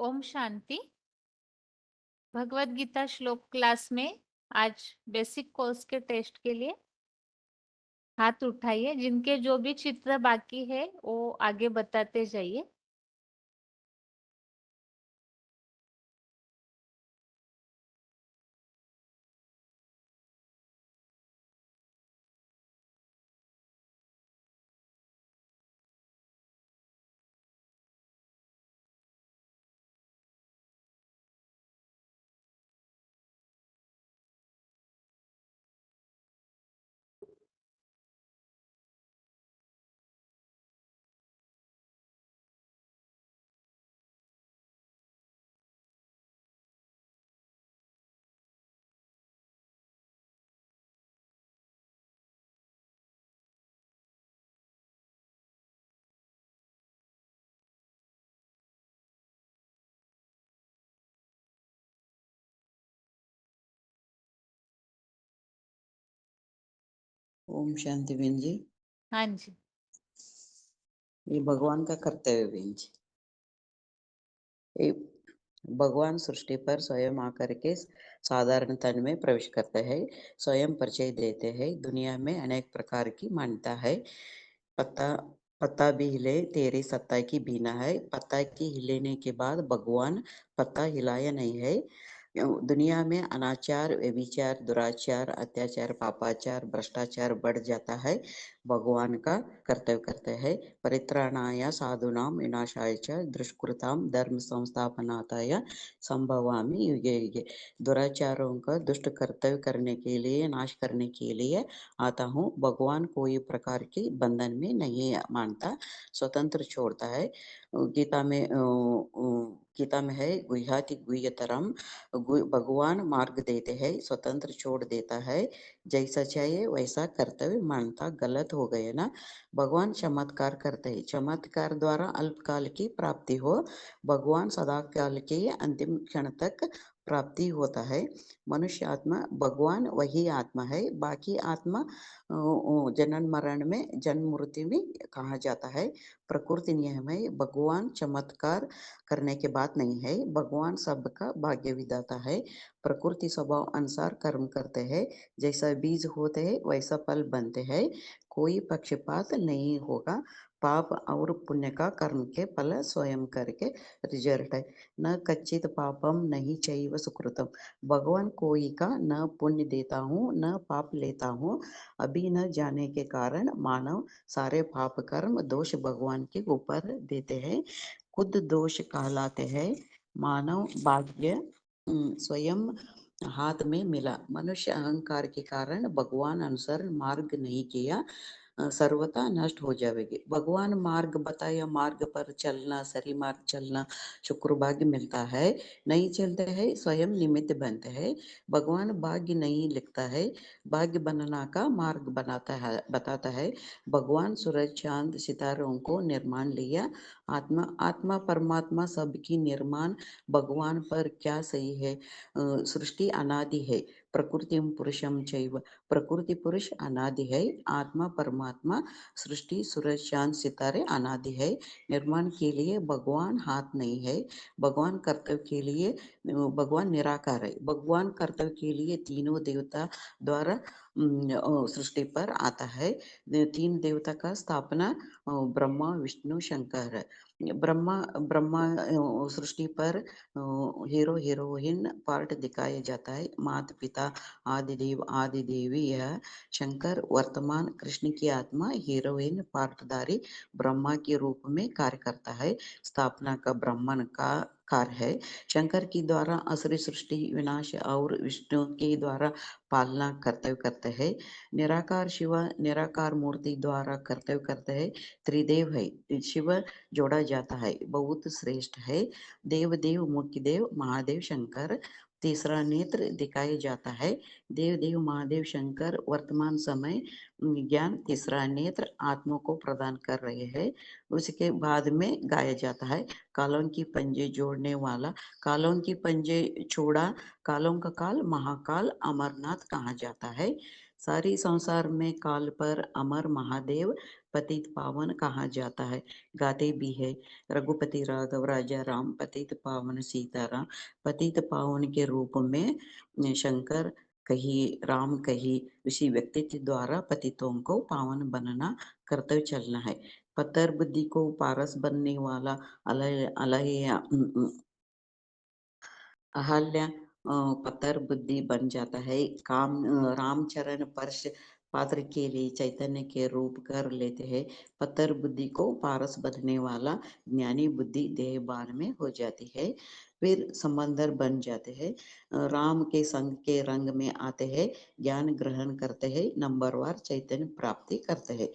ओम शांति। भगवत गीता श्लोक क्लास में आज बेसिक कोर्स के टेस्ट के लिए हाथ उठाइए। जिनके जो भी चित्र बाकी है वो आगे बताते जाइए। ओम शांति बहन जी। हाँ जी। ये भगवान का कर्तव्य बहन जी। ये भगवान सृष्टि पर स्वयं आकर के साधारण तन में प्रवेश करते हैं, स्वयं परिचय देते हैं। दुनिया में अनेक प्रकार की मान्यता है। पत्ता पत्ता भी हिले तेरी सत्ता की बीना है। पत्ता की हिलने के बाद भगवान पत्ता हिलाया नहीं है। दुनिया में अनाचार, व्यभिचार, दुराचार, अत्याचार, पापाचार, भ्रष्टाचार बढ़ जाता है। भगवान का कर्तव्य करते हैं। परित्राणाय साधूनां विनाशाय च दुष्कृतां धर्म संस्थापनाय संभवामि युगे युगे। दुराचारों का दुष्ट कर्तव्य करने के लिए, नाश करने के लिए आता हूँ। भगवान कोई प्रकार के बंधन में नहीं मानता, स्वतंत्र छोड़ता है। गीता में है गुह्याति गुह्यतरम। भगवान मार्ग देते हैं, स्वतंत्र छोड़ देता है। जैसा चाहिए वैसा कर्तव्य मानता। गलत हो गए ना। भगवान चमत्कार करते हैं, चमत्कार द्वारा अल्पकाल की प्राप्ति हो। भगवान सदा काल के अंतिम क्षण तक प्राप्ति होता है। मनुष्य आत्मा, भगवान वही आत्मा है। बाकी आत्मा जनन मरण में, जन्म मृत्यु में कहा जाता है। प्रकृति नियम है, भगवान चमत्कार करने के बात नहीं है। भगवान सबका भाग्य विधाता है। प्रकृति स्वभाव अनुसार कर्म करते हैं। जैसा बीज होते हैं वैसा फल बनते हैं। कोई पक्षपात नहीं होगा। पाप और पुण्य का कर्म के फल स्वयं करके रिजल्ट है। न कच्चित पापम नहीं चैव सुकृतम। भगवान कोई का न पुण्य देता हूँ न पाप लेता हूँ। अभी न जाने के कारण मानव सारे पाप कर्म दोष भगवान के ऊपर देते हैं। खुद दोष कहलाते हैं। मानव भाग्य स्वयं हाथ में मिला। मनुष्य अहंकार के कारण भगवान अनुसरण मार्ग नहीं किया, सर्वथा नष्ट हो जाएगी। भगवान मार्ग बताया, मार्ग पर चलना, सही मार्ग चलना शुक्र भाग्य मिलता है। नहीं चलते हैं स्वयं निमित्त बनते हैं। भगवान भाग्य नहीं लिखता है, भाग्य बनना का मार्ग बनाता है, बताता है। भगवान सूरज चांद सितारों को निर्माण लिया। आत्मा आत्मा परमात्मा सबकी निर्माण। भगवान पर क्या सही है। सृष्टि अनादि है। प्रकृति पुरुषम चैव। प्रकृति पुरुष अनादि है। आत्मा परमात्मा, सृष्टि सूरज चांद सितारे अनादि है। निर्माण के लिए भगवान हाथ नहीं है। भगवान कर्तव्य के लिए भगवान निराकार है। भगवान कर्तव्य के लिए तीनों देवता द्वारा सृष्टि पर आता है। तीन देवता का स्थापना ब्रह्मा विष्णु शंकर है। ब्रह्मा ब्रह्मा सृष्टि पर हीरो हीरोइन पार्ट दिखाया जाता है। माता पिता आदि देव आदि देवी यह शंकर वर्तमान कृष्ण की आत्मा हीरोइन पार्टधारी ब्रह्मा के रूप में कार्य करता है। स्थापना का ब्राह्मण का कार्य है। शंकर के द्वारा असुरी सृष्टि विनाश और विष्णु के द्वारा पालना कर्तव्य करते हैं। निराकार शिव निराकार मूर्ति द्वारा कर्तव्य करते हैं। त्रिदेव है, शिव जोड़ा जाता है, बहुत श्रेष्ठ है। देव देव मुख्य देव महादेव शंकर तीसरा नेत्र दिखाया जाता है। देव देव महादेव शंकर वर्तमान समय ज्ञान तीसरा नेत्र आत्मा को प्रदान कर रहे हैं। उसके बाद में गाया जाता है कालों की पंजे जोड़ने वाला। कालों की पंजे छोड़ा, कालों का काल महाकाल अमरनाथ कहा जाता है। सारी संसार में काल पर अमर महादेव पतित पावन कहा जाता है। गाते भी है, रघुपति राघव राजा राम पतित पावन सीताराम। पतित पावन के रूप में शंकर कही, राम कही, उसी व्यक्तित्व द्वारा पतितों को पावन बनना, कर्तव्य चलना है। पत्थर बुद्धि को पारस बनने वाला अलह अलह अहल्या पत्थर बुद्धि बन जाता है। रामचरण स्पर्श पात्र के लिए चैतन्य के रूप कर लेते हैं। पत्थर बुद्धि को पारस बंधने वाला ज्ञानी बुद्धि देहभान में हो जाती है, फिर समंदर बन जाते हैं। राम के संग के रंग में आते हैं, ज्ञान ग्रहण करते हैं, नंबरवार चैतन्य प्राप्ति करते हैं।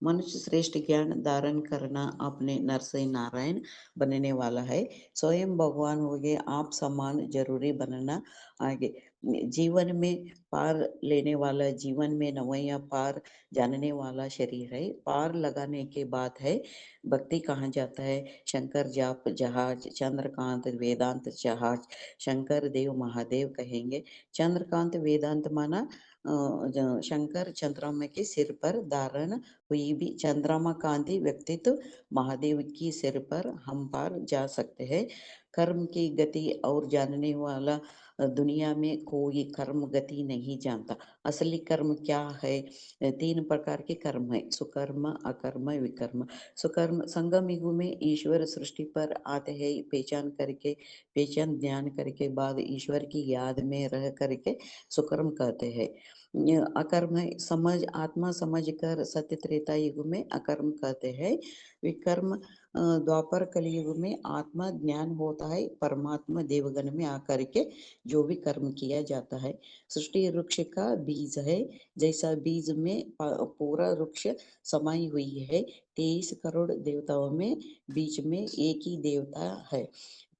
मनुष्य श्रेष्ठ ज्ञान धारण करना अपने नरसिंह नारायण बनने वाला है। स्वयं भगवान हो गए, आप समान जरूरी बनना आगे। जीवन में पार लेने वाला, जीवन में नवैया पार जानने वाला शरीर है। पार लगाने के बाद है भक्ति कहाँ जाता है। शंकर जाप जहाज, चंद्रकांत वेदांत जहाज। शंकर देव महादेव कहेंगे। चंद्रकांत वेदांत माना शंकर चंद्रमा के सिर पर धारण हुई भी चंद्रमा कांति व्यक्तित्व महादेव की सिर पर हम पार जा सकते हैं। कर्म की गति और जानने वाला दुनिया में कोई कर्म गति नहीं जानता। असली कर्म क्या है? तीन प्रकार के कर्म है, सुकर्म अकर्म विकर्म। सुकर्म संगम युग में ईश्वर सृष्टि पर आते हैं, पहचान ध्यान करके बाद ईश्वर की याद में रह करके सुकर्म कहते हैं। अकर्म है समझ, आत्मा समझ कर सत्य त्रेता युग में अकर्म कहते हैं। विकर्म द्वापर कलयुग में आत्मा ज्ञान होता है, परमात्मा देवगण में आकर के जो भी कर्म किया जाता है। सृष्टि वृक्ष का बीज है, जैसा बीज में पूरा वृक्ष समाई हुई है। 23 करोड़ देवताओं में बीच में एक ही देवता है।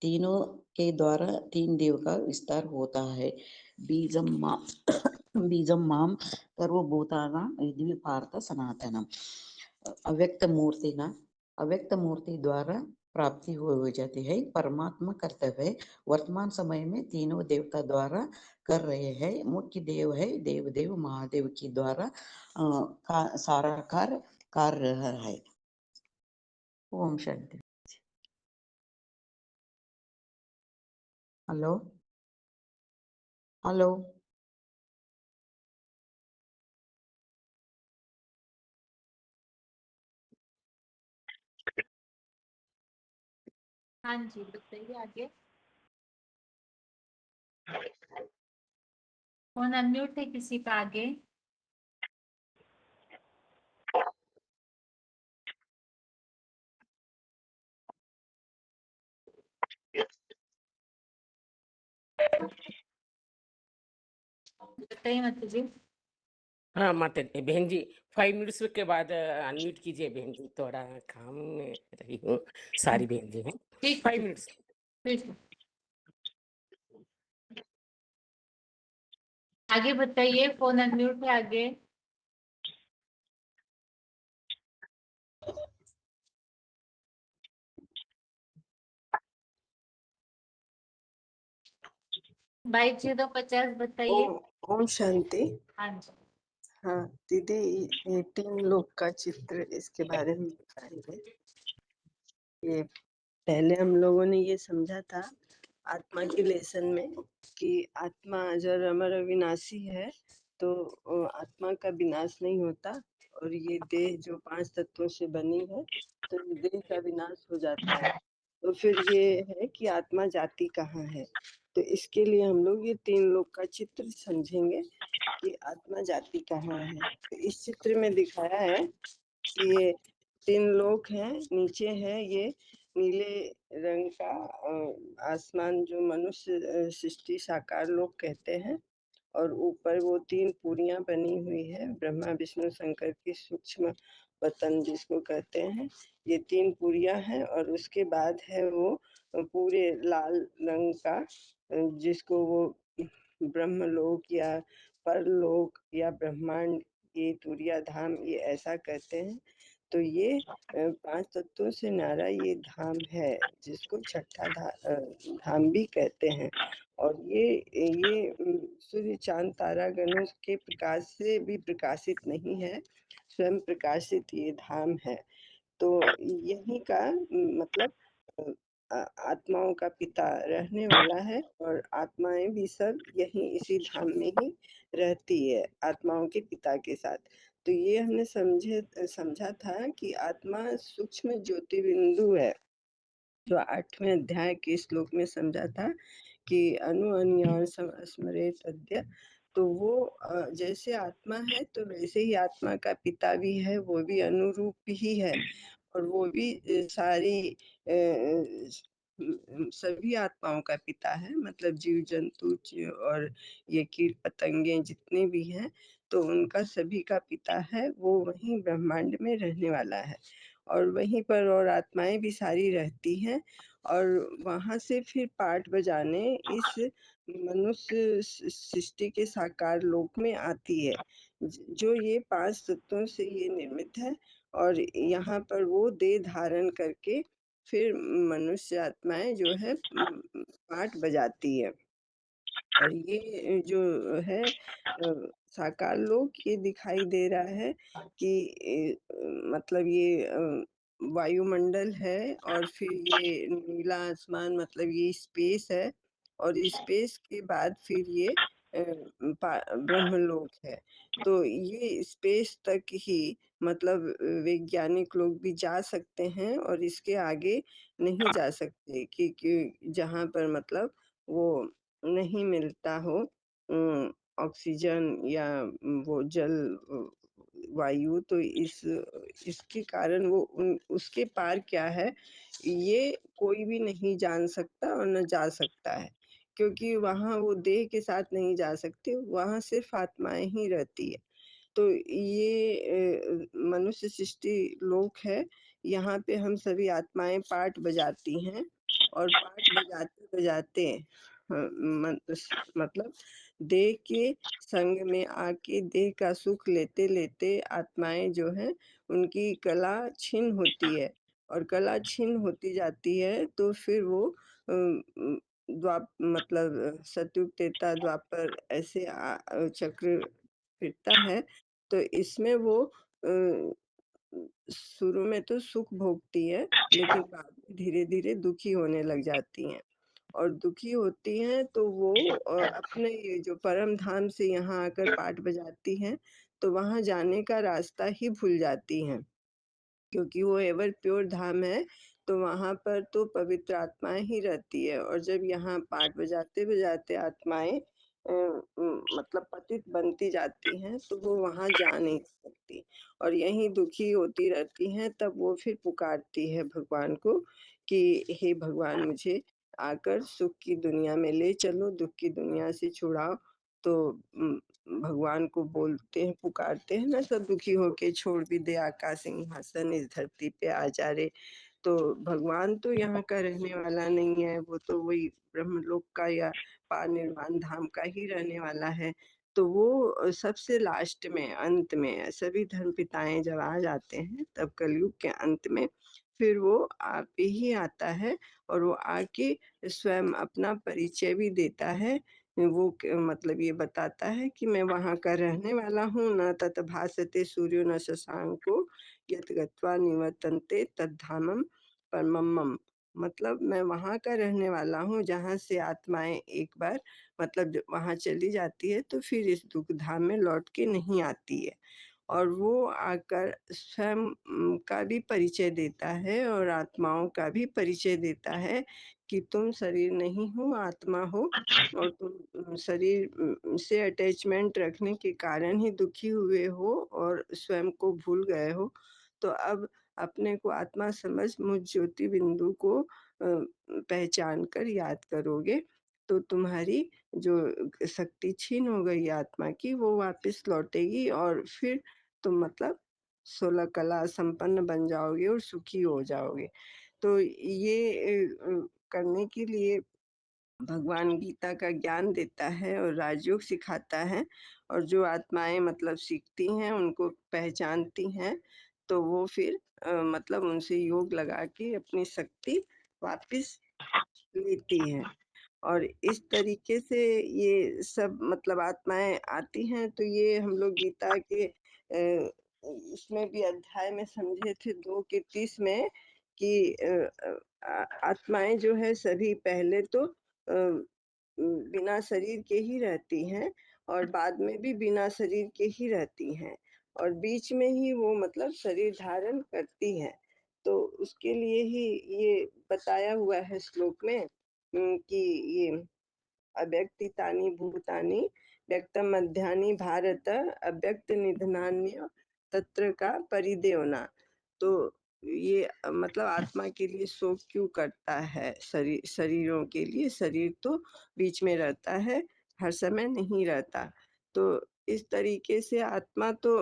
तीनों के द्वारा तीन देव का विस्तार होता है। बीजम मा बीजम माम सर्वभूतानां यद्य पार्थ सनातनम। अव्यक्त मूर्ति ना, अव्यक्त मूर्ति द्वारा प्राप्ति हो जाती है। परमात्मा कर्तव्य है, वर्तमान समय में तीनों देवता द्वारा कर रहे हैं। मुख्य देव है देवदेव महादेव की द्वारा सारा कार्य कर रहा है। ओम शांति। Hello hello. हाँ जी, बताइए आगे। फोन अनम्यूट है किसी का आगे? बताइए माता जी। हाँ माता बहन जी, 5 मिनट्स के बाद अनम्यूट कीजिए बहन जी, थोड़ा काम में रही हूँ। सारी बहन जी हैं, ठीक 5 मिनट्स। ठीक है। आगे बताइए, फोन अनम्यूट है आगे। बाईस 050 बताइए। ओम ओम शांति। हाँ जी। हाँ दीदी, ये तीन लोग का चित्र इसके बारे में बताएंगे। ये पहले हम लोगों ने ये समझा था आत्मा के लेसन में कि आत्मा अजर अमर अविनाशी है, तो आत्मा का विनाश नहीं होता। और ये देह जो 5 तत्वों से बनी है, तो ये देह का विनाश हो जाता है। तो फिर ये है कि आत्मा जाति कहाँ है, तो इसके लिए हम लोग ये तीन लोग का चित्र समझेंगे कि आत्मा जाति कहाँ है। तो इस चित्र में दिखाया है कि ये तीन लोक हैं। नीचे है ये नीले रंग का आसमान, जो मनुष्य सृष्टि साकार लोक कहते हैं। और ऊपर वो 3 पूरियां बनी हुई है, ब्रह्मा विष्णु शंकर की सूक्ष्म वतन जिसको कहते हैं। ये 3 पूरियां हैं। और उसके बाद है वो पूरे लाल रंग का, जिसको वो ब्रह्मलोक या परलोक या ब्रह्मांड, ये तुरिया धाम, ये ऐसा कहते हैं। तो ये 5 तत्वों से न्यारा ये धाम है, जिसको छठा धाम भी कहते हैं। और ये सूर्य, चाँद, तारा गणों के प्रकाश से भी प्रकाशित नहीं है, स्वयं प्रकाशित ये धाम है। तो यहीं का मतलब अ, आत्माओं का पिता रहने वाला है, और आत्माएं भी सब यहीं इसी धाम में ही रहती है, आत्माओं के पिता के साथ। तो ये हमने समझा था कि आत्मा सूक्ष्म ज्योति बिंदु है, जो 8वें अध्याय के श्लोक में समझा था कि अनु अन्यान स्मरेत अद्य। तो वो जैसे आत्मा है, तो वैसे ही आत्मा का पिता भी है, वो भी अनुरूप ही है। और वो भी सारी सभी आत्माओं का पिता है, मतलब जीव जंतु और ये कीट पतंगे जितने भी हैं, तो उनका सभी का पिता है। वो वहीं ब्रह्मांड में रहने वाला है, और वहीं पर और आत्माएं भी सारी रहती हैं। और वहां से फिर पाठ बजाने इस मनुष्य सृष्टि के साकार लोक में आती है, जो ये 5 तत्वों से ये निर्मित है। और यहाँ पर वो देह धारण करके फिर मनुष्य आत्माएं जो है पाठ बजाती है। और ये जो है साकार लोक, ये दिखाई दे रहा है कि मतलब ये वायुमंडल है, और फिर ये नीला आसमान, मतलब ये स्पेस है। और स्पेस के बाद फिर ये ब्रह्मलोक है। तो ये स्पेस तक ही मतलब वैज्ञानिक लोग भी जा सकते हैं, और इसके आगे नहीं जा सकते, कि जहाँ पर मतलब वो नहीं मिलता हो ऑक्सीजन या वो जल वायु। तो इसके कारण वो उसके पार क्या है, ये कोई भी नहीं जान सकता और न जा सकता है, क्योंकि वहाँ वो देह के साथ नहीं जा सकते, वहाँ सिर्फ आत्माएं ही रहती है। तो ये मनुष्य सृष्टि लोक है। यहाँ पे हम सभी आत्माएं पाठ बजाती हैं, और पाठ बजाते बजाते मतलब देह के संग में आके देह का सुख लेते लेते आत्माएं जो है, उनकी कला छीन होती है। और कला छीन होती जाती है, तो फिर वो मतलब सतयुग, त्रेता, द्वापर ऐसे चक्र फिरता है। तो इसमें वो शुरू में तो सुख भोगती है, लेकिन बाद में धीरे-धीरे दुखी होने लग जाती हैं। और दुखी होती हैं तो वो अपने ये जो परम धाम से यहाँ आकर पाठ बजाती हैं, तो वहाँ जाने का रास्ता ही भूल जाती हैं। क्योंकि वो एवर प्योर धाम है, तो वहाँ पर तो पवित्र आत्माएँ ही रहती है। और जब यहाँ पाठ बजाते-बजाते आत्माएँ मतलब पतित बनती जाती हैं, तो वो वहाँ जा नहीं सकती, और यहीं दुखी होती रहती हैं। तब वो फिर पुकारती है भगवान को कि हे भगवान, मुझे आकर सुख की दुनिया में ले चलो, दुःख की दुनिया से छुड़ाओ। तो भगवान को बोलते हैं, पुकारते हैं ना सब दुखी होके, छोड़ भी दे आकाश सिंहासन, इस धरती पे आ जा रे। तो भगवान तो यहाँ का रहने वाला नहीं है, वो तो वही ब्रह्मलोक का या पार निर्वाण धाम का ही रहने वाला है। तो वो सबसे लास्ट में, अंत में सभी धर्म पिताएं जब आ जाते हैं, तब कलयुग के अंत में फिर वो आप ही आता है, और वो आके स्वयं अपना परिचय भी देता है। वो मतलब ये बताता है कि मैं वहाँ का रहने वाला हूँ, न तत् भासते सूर्यो न शशांको, यत् गत्वा निवर्तन्ते तद्धामं परमं मम। मतलब मैं वहाँ का रहने वाला हूँ, जहाँ से आत्माएं एक बार मतलब वहाँ चली जाती है, तो फिर इस दुख धाम में लौट के नहीं आती है। और वो आकर स्वयं का भी परिचय देता है, और आत्माओं का भी परिचय देता है कि तुम शरीर नहीं हो, आत्मा हो। और तुम शरीर से अटैचमेंट रखने के कारण ही दुखी हुए हो, और स्वयं को भूल गए हो। तो अब अपने को आत्मा समझ मुझ ज्योति बिंदु को पहचान कर याद करोगे, तो तुम्हारी जो शक्ति छीन हो गई आत्मा की, वो वापस लौटेगी, और फिर तुम मतलब 16 कला संपन्न बन जाओगे और सुखी हो जाओगे। तो ये करने के लिए भगवान गीता का ज्ञान देता है, और राजयोग सिखाता है। और जो आत्माएं मतलब सीखती हैं, उनको पहचानती हैं, तो वो फिर मतलब उनसे योग लगा के अपनी शक्ति वापस लेती हैं। और इस तरीके से ये सब मतलब आत्माएँ आती हैं, तो ये हम लोग गीता के इसमें भी अध्याय में समझे थे 2 के 30 में कि आत्माएँ जो है सभी पहले तो बिना शरीर के ही रहती हैं और बाद में भी बिना शरीर के ही रहती हैं और बीच में ही वो मतलब शरीर धारण करती हैं। तो उसके लिए ही ये बताया हुआ है श्लोक में कि ये अव्यक्तितानि भूतानि व्यक्तम मध्यानि भारत अव्यक्त निधनान्य तत्र का परिदेवना। तो ये मतलब आत्मा के लिए शोक क्यों करता है शरीरों के लिए? शरीर तो बीच में रहता है, हर समय नहीं रहता। तो इस तरीके से आत्मा तो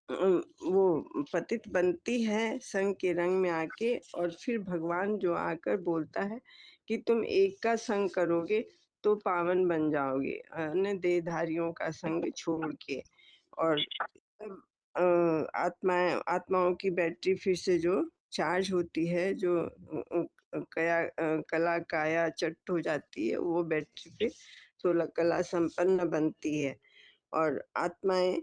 वो पतित बनती है संग के रंग में आके और फिर भगवान जो आकर बोलता है कि तुम एक का संग करोगे तो पावन बन जाओगे, अन्य देहधारियों का संग छोड़ के। और तब आत्माओं की बैटरी फिर से जो चार्ज होती है, जो कला काया चट हो जाती है, वो बैटरी फिर 16 कला संपन्न बनती है और आत्माएं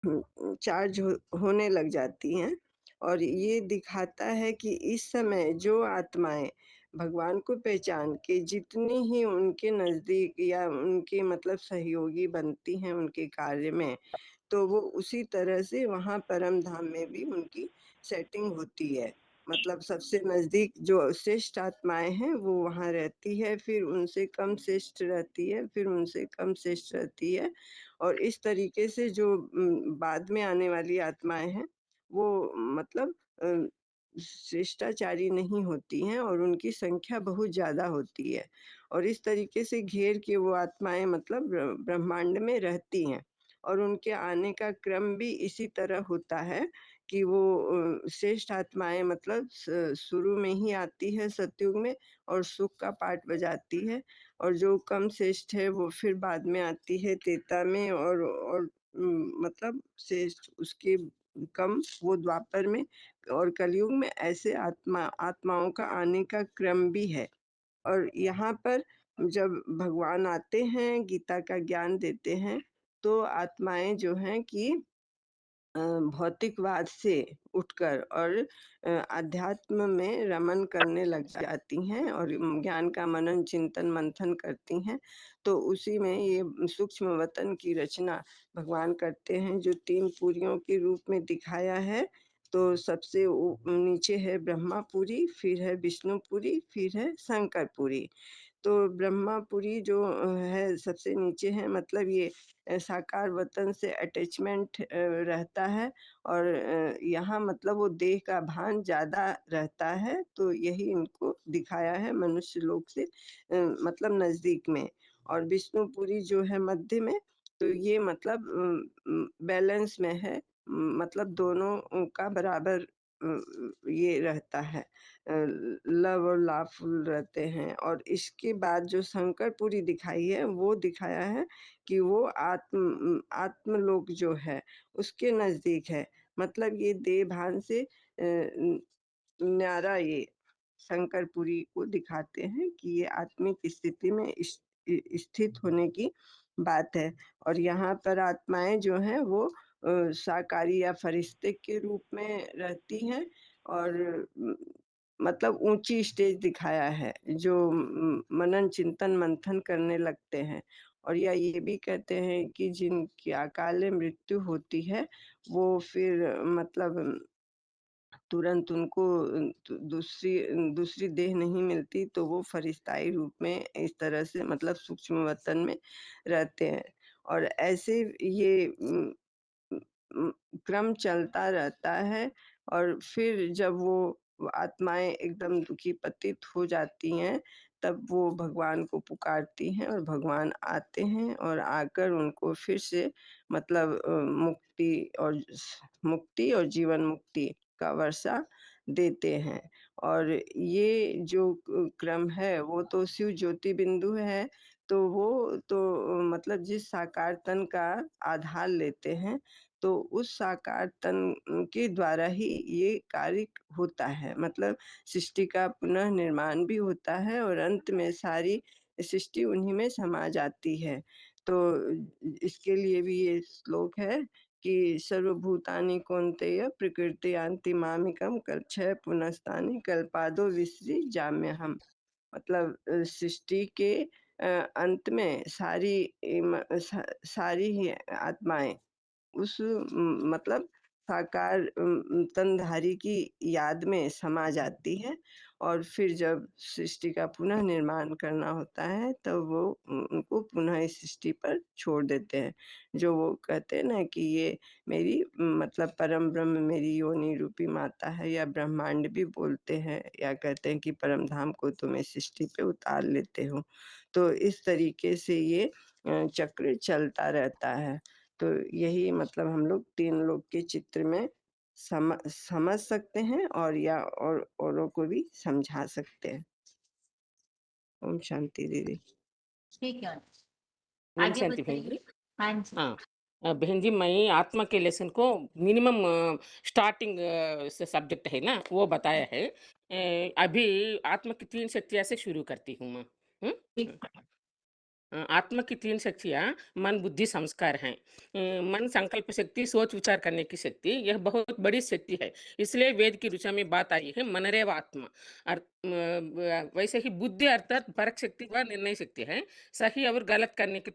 चार्ज होने लग जाती हैं। और ये दिखाता है कि इस समय जो आत्माएँ भगवान को पहचान के जितनी ही उनके नज़दीक या उनके मतलब सहयोगी बनती हैं उनके कार्य में, तो वो उसी तरह से वहाँ परम धाम में भी उनकी सेटिंग होती है। मतलब सबसे नज़दीक जो श्रेष्ठ आत्माएँ हैं वो वहाँ रहती है, फिर उनसे कम श्रेष्ठ रहती है, फिर उनसे कम श्रेष्ठ रहती है और इस तरीके से जो बाद में आने वाली आत्माएँ हैं, वो मतलब शिष्टाचारी नहीं होती हैं और उनकी संख्या बहुत ज़्यादा होती है और इस तरीके से घेर के वो आत्माएँ मतलब ब्रह्मांड में रहती हैं और उनके आने का क्रम भी इसी तरह होता है कि वो श्रेष्ठ आत्माएँ मतलब शुरू में ही आती है सतयुग में और सुख का पाठ बजाती है और जो कम श्रेष्ठ है वो फिर बाद में आती है त्रेता में और मतलब श्रेष्ठ उसके कम वो द्वापर में और कलयुग में ऐसे आत्माओं का आने का क्रम भी है। और यहाँ पर जब भगवान आते हैं, गीता का ज्ञान देते हैं, तो आत्माएँ जो हैं कि भौतिकवाद से उठकर और अध्यात्म में रमन करने लग जाती हैं और ज्ञान का मनन चिंतन मंथन करती हैं। तो उसी में ये सूक्ष्म वतन की रचना भगवान करते हैं जो 3 पुरियों के रूप में दिखाया है। तो सबसे नीचे है ब्रह्मापुरी, फिर है विष्णुपुरी, फिर है शंकरपुरी। तो ब्रह्मापुरी जो है सबसे नीचे है मतलब ये साकार वतन से अटैचमेंट रहता है और यहाँ मतलब वो देह का भान ज़्यादा रहता है, तो यही इनको दिखाया है मनुष्य लोक से मतलब नज़दीक में। और विष्णुपुरी जो है मध्य में, तो ये मतलब बैलेंस में है, मतलब दोनों का बराबर ये रहता है, लव और लाफुल रहते हैं। और इसके बाद जो शंकरपुरी दिखाई है वो दिखाया है कि वो आत्मलोक जो है उसके नज़दीक है। मतलब ये देह भान से न्यारा ये शंकरपुरी को दिखाते हैं कि ये आत्मिक स्थिति में स्थित होने की बात है। और यहाँ पर आत्माएँ जो हैं वो शाकाहारी या फरिश्ते के रूप में रहती हैं और मतलब ऊँची स्टेज दिखाया है, जो मनन चिंतन मंथन करने लगते हैं। और या ये भी कहते हैं कि जिनकी अकाले मृत्यु होती है, वो फिर मतलब तुरंत उनको दूसरी देह नहीं मिलती, तो वो फरिश्ताई रूप में इस तरह से मतलब सूक्ष्म वतन में रहते हैं। और ऐसे ये उम, क्रम चलता रहता है और फिर जब वो आत्माएँ एकदम दुखी पतित हो जाती हैं, तब वो भगवान को पुकारती हैं और भगवान आते हैं और आकर उनको फिर से मतलब मुक्ति और जीवन मुक्ति का वर्षा देते हैं। और ये जो क्रम है वो तो शिव ज्योति बिंदु है, तो वो तो मतलब जिस साकार तन का आधार लेते हैं, तो उस साकार तन के द्वारा ही ये कार्य होता है। मतलब सृष्टि का पुनः निर्माण भी होता है और अंत में सारी सृष्टि उन्हीं में समा जाती है। तो इसके लिए भी ये श्लोक है कि सर्वभूतानि कौन्तेय प्रकृतियान्ति मामिकं कक्षय पुनस्तानि कल्पादो विसृजाम्यहम्। मतलब सृष्टि के अंत में सारी ही आत्माएँ उस मतलब साकार तनधारी की याद में समा जाती है और फिर जब सृष्टि का पुनः निर्माण करना होता है तब वो उनको पुनः इस सृष्टि पर छोड़ देते हैं। जो वो कहते हैं ना कि ये मेरी मतलब परम ब्रह्म मेरी योनि रूपी माता है, या ब्रह्मांड भी बोलते हैं, या कहते हैं कि परम धाम को तुम इस सृष्टि पे उतार लेते हो। तो इस तरीके से ये चक्र चलता रहता है। तो यही मतलब हम लोग 3 लोग के चित्र में समझ सकते हैं और या और औरों को भी समझा सकते हैं। ओम शांति दीदी। ठीक है, ओम आगे शांति बहन जी। बताइए। हाँ जी। हाँ, बहन जी मैं आत्मा के लेसन को मिनिमम स्टार्टिंग से सब्जेक्ट है ना वो बताया है। अभी आत्मा की 3 शक्तियाँ से शुरू करती हूँ मैं। ठीक। आत्मा की 3 शक्तियाँ मन, बुद्धि, संस्कार हैं। मन संकल्प शक्ति, सोच विचार करने की शक्ति, यह बहुत बड़ी शक्ति है। इसलिए वेद की ऋचा में बात आई है मनरेव आत्मा। वैसे ही बुद्धि अर्थात परक शक्ति व निर्णय शक्ति है। सही और गलत करने की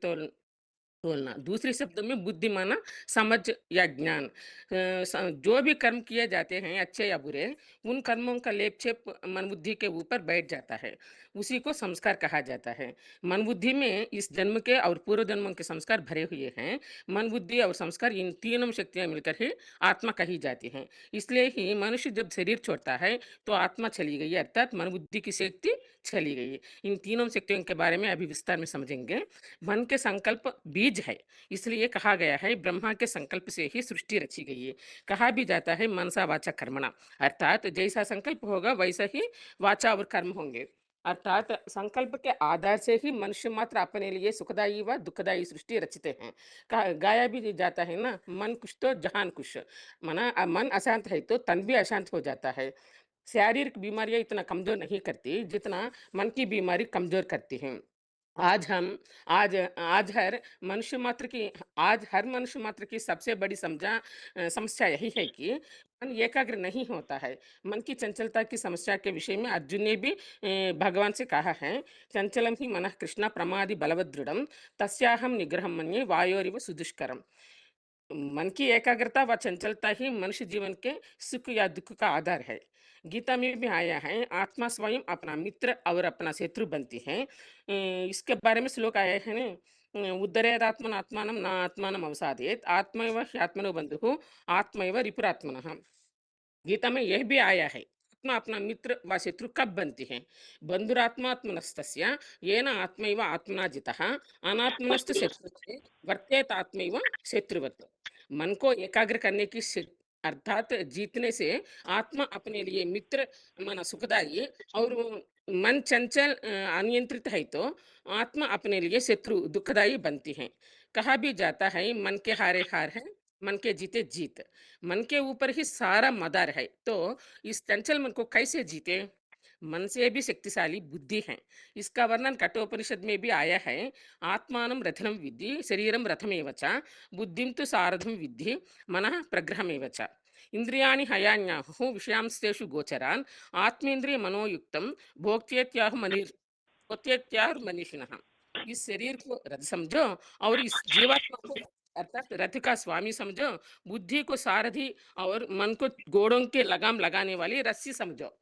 बोलना। दूसरे शब्दों में बुद्धि माना समझ या ज्ञान। जो भी कर्म किए जाते हैं अच्छे या बुरे, उन कर्मों का लेप छेप मन बुद्धि के ऊपर बैठ जाता है, उसी को संस्कार कहा जाता है। मन बुद्धि में इस जन्म के और पूर्व जन्मों के संस्कार भरे हुए हैं। मन बुद्धि और संस्कार इन तीनों शक्तियां मिलकर ही आत्मा कही जाती हैं। इसलिए ही मनुष्य जब शरीर छोड़ता है तो आत्मा चली गई, अर्थात मन बुद्धि की शक्ति चली गई। इन तीनों शक्तियों के बारे में अभी विस्तार में समझेंगे। मन के संकल्प बीज है, इसलिए कहा गया है ब्रह्मा के संकल्प से ही सृष्टि रची गई है। कहा भी जाता है मनसा वाचा कर्मणा, अर्थात जैसा संकल्प होगा वैसा ही वाचा और कर्म होंगे। अर्थात संकल्प के आधार से ही मनुष्य मात्र अपने लिए सुखदायी व दुखदायी सृष्टि रचते हैं। गाया भी जाता है ना, मन कुछ तो जहान कुछ। मन अशांत है तो तन भी अशांत हो जाता है। शारीरिक बीमारियां इतना कमजोर नहीं करती जितना मन की बीमारी कमजोर करती हैं। आज हम आज आज हर मनुष्य मात्र की सबसे बड़ी समस्या यही है कि मन एकाग्र नहीं होता है। मन की चंचलता की समस्या के विषय में अर्जुन ने भी भगवान से कहा है, चंचलम ही मनः कृष्ण प्रमादि बलवदृढ़ तस्याहम निग्रहम मन्ये वायोरिव सुदुष्करम। मन की एकाग्रता व चंचलता ही मनुष्य जीवन के सुख या दुख का आधार है। गीता में भी आया है, आत्मा स्वयं अपना मित्र और अपना शत्रु बनती है। इसके बारे में श्लोक आया है ना, उद्धरेद आत्मन आत्मानम न आत्मानम अवसादेत आत्मैव ह्यात्मनो बंधु आत्मैव रिपुरात्मनः। गीता में यह भी आया है, आत्मा अपना मित्र व शत्रु कब बनती है। बंधुरात्मात्मनस्तस्य येन आत्मैव आत्मना जितः अनात्मनस्तु शत्रुत्वे वर्तेत आत्मैव शत्रुवत्। मन को एकाग्र करने की अर्थात जीतने से आत्मा अपने लिए मित्र मन सुखदाई और मन चंचल अनियंत्रित है तो आत्मा अपने लिए शत्रु दुखदाई बनती है। कहा भी जाता है मन के हारे हार है, मन के जीते जीत। मन के ऊपर ही सारा मदार है, तो इस चंचल मन को कैसे जीते। मन से भी शक्तिशाली बुद्धि है। इसका वर्णन कठोपनिषद में भी आया है, आत्मानं रथनं विद्धि शरीरं रथमेव च बुद्धिं तु सारथं विद्धि मनः प्रग्रहमेव च। इंद्रियाणि हयान्याहुः विषयांस्तेषु गोचरान् आत्मेन्द्रिय मनोयुक्तं भोक्त्यत्याह मनीषिणः। इस शरीर को रथ समझो और इस जीवात्मा को अर्थात रथ का स्वामी समझो। बुद्धि को सारथी और मन को घोड़ों के लगाम लगाने वाली रस्सी समझो।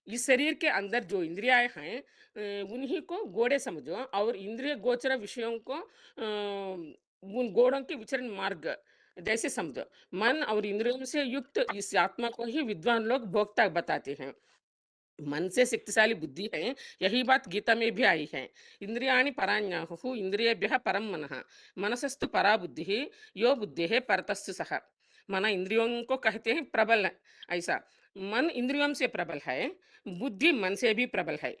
इस शरीर के अंदर जो इंद्रियाएं हैं उन्हीं को घोड़े समझो और इंद्रिय गोचर विषयों को उन घोड़ों के विचरण मार्ग जैसे समझो। मन और इंद्रियों से युक्त इस आत्मा को ही विद्वान लोग भोक्ता बताते हैं। मन से शक्तिशाली बुद्धि है, यही बात गीता में भी आई है। इंद्रियाणि पराण्याहुः इंद्रियेभ्यः परम मनः मनसस्तु परा बुद्धि यो बुद्धि है परतस्तु सह। मन इंद्रियों को कहते हैं प्रबल है, ऐसा मन इंद्रियों से प्रबल है, बुद्धि मन से भी प्रबल है,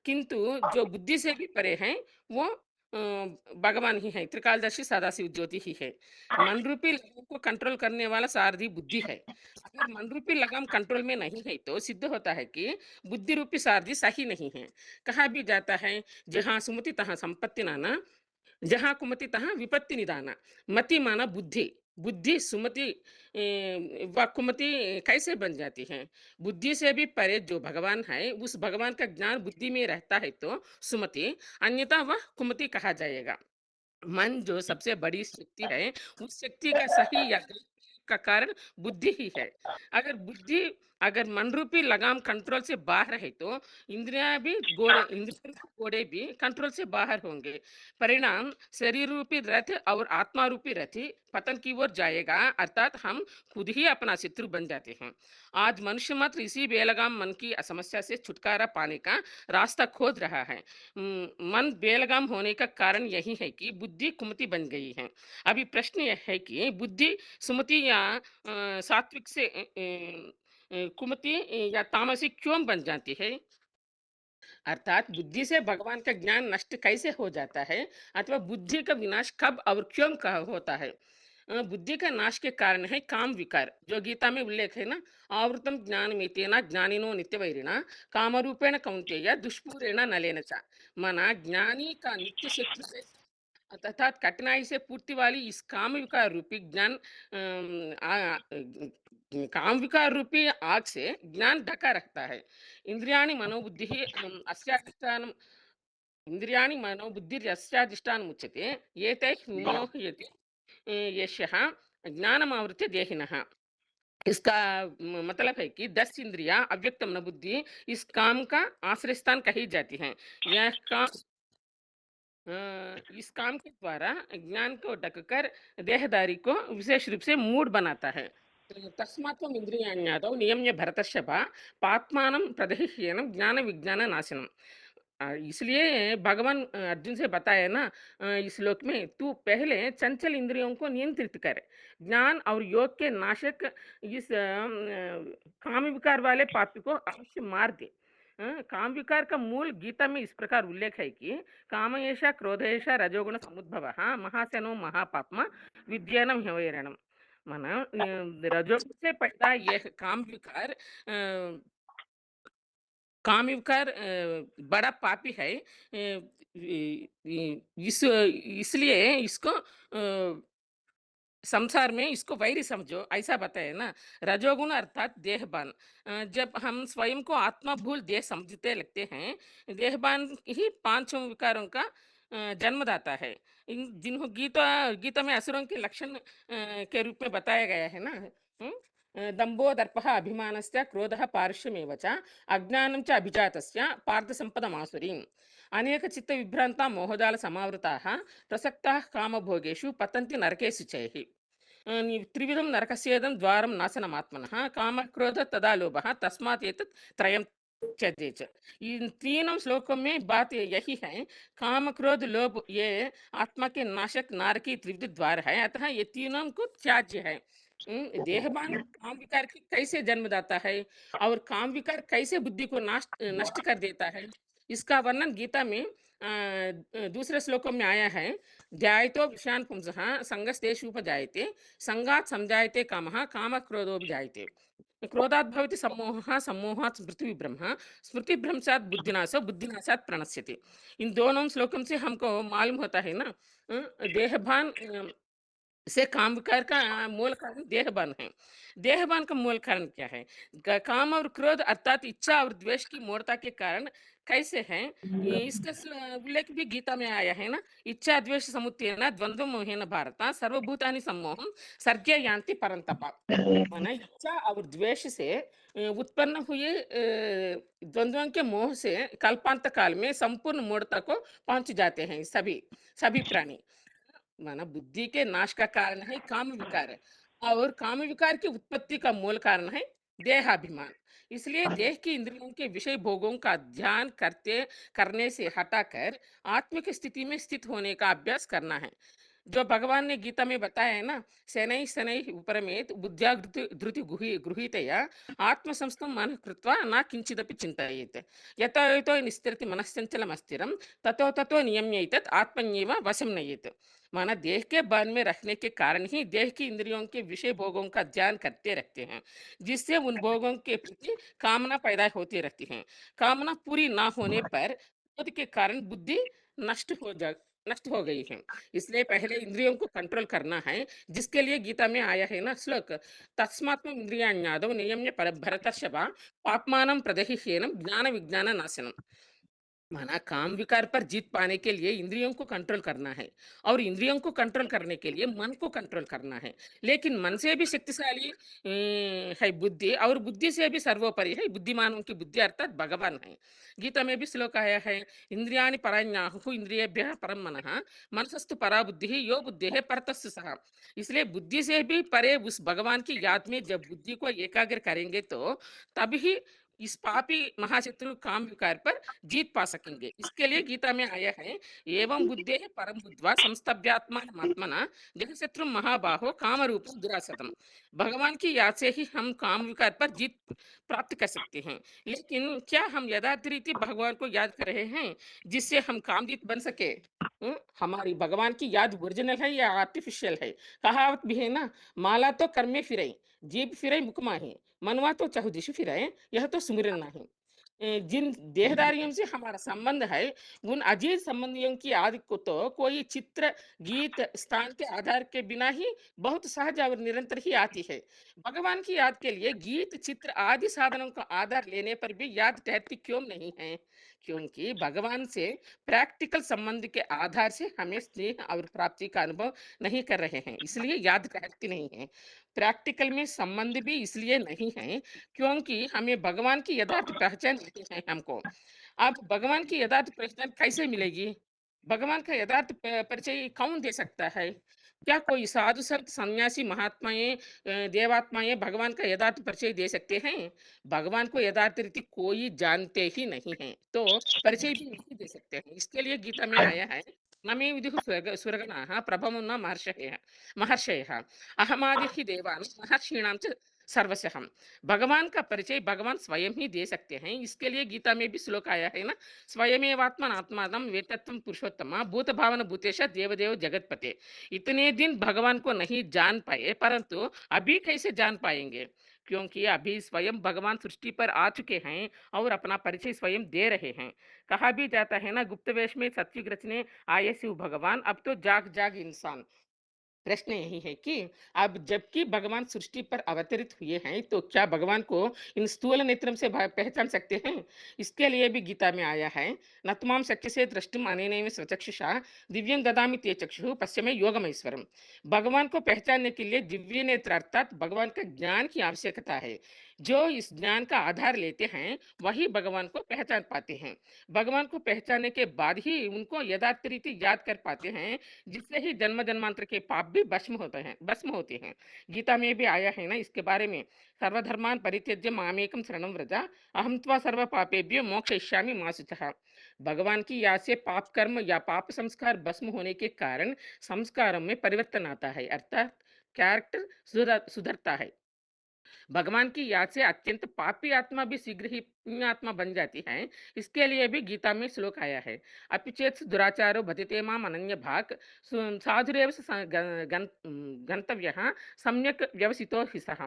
किंतु जो बुद्धि से भी परे हैं वो भगवान ही है, त्रिकालदर्शी सदाशिव ज्योति ही है। मन रूपी लगाम को कंट्रोल करने वाला सारथी बुद्धि है। अगर मन रूपी लगाम कंट्रोल में नहीं है तो सिद्ध होता है कि बुद्धि रूपी सारथी सही नहीं है। कहा भी जाता है, जहाँ सुमति तहाँ संपत्ति नाना, जहाँ कुमति तहाँ विपत्ति निदाना। मति माना बुद्धि, बुद्धि सुमति व कुमति कैसे बन जाती है? बुद्धि से भी परे जो भगवान है, उस भगवान का ज्ञान बुद्धि में रहता है तो सुमति, अन्यथा वह कुमति कहा जाएगा। मन जो सबसे बड़ी शक्ति है, उस शक्ति का सही या गलत का कारण बुद्धि ही है। अगर बुद्धि अगर मन रूपी लगाम कंट्रोल से बाहर है तो इंद्रिय रूपी घोड़े भी कंट्रोल से बाहर होंगे। परिणाम शरीर रूपी रथ और आत्मा रूपी रथी पतन की ओर जाएगा, अर्थात हम खुद ही अपना शत्रु बन जाते हैं। आज मनुष्य मात्र इसी बेलगाम मन की समस्या से छुटकारा पाने का रास्ता खोज रहा है। मन बेलगाम होने का कारण यही है कि बुद्धि कुमति बन गई है। अभी प्रश्न यह है कि बुद्धि सुमति या सात्विक से कुमति या तामसिक क्यों बन जाती है? अर्थात बुद्धि से भगवान का ज्ञान नष्ट कैसे हो जाता है, अथवा बुद्धि का विनाश कब और क्यों का होता है? बुद्धि का नाश के कारण है काम विकार, जो गीता में उल्लेख है ना, आवृतम ज्ञान मितेना ज्ञानिनो नित्य वैरिणा कामरूपेण कौंतेय दुष्पूरेण नलेन च। मना ज्ञानी का नित्य शत्रु से अर्थात कठिनाई से पूर्ति वाली इस काम विकार रूपी ज्ञान काम विकार रूपी आग से ज्ञान ढका रखता है। इंद्रियाणि मनोबुद्धि अस्याधिष्ठान इंद्रियाणि मनोबुद्धिर्यस्याधिष्ठानम् उच्यते, एतैः विमोह्यते यशः ज्ञानमावृत्य देहिनः। इसका मतलब है कि 10 इंद्रियां अव्यक्त मन बुद्धि इस काम का आश्रय स्थान कही जाती हैं। यह काम इस काम के द्वारा ज्ञान को ढककर देहदारी को विशेष रूप से मूड बनाता है। तो तस्मात्म इंद्रियाण्यादौ नियम्य भरतर्षभ पात्मानं प्रदहिह्येनं ज्ञान विज्ञान नाशनम। इसलिए भगवान अर्जुन से बताया ना, इस श्लोक में तू पहले चंचल इंद्रियों को नियंत्रित कर, ज्ञान और योग के नाशक इस काम विकार वाले पापी को अवश्य मार दे। काम विकार का मूल गीता में इस प्रकार उल्लेख है कि काम एषा क्रोध एषा रजोगुण समुद्भव महाशनो महापाप्मा विद्यानम ह्यवैरणम। माना रजोगुण से पैदा यह काम विकार बड़ा पापी है। इसलिए इसको संसार में इसको वैरी समझो, ऐसा बताए ना। रजोगुण अर्थात देहबान। जब हम स्वयं को आत्मा भूल देह समझते लगते हैं, देहबान ही पांचों विकारों का जन्मदाता है। इन जिन्हों गीता गीता में असुरों के लक्षण के रूप में बताया गया है ना। दंभो दर्पः अभिमानस्य क्रोधः पारुष्यमेव च अज्ञानं च अभिजातस्य पार्थ संपदमासुरीम्। अनेक चित्त विभ्रांता मोहजाल समावृताः प्रसक्ताः कामभोगेषु पतन्ति नरकेषु चैः। त्रिविधं नरकस्येदं द्वारं नाशनमात्मनः काम क्रोध तदा लोभः तस्मात् एतत् त्रयं त्यजेत। इन तीनों श्लोकों में बात यही है, काम क्रोध लोभ ये आत्मा के नाशक नारकी त्रिविध द्वार है, अतः ये तीनों को त्याज्य है। देहबान काम विकार की कैसे जन्मदाता है और काम विकार कैसे बुद्धि को नष्ट कर देता है, इसका वर्णन गीता में दूसरे श्लोकों में आया है। ध्यायतो विषयान् पुंसः संगस्तेषुपजायते संगात् समजायते कामः काम क्रोधो जायते। क्रोधात् भवति सम्मोहः सम्मोहात् स्मृति ब्रह्म स्मृति भ्रंशात् बुद्धिनाशो बुद्धिनाशात् प्रणश्यति। इन दोनों श्लोकों से हमको मालूम होता है ना, देहभान से काम विकार का मूल कारण देहबान है। देहबान का मूल कारण क्या है? काम और क्रोध अर्थात इच्छा और द्वेष की मूर्ता के कारण कैसे हैं, इसका उल्लेख भी गीता में आया है ना। इच्छा द्वेष समुत्थेन द्वंद्व मोहेन भारत सर्वभूतानि सम्मोहम सर्गे यान्ति परंतप। माना इच्छा और द्वेष से उत्पन्न हुए द्वंद्वों के मोह से कल्पांत काल में संपूर्ण मूर्ता को पहुंच जाते हैं सभी सभी प्राणी। माना बुद्धि के नाश का कारण है काम विकार, और काम विकार की उत्पत्ति का मूल कारण है देहाभिमान। इसलिए देह की इंद्रियों के विषय भोगों का ध्यान करने से हटाकर आत्मिक स्थिति में स्थित होने का अभ्यास करना है। जो भगवान ने गीता में बताया है ना, शनै शनै उपरमेत् बुद्ध्या धृति गृहीतया आत्मसंस्थं मनः कृत्वा न किंचिदपि चिन्तयेत्। यतो यतो निस्तिरति मनश्चंचलम् अस्थिरं ततो ततो नियम्यैतत् आत्मन्येव वशं नयेत्। माना देह के बन में रखने के कारण ही देह की इंद्रियों के विषय भोगों का ध्यान करते रहते हैं, जिससे उन भोगों के प्रति कामना पैदा होती रहती है। कामना पूरी ना होने पर क्रोध के कारण बुद्धि नष्ट हो जा नष्ट हो गई है। इसलिए पहले इंद्रियों को कंट्रोल करना है, जिसके लिए गीता में आया है ना श्लोक, तस्मात्म इंद्रियाण्यादो नियम्य पर भरतर्षभ पापमानं प्रदहिह्येनं ज्ञान विज्ञान नाशनम। माना काम विकार पर जीत पाने के लिए इंद्रियों को कंट्रोल करना है, और इंद्रियों को कंट्रोल करने के लिए मन को कंट्रोल करना है। लेकिन मन से भी शक्तिशाली है बुद्धि, और बुद्धि से भी सर्वोपरि है बुद्धिमानों की बुद्धि अर्थात भगवान है। गीता में भी श्लोक आया है, इंद्रियाणि पराण्याहुः इंद्रियेभ्यः परम मनः मनसस्तु परा बुद्धि यो बुद्धि है परतस्సు सह। इसलिए बुद्धि से भी परे उस भगवान की याद में जब बुद्धि को एकाग्र करेंगे तो तभी इस पापी महाशत्रु काम विकार पर जीत पा सकेंगे। इसके लिए गीता में आया है, एवं बुद्धे परम बुद्ध्वा संस्तभ्यात्मात्मना जह शत्रु महाबाहो काम रूपम दुरासतम। भगवान की याद से ही हम काम विकार पर जीत प्राप्त कर सकते हैं। लेकिन क्या हम यथार्थ रीति भगवान को याद कर रहे हैं, जिससे हम कामजीत बन सके? हमारी भगवान की याद ओरिजिनल है या आर्टिफिशियल है? कहावत भी है ना, माला तो कर्मे फिरे, जीभ फिरे मुख माही, मनवा तो चहुदिशु फिरे, यह तो सुमिरन नाही। जिन देहधारियों से हमारा संबंध है, उन अजीज संबंधियों की आदि को तो कोई चित्र, गीत, स्थान के आधार के बिना ही बहुत सहज और निरंतर ही आती है। भगवान की याद के लिए गीत, चित्र आदि साधनों का आधार लेने पर भी याद ठहरती क्यों नहीं है? क्योंकि भगवान से प्रैक्टिकल संबंध के आधार से हमें स्नेह और प्राप्ति का अनुभव नहीं कर रहे हैं, इसलिए याद ठहरती नहीं है। प्रैक्टिकल में संबंध भी इसलिए नहीं है क्योंकि हमें भगवान की यथार्थ पहचान नहीं है हमको। अब भगवान की यथार्थ पहचान कैसे मिलेगी? भगवान का यथार्थ परिचय कौन दे सकता है? क्या कोई साधु संत सन्यासी महात्माएं देवात्माएं भगवान का यथार्थ परिचय दे सकते हैं? भगवान को यथार्थ रीति कोई जानते ही नहीं है, तो परिचय भी नहीं दे सकते हैं। इसके लिए गीता में आया है, न मे विदुः सुरगणाः प्रभवो न महर्षयः अहमादिः देवानां महर्षीणां च सर्वशः। भगवान का परिचय भगवान स्वयं ही दे सकते हैं। इसके लिए गीता में भी श्लोक आया है ना, स्वयमेवात्मन आत्मानं वेत्तत्वं पुरुषोत्तम भूत भावन भूतेश देवदेव जगतपते। इतने दिन भगवान को नहीं जान पाए, परंतु अभी कैसे जान पाएंगे? क्योंकि अभी स्वयं भगवान सृष्टि पर आ चुके हैं और अपना परिचय स्वयं दे रहे हैं। कहा भी जाता है ना, गुप्त वेश में सत्युग रचने आए शिव भगवान, अब तो जाग जाग इंसान। प्रश्न यही है कि अब जबकि भगवान सृष्टि पर अवतरित हुए हैं, तो क्या भगवान को इन स्थूल नेत्रम से पहचान सकते हैं? इसके लिए भी गीता में आया है, नत्माम शक्य से द्रष्टुम अनेनैव स्वचक्षुषा दिव्यं ददामि ते चक्षुः पश्य मे योगमैश्वरम। भगवान को पहचानने के लिए दिव्य नेत्र अर्थात भगवान का ज्ञान की आवश्यकता है। जो इस ज्ञान का आधार लेते हैं वही भगवान को पहचान पाते हैं। भगवान को पहचानने के बाद ही उनको यथार्थ रीति याद कर पाते हैं, जिससे ही जन्म जन्मांतर के पाप भी भस्म होते हैं। गीता में भी आया है ना इसके बारे में, सर्वधर्मान परित्यज्य मामेकम शरणं व्रज अहम त्वा सर्व पापेभ्यो मोक्षयिष्यामि मा शुचः। भगवान की याद से पाप कर्म या पाप संस्कार भस्म होने के कारण संस्कारों में परिवर्तन आता है, अर्थात कैरेक्टर सुधरता है। भगवान की याद से अत्यंत पापी आत्मा भी शीघ्र ही पुण्य आत्मा बन जाती है। इसके लिए भी गीता में श्लोक आया है, अपिचेत दुराचारो भजते माम अनन्य भाग साधुरेव गंतव्य सम्यक व्यवसितो हि सः।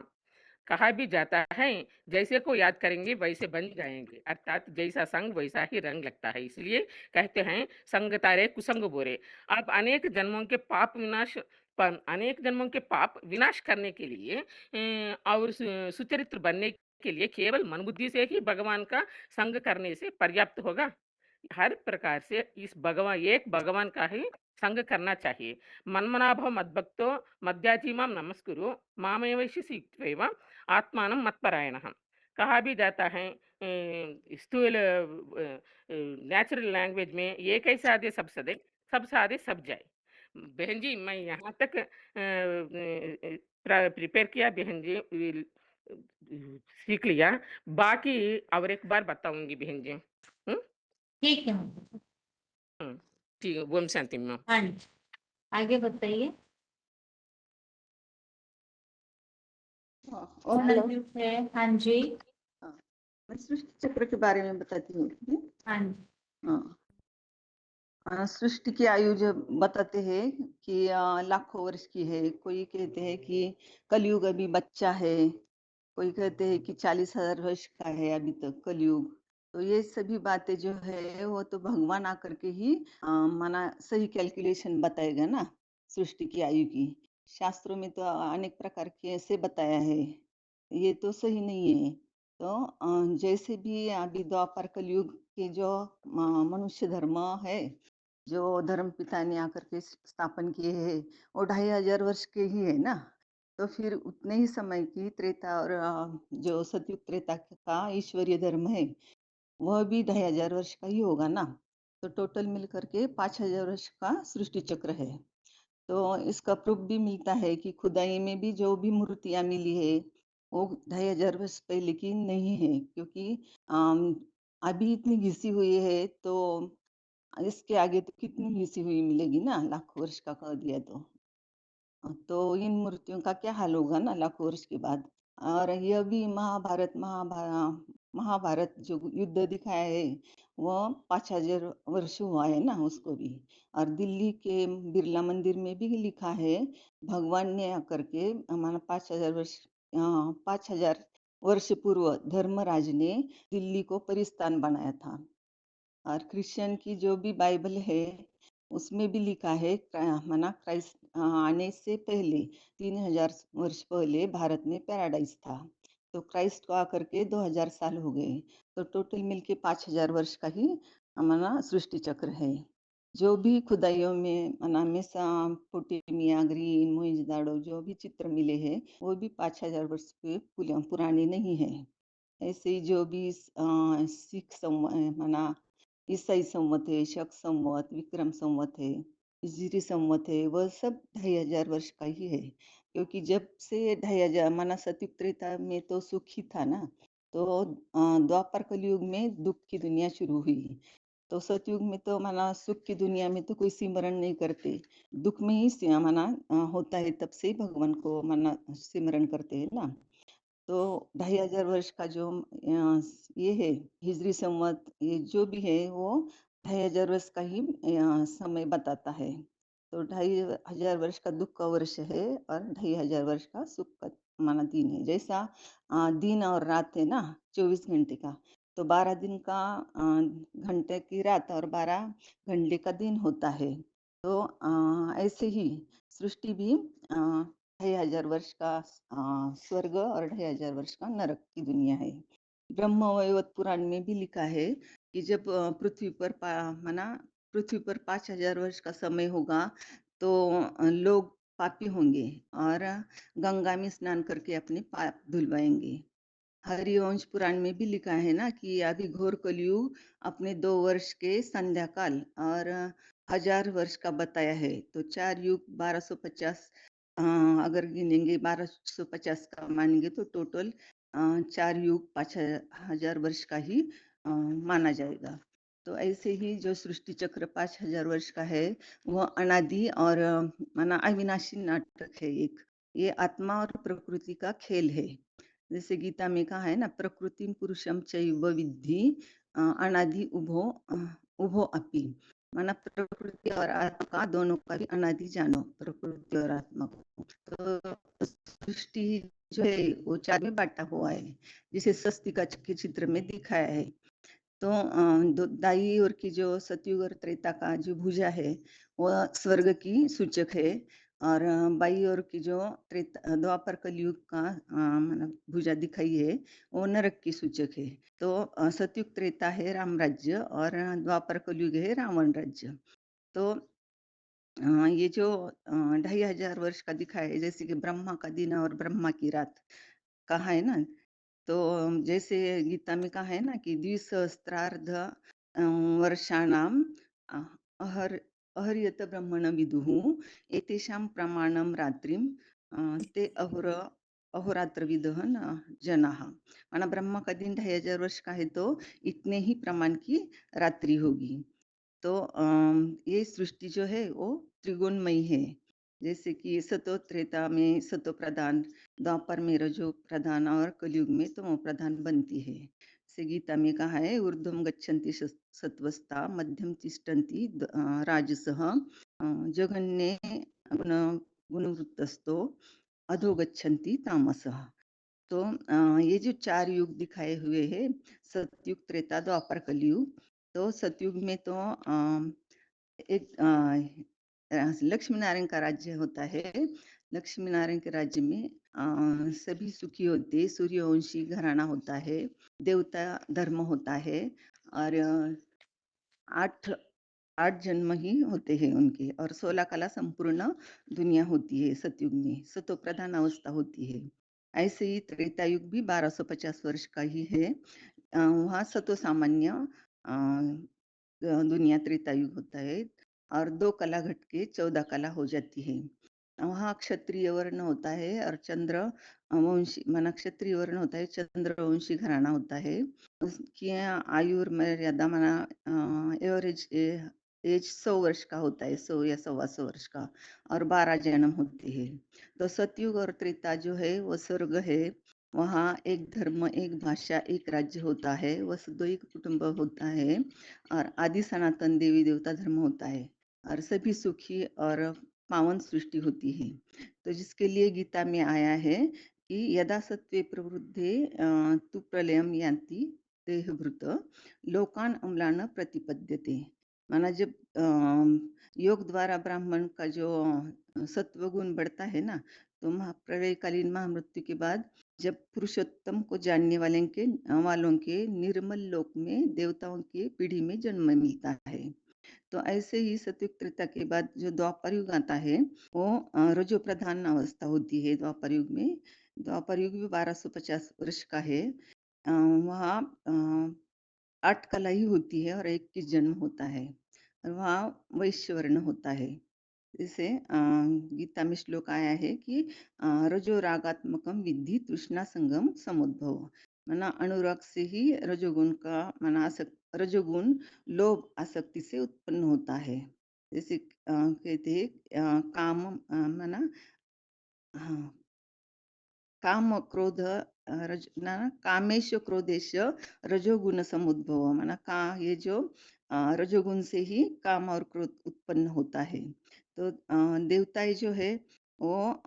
कहा भी जाता है, जैसे को याद करेंगे वैसे बन जाएंगे, अर्थात जैसा संग वैसा ही रंग लगता है। इसलिए कहते हैं, संग तारे कुसंग बोरे। अब अनेक जन्मों के पाप विनाश करने के लिए और सुचरित्र बनने के लिए केवल मन बुद्धि से ही भगवान का संग करने से पर्याप्त होगा? हर प्रकार से इस भगवान एक भगवान का ही संग करना चाहिए। मन्मनाभव मद्भक्तो मद्याजीमां नमस्कुरु मामेवैषि आत्मानं मत्परायणः। कहा भी जाता है, स्थूल नेचुरल लैंग्वेज में, ये कैसे आदि सब साधे सब जाए। बहन जी मैं यहाँ तक प्रिपेयर किया बहन जी, सीख लिया, बाकी और एक बार बताऊंगी बहन जी। हम्म ठीक है मैम। हम्म, ठीक है, ओम शांति मैम। हाँ जी। आगे बताइए। और कौन हेलो। अनम्यूट है? हाँ जी। हाँ, मैं सृष्टि चक्र के बारे में बताती हूँ। हाँ जी। हाँ, सृष्टि की आयु जो बताते हैं कि लाखों वर्ष की है। कोई कहते हैं कि कलयुग अभी बच्चा है, कोई कहते हैं कि 40,000 वर्ष का है अभी तक कलयुग। तो ये सभी बातें जो है वो तो भगवान आकर के ही माना सही कैलकुलेशन बताएगा ना सृष्टि की आयु की। शास्त्रों में तो अनेक प्रकार के ऐसे बताया है, ये तो सही नहीं है। तो जैसे भी अभी द्वापर कलयुग के जो मनुष्य धर्म है, जो धर्म पिता ने आकर के स्थापन किए हैं, वो 2500 वर्ष के ही है ना। तो फिर उतने ही समय की त्रेता और जो सतयुग त्रेता का ईश्वरीय धर्म है, वह भी 2500 वर्ष का ही होगा ना। तो टोटल मिलकर के 5000 वर्ष का सृष्टि चक्र है। तो इसका प्रूफ भी मिलता है कि खुदाई में भी जो भी मूर्तियां मिली है, वो 2500 वर्ष पहले की नहीं है, क्योंकि अम, अभी इतनी घिसी हुई है, तो इसके आगे तो कितनी घिसी हुई मिलेगी ना, लाखों वर्ष का कह दिया तो इन मूर्तियों का क्या हाल होगा ना लाखों वर्ष के बाद। और यह भी महाभारत जो युद्ध दिखाया है, वह 5000 वर्ष हुआ है ना उसको भी। और दिल्ली के बिरला मंदिर में भी लिखा है, भगवान ने आकर के हमारा 5000 वर्ष पूर्व धर्मराज ने दिल्ली को परिस्थान बनाया था। और क्रिश्चियन की जो भी बाइबल है, उसमें भी लिखा है माना क्राइस्ट आने से पहले 3000 वर्ष पहले भारत में पैराडाइज था। तो क्राइस्ट को आकर के 2000 साल हो गए। तो टोटल मिलके 5000 वर्ष का ही माना सृष्टि चक्र है। जो भी खुदाइयों में माना मेसोपोटामिया, ग्रीन, मोहनजोदड़ो जो भी चित्र मिले हैं, वो भी 5000 वर्ष के पुराने नहीं है। ऐसे ही जो भी सिख माना ईसाई संवत है, शक संवत, विक्रम संवत है, हिजरी संवत है, वह सब 2500 वर्ष का ही है। क्योंकि जब से 2500 माना सतयुग त्रेता में तो सुख ही था ना। तो द्वापर कलयुग में दुख की दुनिया शुरू हुई। तो सतयुग में तो माना सुख की दुनिया में तो कोई सिमरन नहीं करते, दुख में ही माना होता है, तब से ही भगवान को माना सिमरन करते हैं ना। तो 2500 वर्ष का जो ये है हिजरी संवत, ये जो भी है वो 2500 वर्ष का ही समय बताता है। तो 2500 वर्ष का दुख का वर्ष है और 2500 वर्ष का सुख का माना दिन है। जैसा दिन और रात है ना 24 घंटे का, तो 12 दिन का घंटे की रात और 12 घंटे का दिन होता है। तो ऐसे ही सृष्टि भी 2500 वर्ष का स्वर्ग और 2500 वर्ष का नरक की दुनिया है। ब्रह्मवैवर्त पुराण में भी लिखा है कि जब माना पृथ्वी पर 5000 वर्ष का समय होगा, तो लोग पापी होंगे और गंगा में स्नान करके अपने पाप धुलवाएंगे। हरिवंश पुराण में भी लिखा है ना कि अभी घोर कलयुग अपने 2 वर्ष के संध्या काल और 1000 वर्ष का बताया है। तो 4 युग 1250 अगर गिनेंगे 1250 का मानेंगे तो टोटल 4 युग 5000 वर्ष का ही माना जाएगा। तो ऐसे ही जो सृष्टि चक्र 5000 वर्ष का है, वह अनादि और माना अविनाशी नाटक है एक। ये आत्मा और प्रकृति का खेल है। जैसे गीता में कहा है ना, प्रकृति पुरुषम चैव विद्धि अनादि उभो अपि। माना प्रकृति और आत्मा का दोनों का भी अनादि जानो, प्रकृति और आत्मा को। तो सृष्टि जो है वो 4 में बांटा हुआ है, जिसे स्वस्तिका के चित्र में दिखाया है। तो दाई ओर की जो सतयुग और त्रेता का जो भुजा है, वह स्वर्ग की सूचक है। और बाई ओर की जो त्रेता द्वापर कलयुग का मतलब भुजा दिखाई है, वो नरक की सूचक है। तो सतयुग त्रेता है राम राज्य और द्वापर कलयुग है रावण राज्य। तो ये जो 2500 वर्ष का दिखाया है, जैसे कि ब्रह्मा का दिन और ब्रह्मा की रात कहा है ना। तो जैसे गीता में कहा है ना कि द्विसहस्त्रार्ध वर्षाणाम अ, अहर अहर्यत ब्रह्मण विदुः एतेषां प्रमाणम रात्रिम ते अहोरात्र विदः न जनाः। माना ब्रह्मा का दिन 2500 वर्ष का है, तो इतने ही प्रमाण की रात्रि होगी। तो ये सृष्टि जो है वो त्रिगुणमयी है। जैसे कि सतो त्रेता में सतो प्रधान, द्वापर में रजो प्रधान और कलयुग में तमो प्रधान बनती है। से गीता में कहा है, ऊर्ध्वं गच्छन्ति सत्वस्ता मध्यम तिष्ठन्ति राजसः जघन्ये गुण गुणवृत्तस्तो अधो गच्छन्ति तामसः। तो ये जो 4 युग दिखाए हुए हैं, सतयुग, त्रेता, द्वापर, कलयुग। तो सतयुग में तो एक लक्ष्मी नारायण का राज्य होता है। लक्ष्मी नारायण के राज्य में सभी सुखी होते हैं, सूर्यवंशी घराना होता है, देवता धर्म होता है और 8 8 जन्म ही होते हैं उनके और 16 कला संपूर्ण दुनिया होती है सतयुग में, सतो प्रधान अवस्था होती है। ऐसे ही त्रेता युग भी 1250 वर्ष का ही है। वहाँ सतो सामान्य दुनिया त्रेता युग होता है और 2 कला घट के 14 कला हो जाती है। वहाँ क्षत्रिय वर्ण होता है और चंद्र वंशी माना क्षत्रिय वर्ण होता है, चंद्रवंशी घराना होता है। उसकी आयु और मर्यादा माना एवरेज एज 100 वर्ष का होता है, 100 या 125 वर्ष का और 12 जन्म होते हैं। तो सतयुग और त्रेता जो है वो स्वर्ग है। वहाँ एक धर्म, एक भाषा, एक राज्य होता है, वसुधैव कुटुंब होता है और आदि सनातन देवी देवता धर्म होता है और सभी सुखी और पावन सृष्टि होती है। तो जिसके लिए गीता में आया है कि यदा सत्वे प्रवृद्धे तु प्रलयम यान्ति देहभृत लोकान अम्लान प्रतिपद्यते। माना जब योग द्वारा ब्राह्मण का जो सत्व गुण बढ़ता है ना, तो प्रलयकालीन महामृत्यु के बाद जब पुरुषोत्तम को जानने वालों के निर्मल लोक में देवताओं की पीढ़ी में जन्म मिलता है। तो ऐसे ही सतयुग त्रेता के बाद जो द्वापर युग आता है वो रजो प्रधान अवस्था होती है। द्वापर युग में, द्वापर युग भी 1250 वर्ष का है। वहाँ 8 कला ही होती है और 21 जन्म होता है और वहाँ वैश्य वर्ण होता है। जैसे गीता में श्लोक आया है कि रजो रागात्मकम विद्धि तृष्णा संगम समुद्भव। माना अनुराग से ही रजोगुण का माना रजोगुण लोभ आसक्ति से उत्पन्न होता है। जैसे कहते हैं काम माना हाँ, काम क्रोध कामेश क्रोधेश रजोगुण समुद्भव। माना का ये जो रजोगुण से ही काम और क्रोध उत्पन्न होता है। तो देवताएं जो है वो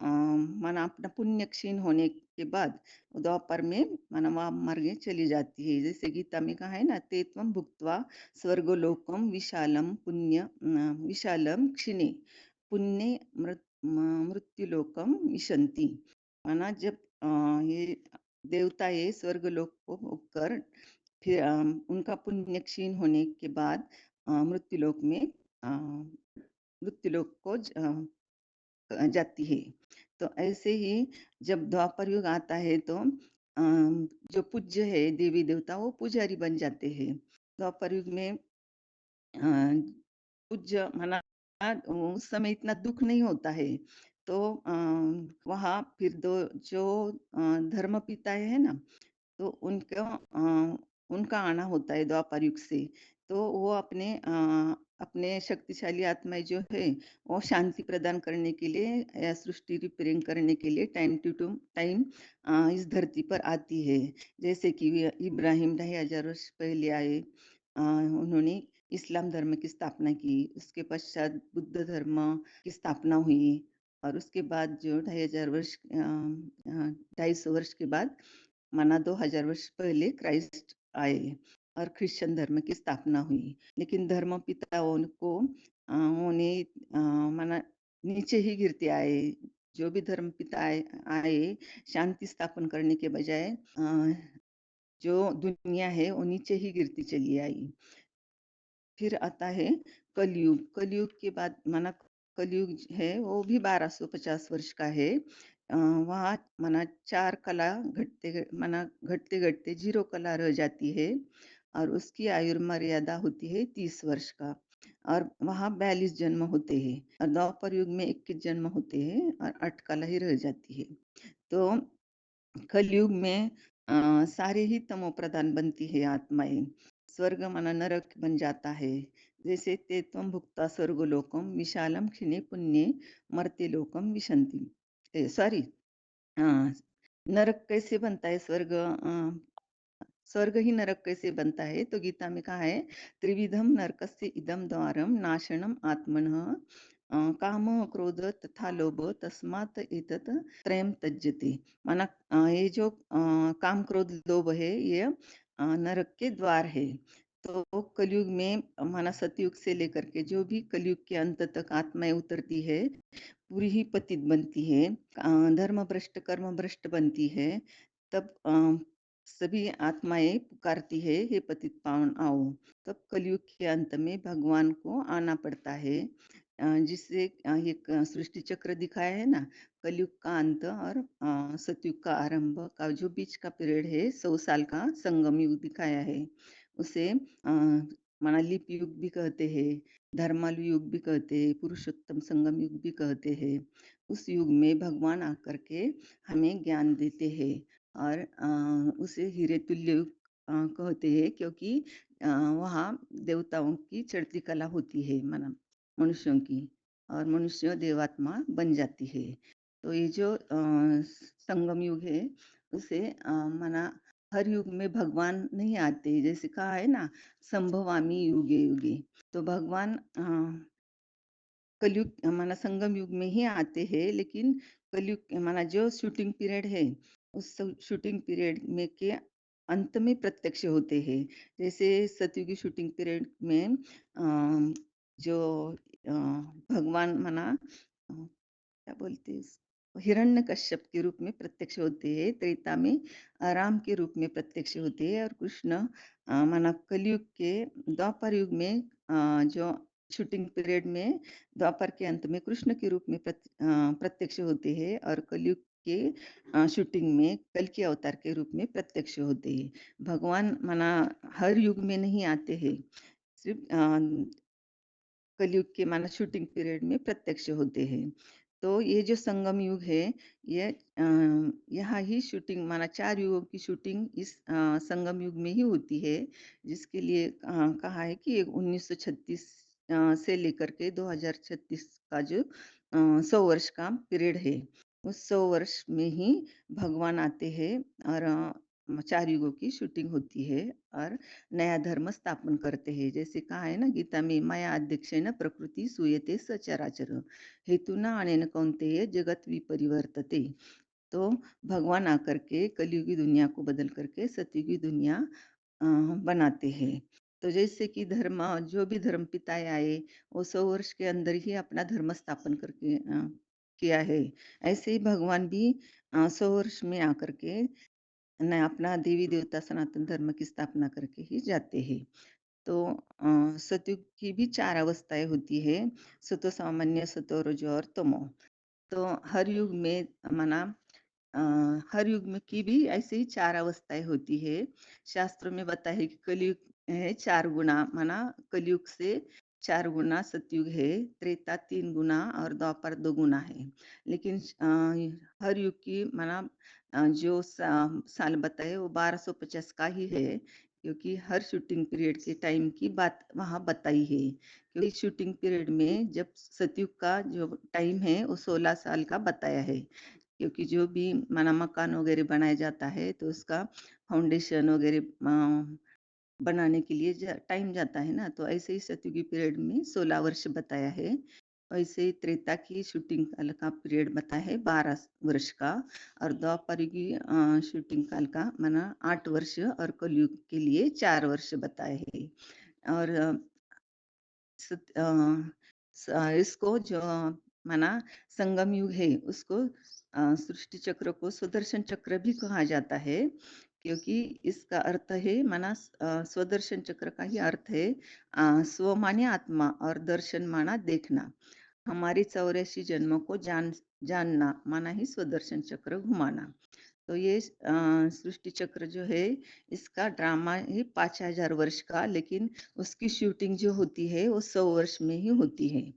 माना अपना पुण्य क्षीण होने के बाद द्वापर में माना वहाँ मार्गे चली जाती है। जैसे गीता में कहा है ना, ते त्वं भुक्त्वा स्वर्गलोकम विशालम विशालम क्षिणे पुण्य मृत्युलोकम विशंति। माना जब ये देवता ये स्वर्गलोक को होकर फिर उनका पुण्य क्षीण होने के बाद मृत्युलोक में मृत्युलोक को जाती है। तो ऐसे ही जब द्वापर युग आता है तो जो पूज्य है देवी देवता वो पुजारी बन जाते हैं। द्वापर युग में पूज्य माना उस समय इतना दुख नहीं होता है। तो वहाँ फिर जो धर्म पिता है ना, तो उनका आना होता है द्वापर युग से। तो वो अपने शक्तिशाली आत्माएं जो है वो शांति प्रदान करने के लिए या सृष्टि रिपेयरिंग करने के लिए टाइम टू टाइम इस धरती पर आती है। जैसे कि इब्राहिम 2500 वर्ष पहले आए, उन्होंने इस्लाम धर्म की स्थापना की। उसके पश्चात बुद्ध धर्म की स्थापना हुई और उसके बाद जो 250 वर्ष के बाद माना 2000 वर्ष पहले क्राइस्ट आए और क्रिश्चियन धर्म की स्थापना हुई। लेकिन धर्म पिताओं को उन्हें माना नीचे ही गिरते आए। जो भी धर्म पिता आए शांति स्थापन करने के बजाय जो दुनिया है वो नीचे ही गिरती चली आई। फिर आता है कलयुग। कलयुग के बाद माना कलयुग है वो भी 1250 वर्ष का है। वहाँ माना 4 कला घटते घटते 0 कला रह जाती है और उसकी आयु मर्यादा होती है 30 वर्ष का और वहाँ 42 जन्म होते हैं और द्वापर युग में 21 जन्म होते हैं और 8 कला ही रह जाती है। तो कलयुग में सारे ही तमो प्रधान बनती है आत्माएं। स्वर्ग माना नरक बन जाता है। जैसे ते त्वं भुक्त्वा स्वर्गलोकं विशालं क्षिणे पुण्ये मर्त्यलोकं विशन्ति। सॉरी, नरक कैसे बनता है, स्वर्ग ही नरक कैसे बनता है, तो गीता में कहा है त्रिविधम नरकस्य इदम द्वारम नाशनम आत्मनः काम क्रोध तथा लोभ तस्मात् एतत् त्रयम त्यज्यते। माना ये जो काम क्रोध लोभ है ये नरक के द्वार है। तो कलयुग में माना सतयुग से लेकर के जो भी कलयुग के अंत तक आत्माएं उतरती है पूरी ही पतित बनती है, धर्म भ्रष्ट कर्म भ्रष्ट बनती है। तब सभी आत्माएं पुकारती है हे पतित पावन आओ। तब कलयुग के अंत में भगवान को आना पड़ता है, जिससे एक सृष्टि चक्र दिखाया है ना, कलयुग का अंत और सतयुग का आरंभ का जो बीच का पीरियड है 100 साल का संगम युग दिखाया है। उसे माना लिप युग भी कहते हैं, धर्मालु युग भी कहते हैं, पुरुषोत्तम संगम युग भी कहते हैं। उस युग में भगवान आकर के हमें ज्ञान देते हैं और उसे हीरे तुल्य युग कहते हैं, क्योंकि वहाँ देवताओं की चढ़ती कला होती है माना मनुष्यों की, और मनुष्य देवात्मा बन जाती है। तो ये जो संगम युग है उसे माना हर युग में भगवान नहीं आते, जैसे कहा है ना संभवामी युगे युगे। तो भगवान कलयुग माना संगम युग में ही आते हैं, लेकिन कलयुग माना जो शूटिंग पीरियड है उस शूटिंग पीरियड में के अंत में प्रत्यक्ष होते हैं। जैसे सतयुगी शूटिंग पीरियड में जो भगवान माना क्या बोलते हैं हिरण्यकश्यप के रूप में प्रत्यक्ष होते हैं, त्रेता में राम के रूप में प्रत्यक्ष होते हैं, और कृष्ण माना कलयुग के द्वापर युग में जो शूटिंग पीरियड में द्वापर के अंत में कृष्ण के रूप में प्रत्यक्ष होते हैं, और कलयुग के शूटिंग में कल के अवतार के रूप में प्रत्यक्ष होते हैं। भगवान माना हर युग में नहीं आते हैं, सिर्फ कलयुग के माना शूटिंग पीरियड में प्रत्यक्ष होते हैं। तो ये जो संगम युग है ये यहाँ ही शूटिंग माना 4 युगों की शूटिंग इस संगम युग में ही होती है, जिसके लिए कहा है कि 1936 से लेकर के 2036 का जो 100 वर्ष का पीरियड है, उस 100 वर्ष में ही भगवान आते हैं और 4 युगों की शूटिंग होती है और नया धर्म स्थापन करते हैं। जैसे कहा है ना गीता में माया अध्यक्षेण प्रकृति सूयते सचराचर हेतुना अनेन कौन्तेय जगत विपरिवर्तते। तो भगवान आकर के कलयुगी दुनिया को बदल करके सतयुगी दुनिया बनाते हैं। तो जैसे कि धर्म जो भी धर्म पिताएं आए वो 100 वर्ष के अंदर ही अपना धर्म स्थापन करके किया है। ऐसे ही भगवान भी 100 वर्ष में आकर के न अपना देवी देवता सनातन धर्म की स्थापना करके ही जाते हैं। तो सतयुग की भी 4 अवस्थाएं होती है, सतो सामान्य, सतो रजो और तमो। तो हर युग में माना अ, हर युग में की भी ऐसे ही 4 अवस्थाएं होती है। शास्त्रों में बताया है कि कलयुग है 4 गुना, माना कलयुग से 4 गुना सतयुग है, त्रेता 3 गुना और द्वापर 2 गुना है। लेकिन हर युग की माना जो साल बताए वो 1250 का ही है, क्योंकि हर शूटिंग पीरियड के टाइम की बात वहाँ बताई है। क्योंकि शूटिंग पीरियड में जब सतयुग का जो टाइम है वो 16 साल का बताया है, क्योंकि जो भी माना मकान वगैरह बनाया जाता है तो उसका फाउंडेशन वगैरह बनाने के लिए टाइम जाता है ना, तो ऐसे ही सतयुगी पीरियड में 16 वर्ष बताया है। वैसे ही त्रेता की शूटिंग काल का पीरियड बताया है 12 वर्ष का, और द्वापरयुगी शूटिंग काल का माना 8 वर्ष, और कलयुग के लिए 4 वर्ष बताए हैं। और इसको जो माना संगम युग है उसको सृष्टि चक्र को सुदर्शन चक्र भी कहा जाता है, क्योंकि इसका अर्थ है माना स्वदर्शन चक्र का ही अर्थ है स्व माने आत्मा और दर्शन माना देखना। हमारी 84 जन्मों को जानना माना ही स्वदर्शन चक्र घुमाना। तो ये सृष्टि चक्र जो है इसका ड्रामा है 5000 वर्ष का, लेकिन उसकी शूटिंग जो होती है वो 100 वर्ष में ही होती है।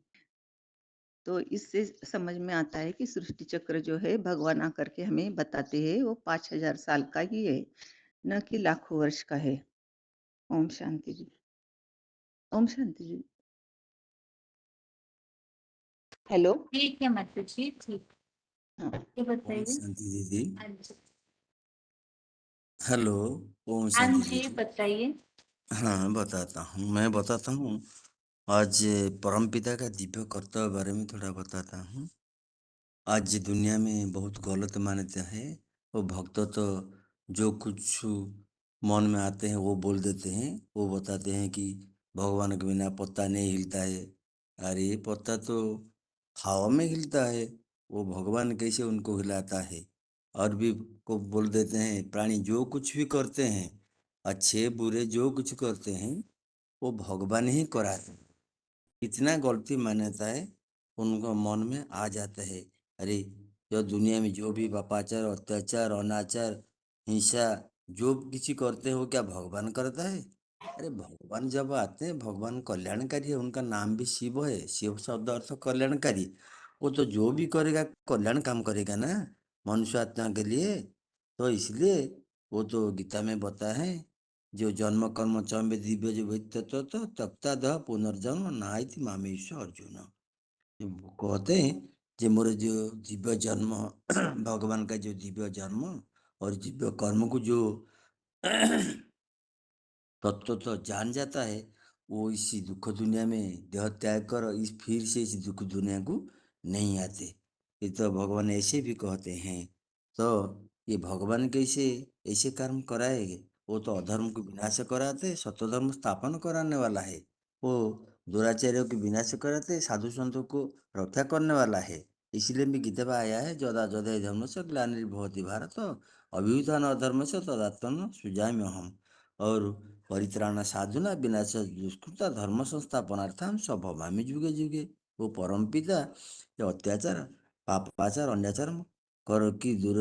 तो इससे समझ में आता है कि सृष्टि चक्र जो है भगवान आकर के हमें बताते हैं वो 5000 साल का ही है, न कि लाखों वर्ष का है। ओम शांति जी। ओम शांति जी। हेलो। ठीक है माता जी, ठीक। हाँ। ये ओम बताइए। शांति दीदी। हाँ जी। हेलो। ओम हाँ शांति जी, दीदी। बताइए। हाँ मैं बताता हूँ। आज परमपिता का दिव्य कर्तव्य बारे में थोड़ा बताता हूँ। आज दुनिया में बहुत गलत मान्यता है। वो भक्त तो जो कुछ मन में आते हैं वो बोल देते हैं। वो बताते हैं कि भगवान के बिना पत्ता नहीं हिलता है। अरे पत्ता तो हवा में हिलता है, वो भगवान कैसे उनको हिलाता है। और भी को बोल देते हैं प्राणी जो कुछ भी करते हैं, अच्छे बुरे जो कुछ करते हैं, वो भगवान ही कराते हैं। इतना गलती मान्यता है उनको मन में आ जाता है। अरे जो दुनिया में जो भी पापाचार अत्याचार अनाचार हिंसा जो किसी करते हो क्या भगवान करता है? अरे भगवान जब आते हैं भगवान कल्याणकारी है, उनका नाम भी शिव है। शिव शब्द अर्थ कल्याणकारी। वो तो जो भी करेगा कल्याण काम करेगा ना, मनुष्य आत्मा के लिए। तो इसलिए वो तो गीता में बताया है, जो जन्म कर्म चंबे दिव्य जो व्यक्तित्व तो तप्ता दह पुनर्जन्म नाइति मामेश अर्जुन। वो कहते हैं कि मोर जो दिव्य जन्म भगवान का जो दिव्य जन्म और दिव्य कर्म को जो तत्व तो जान जाता है, वो इसी दुख दुनिया में देह त्याग कर इस फिर से इस दुख दुनिया को नहीं आते। ये तो भगवान ऐसे भी कहते हैं। तो ये भगवान कैसे ऐसे कर्म कराएंगे? वो तो अधर्म को विनाश कराते सत्य धर्म स्थापन कराने वाला है। वो दुराचार्यों को विनाश कराते साधु संतों को रक्षा करने वाला है। इसलिए भी गीता में आया है जदा जदा धर्म से ग्लानिर्भवति भारत अभ्युत्थान अधर्म से तदात्मन सृजाम्य हम। और परित्राण साधुना विनाश दुष्कृता धर्म संस्थापनार्थम स्वभवामी जुगे जुगे। वो परम पिता ये अत्याचार पापाचार अन्याचार कर की दूर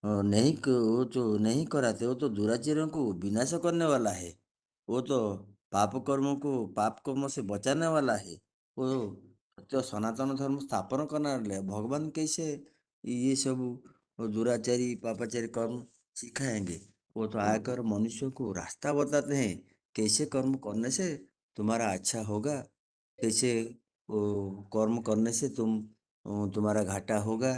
वो तो नहीं कराते। वो तो दुराचार्यों को विनाश करने वाला है। वो तो पाप कर्म से बचाने वाला है। वो सत्य सनातन धर्म स्थापन करने वाला है। भगवान कैसे ये सब दुराचारी पापाचारी कर्म सिखाएंगे? वो तो आकर मनुष्य को रास्ता बताते हैं, कैसे कर्म करने से तुम्हारा अच्छा होगा, कैसे वो कर्म करने से तुम्हारा घाटा होगा।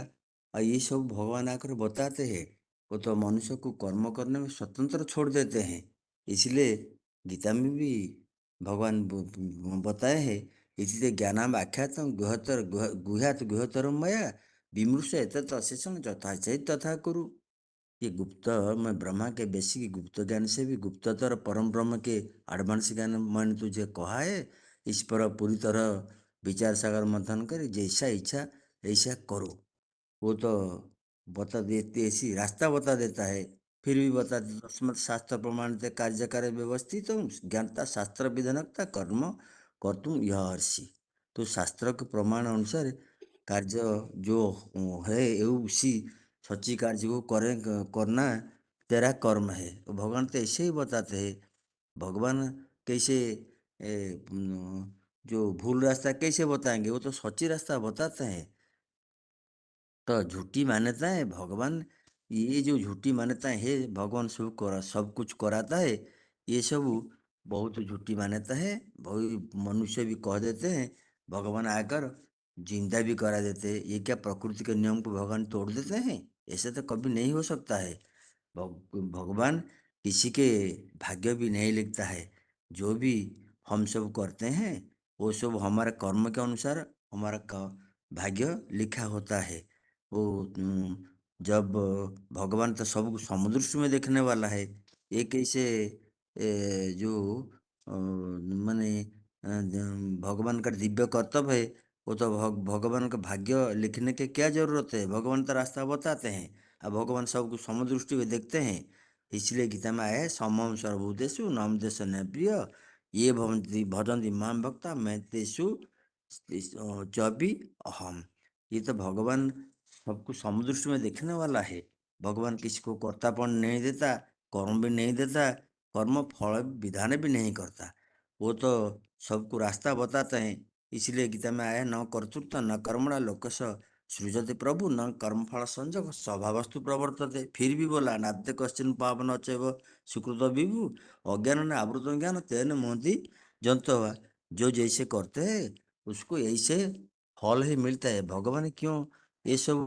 और ये सब भगवान आकर बताते हैं। वो तो मनुष्य को कर्म करने में स्वतंत्र छोड़ देते हैं। इसलिए गीता में भी भगवान बताए हैं। इसलिए ज्ञानाम आख्यातम गुह्यात गुह्यतरम मया विमृश एतत् अशेषम यथा चैत तथा कुरु। ये गुप्त मैं ब्रह्मा के बेसिक गुप्त ज्ञान से भी गुप्ततर परम ब्रह्म के एडवांस ज्ञान मैंने तुझे कहा है। इस पर पूरी तरह विचार सागर मंथन कर जैसा इच्छा ऐसा करो। वो तो बता देते ऐसी रास्ता बता देता है। फिर भी बता देता तस्मत् शास्त्र प्रमाणित कार्यकार्य व्यवस्थित ज्ञानता शास्त्र विधानकता कर्म कर तुम यह हर्षि। तो शास्त्र के प्रमाण अनुसार कार्य जो है ये उसी सच्ची कार्य को करना तेरा कर्म है। तो भगवान तो ऐसे ही बताते हैं। भगवान कैसे जो भूल रास्ता कैसे बताएंगे? वो तो सच्ची रास्ता बताते हैं। तो झूठी मान्यताएं भगवान, ये जो झूठी मान्यताएं है भगवान सब कुछ कराता है, ये सब बहुत झूठी मान्यता है। बहुत मनुष्य भी कह देते हैं भगवान आकर जिंदा भी करा देते हैं। ये क्या प्रकृति के नियम को भगवान तोड़ देते हैं? ऐसा तो कभी नहीं हो सकता है। भगवान किसी के भाग्य भी नहीं लिखता है। जो भी हम सब करते हैं वो सब हमारे कर्म के अनुसार हमारा भाग्य लिखा होता है। वो जब भगवान तो सब समुद्र में देखने वाला है। एक ऐसे जो माने भगवान का दिव्य कर्तव्य है। वो तो भगवान का भाग्य लिखने के क्या जरूरत है? भगवान तो रास्ता बताते हैं। अब भगवान सबको समदृष्टि में देखते हैं। इसलिए गीता में आया है समम सर्वभूतेषु नाम देश न प्रिय ये भवन्ति भजन्ति माम भक्ता मैं तेषु चबी अहम। ये तो भगवान सबको समदृष्टि में देखने वाला है। भगवान किसी को कर्तापन नहीं देता, कर्म भी नहीं देता, कर्म फल विधान भी नहीं करता। वो तो सबको रास्ता बताते हैं। इसलिए गीता में आया न कर्तृत्व न कर्मणा लोकस सृजते प्रभु न कर्मफल संजोग स्वभावस्तु प्रवर्तते। फिर भी बोला नाद्य कश्चिन पावन अचैव सुकृत विभु अज्ञान ने आवृत ज्ञान तेन मोहती जंतु। जो जैसे करते हैं उसको ऐसे फल ही मिलता है, भगवान क्यों ये सब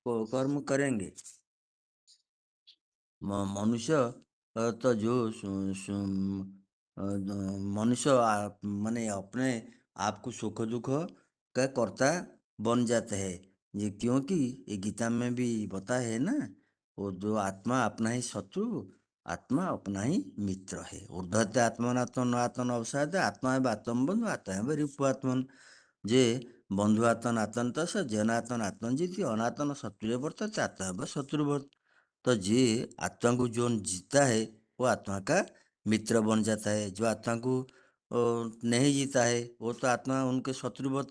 कर्म करेंगे? मनुष्य तो जो मनुष्य माने अपने आप को सुख दुख का कर्ता बन जाता है। ये क्योंकि ये गीता में भी बताया है ना, वो जो आत्मा अपना ही शत्रु, आत्मा अपना ही मित्र है। ऊर्ध्वते आत्मनात्मन आत्मन अवसाद आत्मा है आत्म बंधु आत्मा है रिपुआत्मन। जे बंधु आत्मन आत्मन तस जनातन आत्मन जीती अनातन शत्रु वर्तते आत्मा है शत्रु। तो जे आत्मा को जो जीता है वो आत्मा का मित्र बन जाता है। जो आत्मा को नहीं जीता है वो तो आत्मा उनके शत्रुवत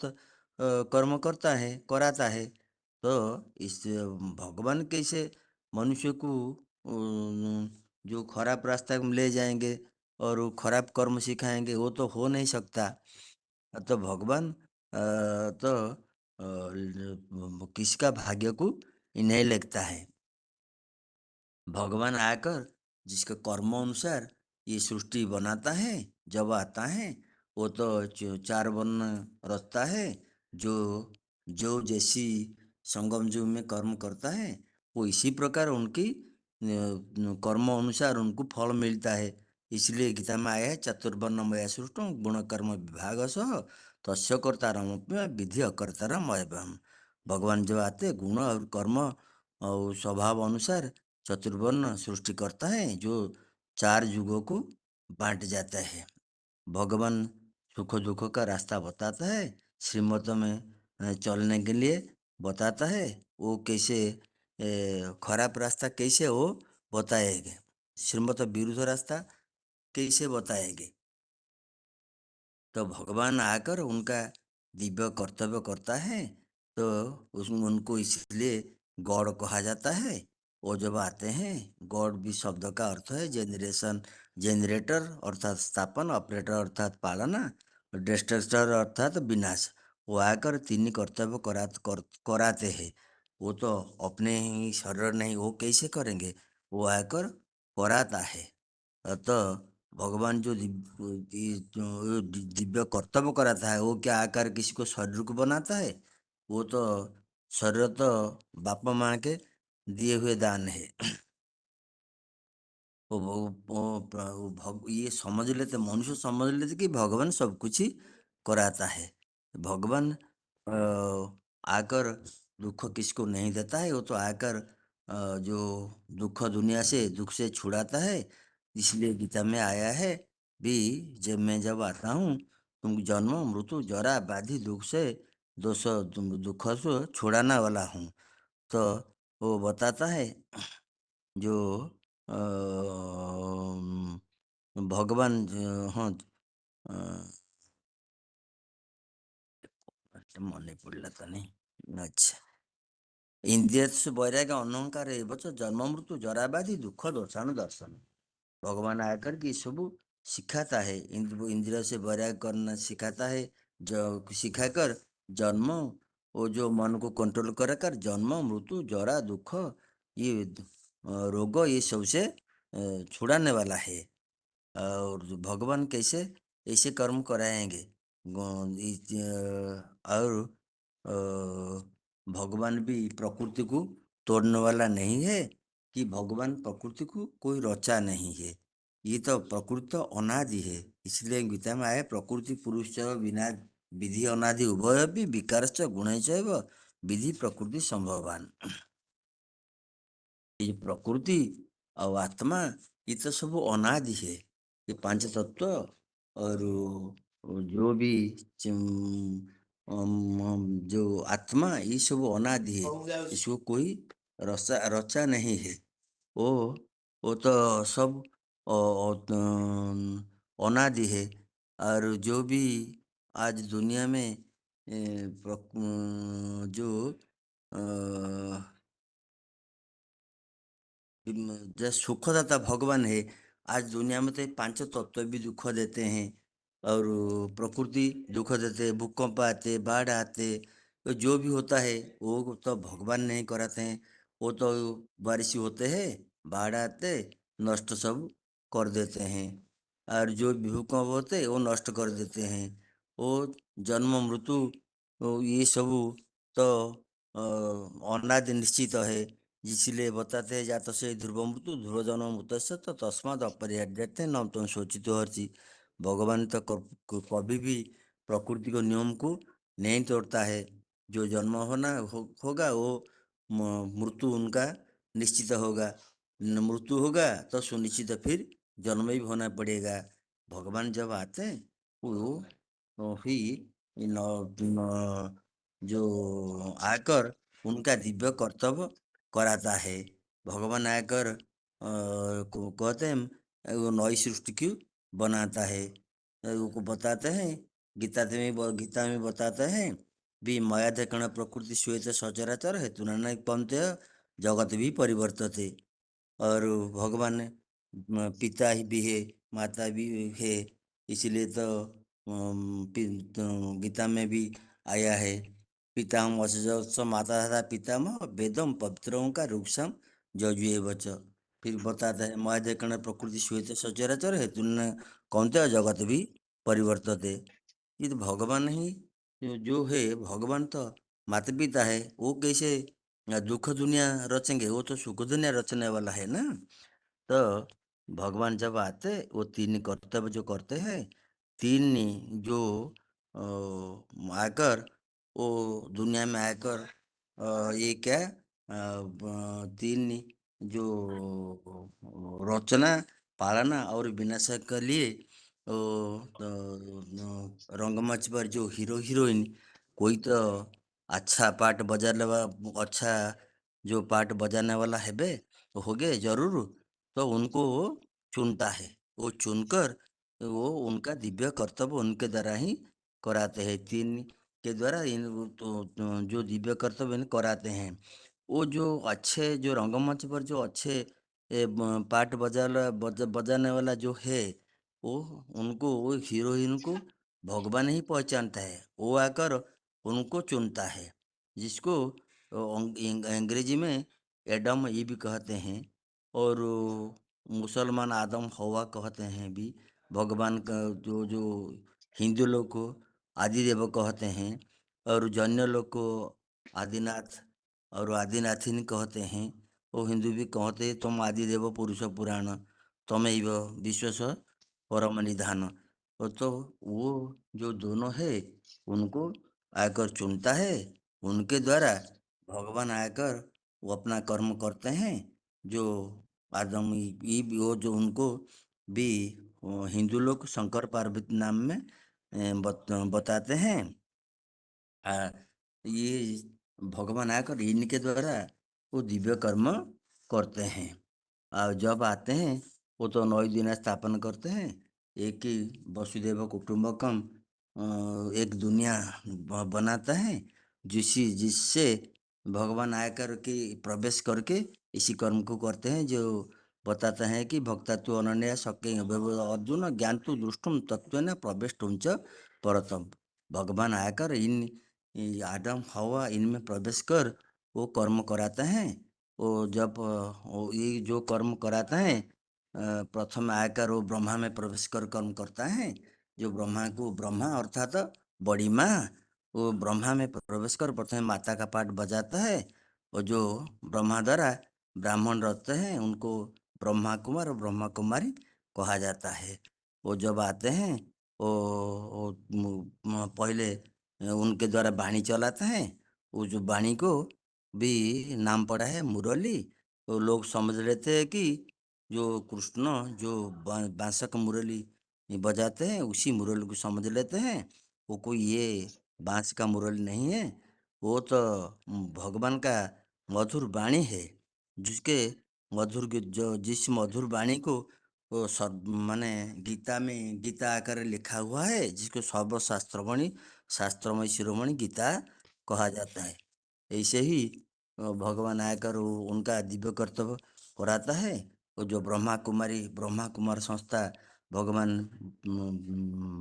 कर्म करता है, कराता है। तो इस भगवान कैसे मनुष्य को जो खराब रास्ता में ले जाएंगे और वो खराब कर्म सिखाएंगे, वो तो हो नहीं सकता। तो भगवान तो किसका भाग्य को नहीं लिखता है। भगवान आकर जिसके कर्म अनुसार ये सृष्टि बनाता है, जब आता है वो तो चार वर्ण रचता है। जो जो जैसी संगम युग में कर्म करता है वो इसी प्रकार उनकी कर्म अनुसार उनको फल मिलता है। इसलिए गीता में आया है चतुर्वर्णमय सृष्टि गुण कर्म विभाग सह तस्य कर्तारम विधि अकर्तारम अयम्। भगवान जो आते गुण और कर्म और स्वभाव अनुसार चतुर्वर्ण सृष्टि करता है, जो चार युगों को बांट जाता है। भगवान सुख दुख का रास्ता बताता है, श्रीमत में चलने के लिए बताता है। वो कैसे खराब रास्ता कैसे वो बताएंगे, श्रीमत विरुद्ध रास्ता कैसे बताएंगे। तो भगवान आकर उनका दिव्य कर्तव्य करता है। तो उनको इसलिए गॉड कहा जाता है। वो जब आते हैं, गॉड भी शब्द का अर्थ है जनरेशन, जनरेटर अर्थात स्थापन, ऑपरेटर अर्थात पालना, डिस्ट्रक्टर अर्थात विनाश। वो आकर तीन कर्तव्य कराते हैं। वो तो अपने ही शरीर नहीं, वो कैसे करेंगे, वो आकर कराता है। तो भगवान जो दिव्य कर्तव्य कराता है, वो क्या आकर किसी को शरीर को बनाता है? वो तो शरीर तो बापा माँ के दिए हुए दान है। ये समझ लेते, मनुष्य समझ लेते कि भगवान सब कुछ ही कराता है। भगवान आकर दुख किसको नहीं देता है, वो तो आकर जो दुख दुनिया से दुख से छुड़ाता है। इसलिए गीता में आया है भी, जब आता हूँ तुम जन्म मृत्यु जरा व्याधि दुख से दुख से छुड़ाने वाला हूँ। तो वो बताता है जो भगवान हाँ मने पड़ला तो नहीं। अच्छा, इंद्रिय वैराग्य अहंकार जन्म मृत्यु जरा व्याधि दुख दर्शन दर्शन। भगवान आकर के सब सिखाता है, इंद्रिय से वैराग्य करना सिखाता है। जो सिखाकर जन्म, वो जो मन को कंट्रोल कर जन्म मृत्यु जरा दुख ये रोग ये सबसे छुड़ाने वाला है। और भगवान कैसे ऐसे कर्म कराएंगे और भगवान भी प्रकृति को तोड़ने वाला नहीं है कि भगवान प्रकृति को कोई रचा नहीं है। ये तो प्रकृति तो अनादि है। इसलिए गीता में आया प्रकृति पुरुष बिना विधि अनादि उभय भी विकार गुण विधि प्रकृति संभवान। ये प्रकृति और आत्मा ये तो सब अनादि है। ये पांच तत्व और जो भी जो आत्मा ये सब अनादि है। इसको कोई रचा नहीं है। वो वो तो सब अनादि है। और जो भी आज दुनिया में जो जो सुखदाता भगवान है, आज दुनिया में तो ये पांच तत्व भी दुख देते हैं और प्रकृति दुख देते, भूकंप आते, बाढ़ आते, तो जो भी होता है वो तो भगवान नहीं कराते हैं। वो तो बारिश होते हैं, बाढ़ आते, नष्ट सब कर देते हैं। और जो भी भूकंप होते वो नष्ट कर देते हैं। वो जन्म मृत्यु ये सबू तो अनादि निश्चित है, इसलिए बताते हैं जात से ध्रुव मृत्यु ध्रुव जन्म मृत से तो तस्माद अपरिहार्य न तुम सोचित हर्षि। भगवान तो कभी भी प्रकृति को नियम को नहीं तोड़ता है। जो जन्म होगा वो मृत्यु उनका निश्चित होगा। मृत्यु होगा तो सुनिश्चित फिर जन्म भी होना पड़ेगा। भगवान जब आते हैं वो ही जो आकर उनका दिव्य कर्तव्य कराता है। भगवान आकर कहते हैं वो नई सृष्टि क्यों बनाता है। वो बताते हैं गीता में बताते हैं भी माया देखण प्रकृति श्वेत सचराचर हेतु नाना पंथ जगत भी परिवर्तित है। और भगवान पिता ही भी है, माता भी है, इसलिए तो गीता में भी आया है पिता हम अस माता तथा पितामह वेदम पवित्रों का रुक्षम जजुए बच। फिर बताता है माया देखण प्रकृति श्वेत सचराचर हेतु कौनते जगत भी परिवर्तित है। ये तो भगवान ही जो है। भगवान तो माता पिता है, वो कैसे दुख दुनिया रचेंगे, वो तो सुख दुनिया रचने वाला है ना। तो भगवान जब आते वो तीन कर्तव्य जो करते हैं, तीन जो आकर वो दुनिया में आकर ये क्या तीन जो रचना पालना और विनाश के लिए रंगमंच पर जो हीरो हीरोइन कोई तो अच्छा पार्ट बजाने वाला अच्छा जो पार्ट बजाने वाला है बे तो हो गए जरूर। तो उनको वो चुनता है, वो चुनकर वो उनका दिव्य कर्तव्य उनके द्वारा ही कराते हैं। तीन के द्वारा तो जो दिव्य कर्तव्य इन्हें कराते हैं। वो जो अच्छे जो रंगमंच पर जो अच्छे पार्ट बजाने वाला जो है वो उनको वो हीरोइन को भगवान ही पहचानता है। वो आकर उनको चुनता है, जिसको अंग्रेजी में एडम ये भी कहते हैं। और मुसलमान आदम हवा कहते हैं भी। भगवान का जो जो हिंदू लोग को आदिदेव कहते हैं और जैन लोग को आदिनाथ और आदिनाथिनी कहते हैं। वो हिंदू भी कहते हैं तुम आदिदेव पुरुष पुराण तमेव विश्वस परम निधान। तो वो जो दोनों है उनको आकर चुनता है। उनके द्वारा भगवान आकर वो अपना कर्म करते हैं। जो आदम ये भी वो जो उनको भी हिंदू लोग शंकर पार्वती नाम में बताते हैं। ये भगवान आकर इनके द्वारा वो दिव्य कर्म करते हैं। और जब आते हैं वो तो 9 दिन स्थापन करते हैं। एक ही वसुदेव कुटुंबकम एक दुनिया बनाता है जिससे भगवान आकर के प्रवेश करके इसी कर्म को करते हैं। जो बताते हैं कि भक्तत्व अनन्या शक्य अर्जुन ज्ञान तो दृष्टुम तत्व प्रवेश च परतम। भगवान आकर इन आदम हवा इनमें प्रवेश कर वो कर्म कराते हैं। वो जब वो ये जो कर्म कराता है प्रथम आकर वो ब्रह्मा में प्रवेश कर कर्म करता है। जो ब्रह्मा को ब्रह्मा अर्थात बड़ी माँ वो ब्रह्मा में प्रवेश कर प्रथम माता का पाठ बजाता है। और जो ब्रह्मा द्वारा ब्राह्मण रहते हैं उनको ब्रह्मा कुमार और ब्रह्मा कुमारी कहा जाता है। वो जब आते हैं वो पहले उनके द्वारा वाणी चलाते हैं। वो जो वाणी को भी नाम पड़ा है मुरली। तो लोग समझ लेते हैं कि जो कृष्ण जो बांसक मुरली बजाते हैं उसी मुरली को समझ लेते हैं। वो कोई ये बांस का मुरली नहीं है, वो तो भगवान का मधुर वाणी है। जिसके जो जिस मधुर वाणी को वो माने गीता में गीता आकर लिखा हुआ है, जिसको सर्वशास्त्रमणि शास्त्रमय शिरोमणि गीता कहा जाता है। ऐसे ही भगवान आकर उनका दिव्य कर्तव्य कराता है। और जो ब्रह्मा कुमार संस्था भगवान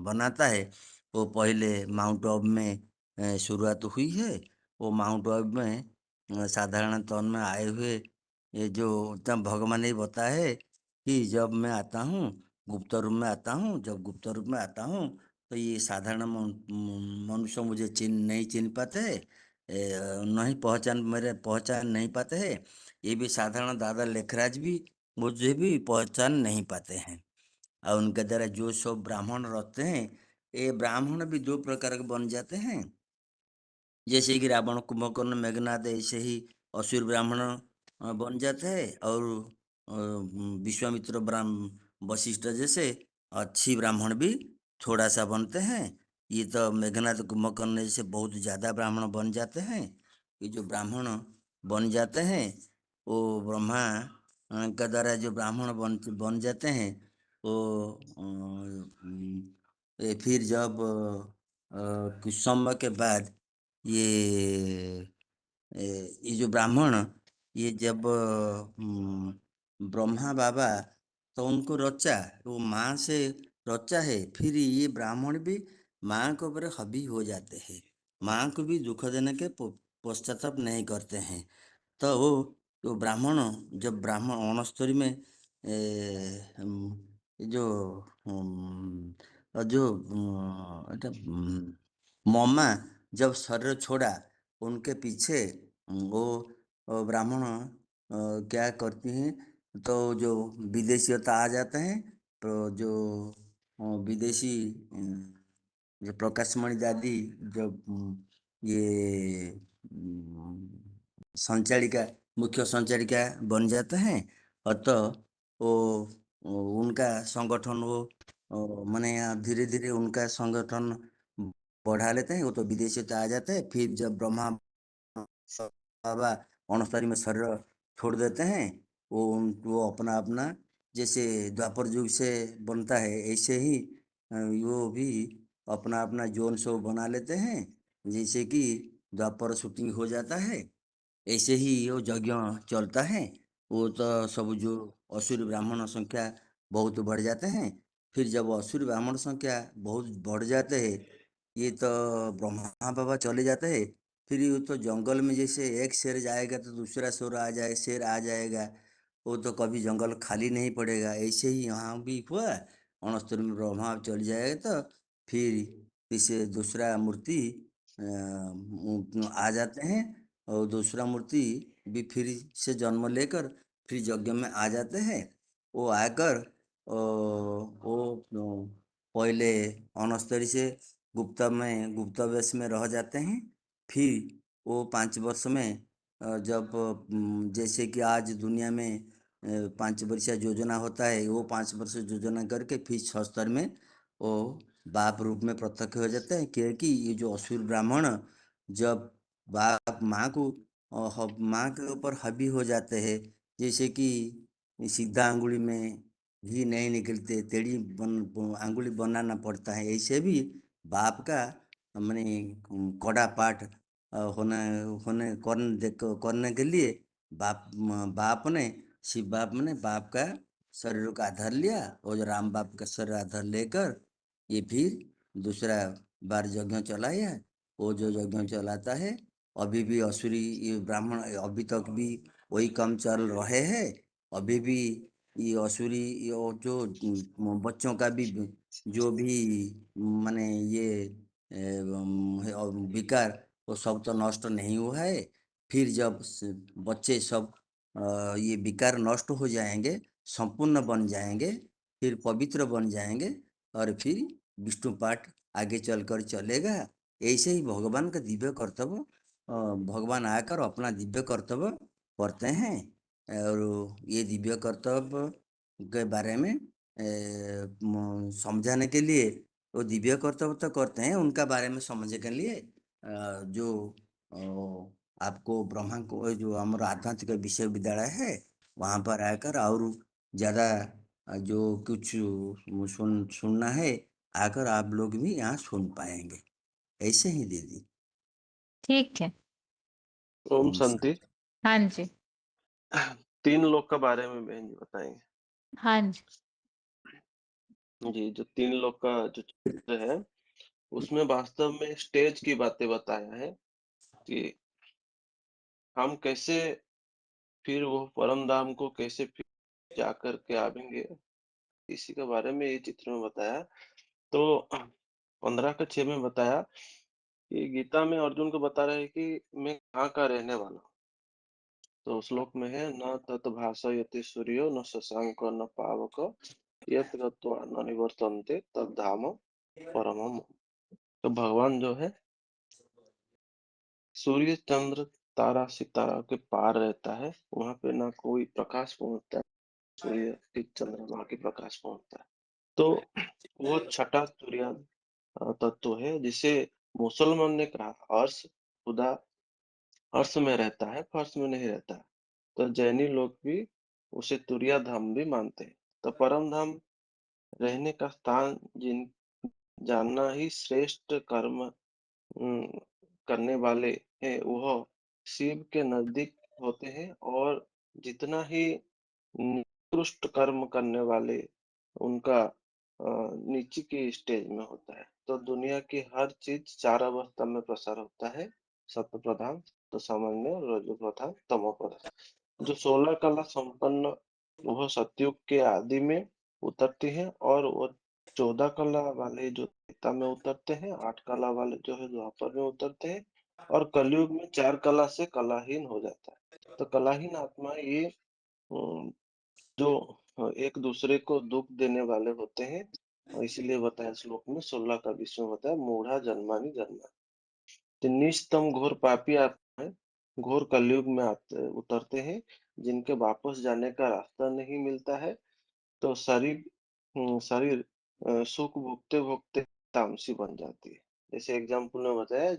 बनाता है वो पहले माउंट आबू में शुरुआत हुई है। वो माउंट आबू में साधारण तौर में आए हुए ये जो तब भगवान ने बताया है कि जब मैं आता हूँ गुप्त रूप में आता हूँ, जब गुप्त रूप में आता हूँ तो ये साधारण मनुष्य मुझे नहीं चिन पाते हैं, नहीं पहचान नहीं पाते हैं। ये भी साधारण दादा लेखराज भी मुझे भी पहचान नहीं पाते हैं। और उनके द्वारा जो सब ब्राह्मण रहते हैं, ये ब्राह्मण भी दो प्रकार के बन जाते हैं। जैसे कि रावण, कुंभकर्ण, मेघनाद, ऐसे ही असुर ब्राह्मण बन जाते हैं। और विश्वामित्र वशिष्ठ जैसे अच्छी ब्राह्मण भी थोड़ा सा बनते हैं। ये तो मेघनाद, कुंभकर्ण जैसे बहुत ज्यादा ब्राह्मण बन जाते हैं। ये जो ब्राह्मण बन जाते हैं, वो ब्रह्मा का द्वारा जो ब्राह्मण बन जाते हैं, वो फिर जब कुछ समय के बाद ये ये जो ब्राह्मण, ये जब ब्रह्मा बाबा तो उनको रचा, वो माँ से रचा है, फिर ये ब्राह्मण भी माँ के ऊपर हावी हो जाते हैं। माँ को भी दुख देने के पश्चाताप नहीं करते हैं। तो वो ब्राह्मण, जब ब्राह्मण अणस्तरी में ये जो जो এটা ममा जब शरीर छोड़ा, उनके पीछे वो ब्राह्मण क्या करती हैं, तो जो विदेशियता आ जाते हैं, तो जो विदेशी जो प्रकाशमणि दादी, जो ये संचालिका, मुख्य संचालिका बन जाते हैं। अतः वो उनका संगठन, माने धीरे धीरे उनका संगठन बढ़ा लेते हैं। वो तो विदेशियता आ जाते हैं। फिर जब ब्रह्मा बाबा अणस्तरी में शरीर छोड़ देते हैं, वो अपना अपना, जैसे द्वापर युग से बनता है, ऐसे ही वो भी अपना अपना जोन शो बना लेते हैं। जैसे कि द्वापर शूटिंग हो जाता है, ऐसे ही वो यज्ञ चलता है। वो तो सब जो असुर ब्राह्मण संख्या बहुत बढ़ जाते हैं। फिर जब असुर ब्राह्मण संख्या बहुत बढ़ जाते हैं, ये तो ब्रह्मा बाबा चले जाते हैं। फिर ये तो जंगल में जैसे एक शेर जाएगा तो दूसरा शेर आ जाएगा। वो तो कभी जंगल खाली नहीं पड़ेगा। ऐसे ही यहाँ भी हुआ, अणस्तर में ब्रह्मा चल जाएगा तो फिर इसे दूसरा मूर्ति आ जाते हैं। और दूसरा मूर्ति भी फिर से जन्म लेकर फिर यज्ञ में आ जाते हैं। वो आकर वो पहले अणस्तरी से गुप्त वेश में रह जाते हैं। फिर वो 5 वर्ष में जब जैसे कि आज दुनिया में 5 वर्षीय योजना होता है, वो 5 वर्ष योजना करके फिर 6 स्तर में वो बाप रूप में प्रत्यक्ष हो जाते हैं। क्योंकि ये जो असुर ब्राह्मण जब बाप माँ के ऊपर हावी हो जाते हैं, जैसे कि सीधा अंगुली में घी नहीं निकलते, टेढ़ी अंगुली बनाना पड़ता है। ऐसे भी बाप का माने कड़ा पाठ होना होने करने के लिए बाप ने शिव बाप ने बाप का शरीर का आधार लिया, और जो राम बाप का शरीर आधार लेकर ये फिर दूसरा बार यज्ञ चलाया। वो जो यज्ञ चलाता है, अभी भी असुरी ये ब्राह्मण अभी तक भी वही काम चल रहे हैं। अभी भी ये असुरी ये जो बच्चों का भी जो भी माने ये विकार, वो सब तो नष्ट नहीं हुआ है। फिर जब बच्चे सब ये विकार नष्ट हो जाएंगे, संपूर्ण बन जाएंगे, फिर पवित्र बन जाएंगे, और फिर विष्णु पाठ आगे चलकर चलेगा। ऐसे ही भगवान का दिव्य कर्तव्य, भगवान आकर अपना दिव्य कर्तव्य करते हैं। और ये दिव्य कर्तव्य के बारे में समझाने के लिए वो दिव्य कर्तव्य तो करते हैं, उनका बारे में समझने के लिए जो आपको ब्रह्मा को जो हमारा आध्यात्मिक विश्वविद्यालय है, वहाँ पर आकर और ज़्यादा जो कुछ सुनना है, आकर आप लोग भी यहाँ सुन पाएंगे। ऐसे ही दीदी। ठीक है। ओम शांति। हाँ जी। 3 लोक के बारे में बहन जी बताएंगे। हाँ जी। जी, जो 3 लोक का जो चित्र है, उसमें वास्तव में स्टेज की बातें बताया है कि हम कैसे फिर वो परम धाम को कैसे फिर जाकर के आवेंगे, इसी के बारे में ये चित्र में बताया। तो 15 का 6 में बताया कि गीता में अर्जुन को बता रहा है कि मैं कहाँ का रहने वाला हूँ। तो श्लोक में है न तत् भाषयति सूर्यो न शशांको न पावक यत् गत्वा न निवर्तन्ते तद्धाम परमम। तो भगवान जो है सूर्य चंद्र तारा सितारा के पार रहता है, वहां पे ना कोई प्रकाश पहुंचता है, सूर्य की चंद्रमा की प्रकाश पहुंचता है। तो वो छठा सूर्य तत्व है जिसे मुसलमान ने कहा अर्श खुदा अर्श में रहता है, फर्श में नहीं रहता है। तो जैनी लोग भी उसे तुरिया धाम भी मानते हैं। तो परम धाम रहने का स्थान जिन जानना ही श्रेष्ठ कर्म करने वाले हैं वह शिव के नजदीक होते हैं, और जितना ही निकृष्ट कर्म करने वाले उनका नीचे की स्टेज में होता है। तो दुनिया की हर चीज चार अवस्था में प्रसार होता है, सत्व प्रधान, तो सामान्य, रजो प्रधान, तमो प्रधान। जो 16 कला संपन्न वह सतयुग के आदि में उतरती है, और वो 14 कला वाले जो त्रेता में उतरते हैं, 8 कला वाले जो है द्वापर में उतरते हैं, और कलयुग में 4 कला से कलाहीन हो जाता है। तो कलाहीन आत्मा ये अम, जो एक दूसरे को दुख देने वाले होते हैं, और इसीलिए बताया श्लोक में 16 का 20 में बताया मूढ़ा जन्मानि जन्मा। तो निष्तम घोर पापी आत्मा है, घोर कलयुग में आते उतरते हैं, जिनके वापस जाने का रास्ता नहीं मिलता है। तो शरीर सुख भोगते भोगते तामसी बन जाती है। जैसे एग्जाम्पल में बताया,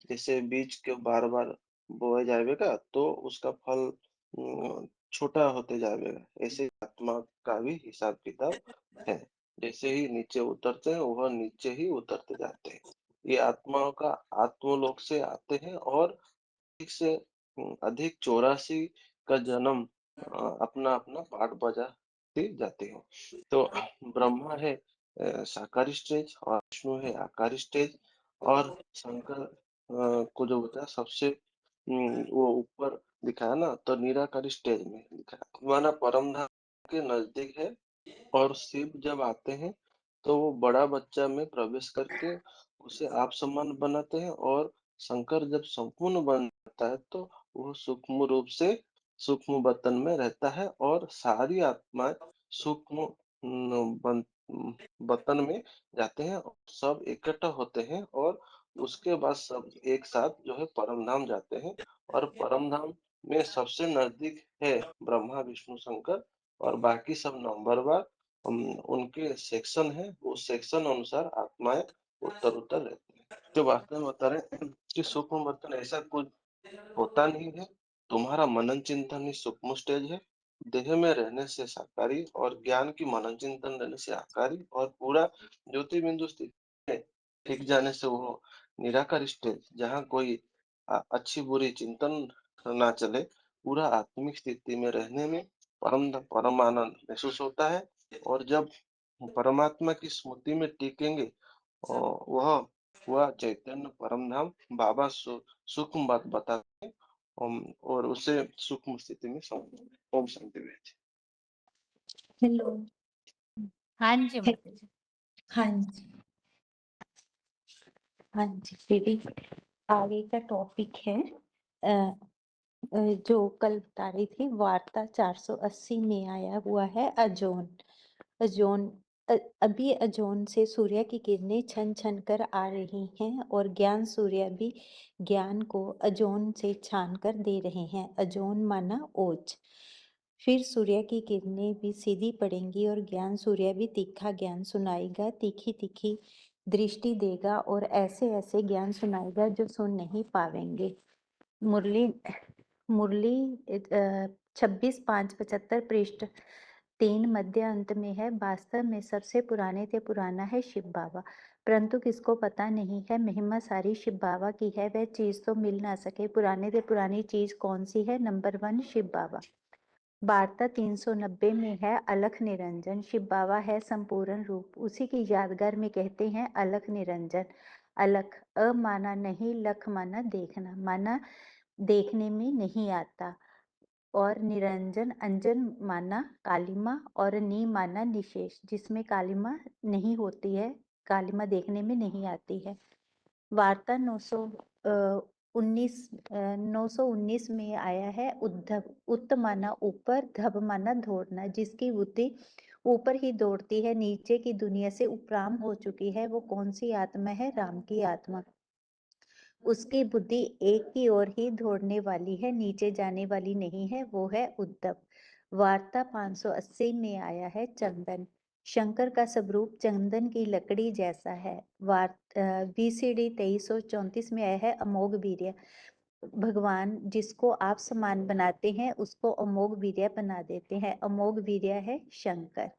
जैसे बीज के बार बार बोया जाएगा तो उसका फल छोटा होते जाएगा, ऐसे आत्मा का भी हिसाब किताब है। जैसे ही नीचे उतरते हैं वह नीचे ही उतरते जाते हैं। ये आत्माओं का आत्मलोक से आते हैं, और अधिक से अधिक 84 का जन्म अपना अपना पाठ बजाते जाते हैं। तो ब्रह्मा है साकारी स्टेज, और विष्णु है आकारी स्टेज, और शंकर को जो होता है सबसे वो ऊपर दिखाया ना, तो निराकारी स्टेज में दिखाया माना परम धाम के नजदीक है। और शिव जब आते हैं तो वो बड़ा बच्चा में प्रवेश करके उसे आप समान बनाते हैं, और शंकर जब संपूर्ण बन जाता है तो वो सूक्ष्म रूप से सूक्ष्म बतन में रहता है, और सारी आत्माएं सूक्ष्म बतन में जाते हैं, और सब इकट्ठा होते हैं, और उसके बाद सब एक साथ जो है परम धाम जाते हैं। और परम धाम में सबसे नजदीक है ब्रह्मा विष्णु शंकर, और बाकी सब नंबरवार उनके सेक्शन है, उस सेक्शन अनुसार आत्माएं उत्तर उत्तर रहती है। जो वास्तव में बता रहे हैं कि सूक्ष्म बर्तन ऐसा कुछ होता नहीं है, तुम्हारा मनन चिंतन ही सूक्ष्म स्टेज है। देह में रहने से साकारी, और ज्ञान की मनन चिंतन रहने से आकारी, और पूरा ज्योति बिंदु स्थित है टिक जाने से वो निराकार स्टेज, जहाँ कोई अच्छी बुरी चिंतन ना चले, पूरा आत्मिक स्थिति में रहने में परम आनंद महसूस होता है। और जब परमात्मा की स्मृति में टिकेंगे वह हुआ चैतन्य परम धाम। बाबा सूक्ष्म बात बताते हैं, और उसे सूक्ष्म स्थिति में ओम शांति रहती हेलो। हाँ जी माता जी। हाँ जी, हाँ जी दीदी, आगे का टॉपिक है जो कल बता रही थी, वार्ता 480 में आया हुआ है अजोन। अजोन अभी अजोन से सूर्य की किरणें छन छन कर आ रही हैं, और ज्ञान सूर्य भी ज्ञान को अजोन से छान कर दे रहे हैं। अजोन माना ओज। फिर सूर्य की किरणें भी सीधी पड़ेंगी, और ज्ञान सूर्य भी तीखा ज्ञान सुनाएगा, तीखी तीखी दृष्टि देगा, और ऐसे ऐसे ज्ञान सुनाएगा जो सुन नहीं पावेंगे। मुरली मुरली 26-5-75 पृष्ठ 3 मध्य अंत में है। वास्तव में सबसे पुराने से पुराना है शिव बाबा, परंतु किसको पता नहीं है महिमा सारी शिव बाबा की है। वह चीज तो मिल ना सके, पुराने से पुरानी चीज कौन सी है? नंबर 1 शिव बाबा। वार्ता 390 में है अलख निरंजन। शिव बाबा है संपूर्ण रूप, उसी की यादगार में कहते हैं अलख निरंजन। अलख अ माना नहीं, लख माना देखना, माना देखने में नहीं आता, और निरंजन अंजन माना कालिमा, और नी माना निशेष, जिसमें कालिमा नहीं होती है, कालिमा देखने में नहीं आती है। वार्ता 919 में आया है उद्धव। उत माना ऊपर, धब माना दौड़ना। जिसकी बुद्धि ऊपर ही दौड़ती है, नीचे की दुनिया से उपराम हो चुकी है, वो कौन सी आत्मा है? राम की आत्मा। उसकी बुद्धि एक की ओर ही दौड़ने वाली है, नीचे जाने वाली नहीं है, वो है उद्धव। वार्ता 580 में आया है चंदन। शंकर का स्वरूप चंदन की लकड़ी जैसा है। VCD 2334 में आया है अमोघ वीर्य। भगवान जिसको आप समान बनाते हैं उसको अमोघ वीर्य बना देते हैं। अमोघ वीर्य है शंकर।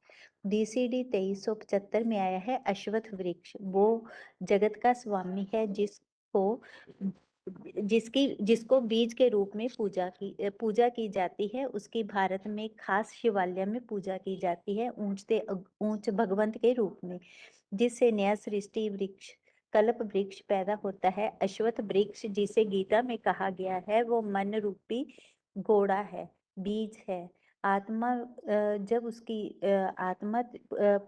DCD 2375 में आया है अश्वत्थ वृक्ष। वो जगत का स्वामी है जिसको बीज के रूप में पूजा की जाती है। उसकी भारत में खास शिवालय में पूजा की जाती है, ऊंच भगवंत के रूप में, जिससे नया सृष्टि वृक्ष कल्प वृक्ष पैदा होता है। अश्वत्थ वृक्ष जिसे गीता में कहा गया है वो मन रूपी घोड़ा है, बीज है। आत्मा जब उसकी आत्मा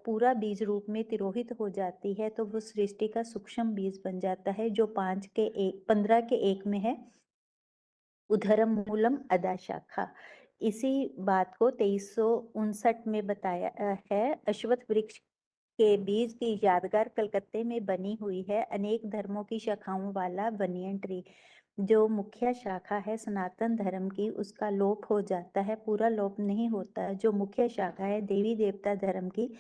पूरा बीज रूप में तिरोहित हो जाती है तो वो सृष्टि का सूक्ष्म बीज बन जाता है, जो 15 के एक में है। उधरम मूलम अदा शाखा। इसी बात को 2359 में बताया है। अश्वत्थ वृक्ष के बीज की यादगार कलकत्ते में बनी हुई है। अनेक धर्मों की शाखाओं वाला बनियन ट्री, जो मुख्य शाखा है सनातन धर्म की, उसका लोप हो जाता है, पूरा लोप नहीं होता। जो मुख्य शाखा है देवी देवता धर्म की,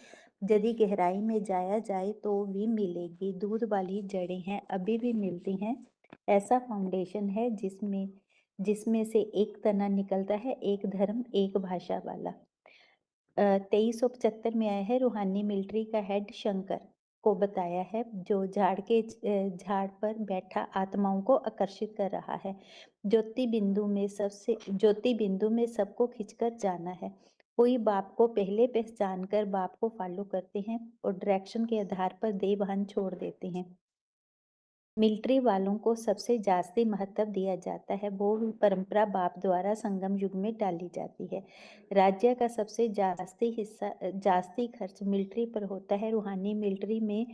यदि गहराई में जाया जाए तो भी मिलेगी। दूध वाली जड़ें हैं, अभी भी मिलती हैं। ऐसा फाउंडेशन है जिसमें से एक तना निकलता है, एक धर्म एक भाषा वाला। 2375 में आया है रूहानी मिलिट्री का हेड शंकर को बताया है, जो झाड़ पर बैठा आत्माओं को आकर्षित कर रहा है। ज्योति बिंदु में सबको खींचकर जाना है। कोई बाप को पहले पहचान कर बाप को फॉलो करते हैं और डायरेक्शन के आधार पर देवहन छोड़ देते हैं। मिलिट्री वालों को सबसे जास्ती महत्व दिया जाता है, वो भी परंपरा बाप द्वारा संगम युग में डाली जाती है। राज्य का सबसे जास्ती खर्च मिलिट्री पर होता है। रूहानी मिलिट्री में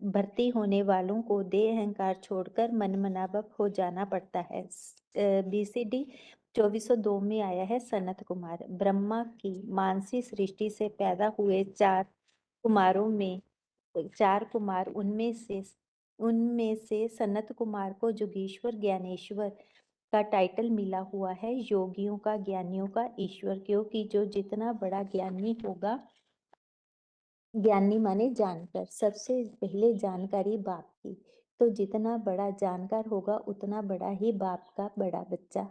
भर्ती होने वालों को देह अहंकार छोड़कर मनमनावक हो जाना पड़ता है। BCD 2402 में आया है सनत कुमार। ब्रह्मा की मानसी सृष्टि से पैदा हुए चार कुमार, उनमें से सनत कुमार को जोगीश्वर ज्ञानेश्वर का टाइटल मिला हुआ है, योगियों का, ज्ञानियों का ईश्वर, क्योंकि जो जितना बड़ा ज्ञानी होगा, ज्ञानी माने जानकर, सबसे पहले जानकारी बाप की, तो जितना बड़ा जानकार होगा उतना बड़ा ही बाप का बड़ा बच्चा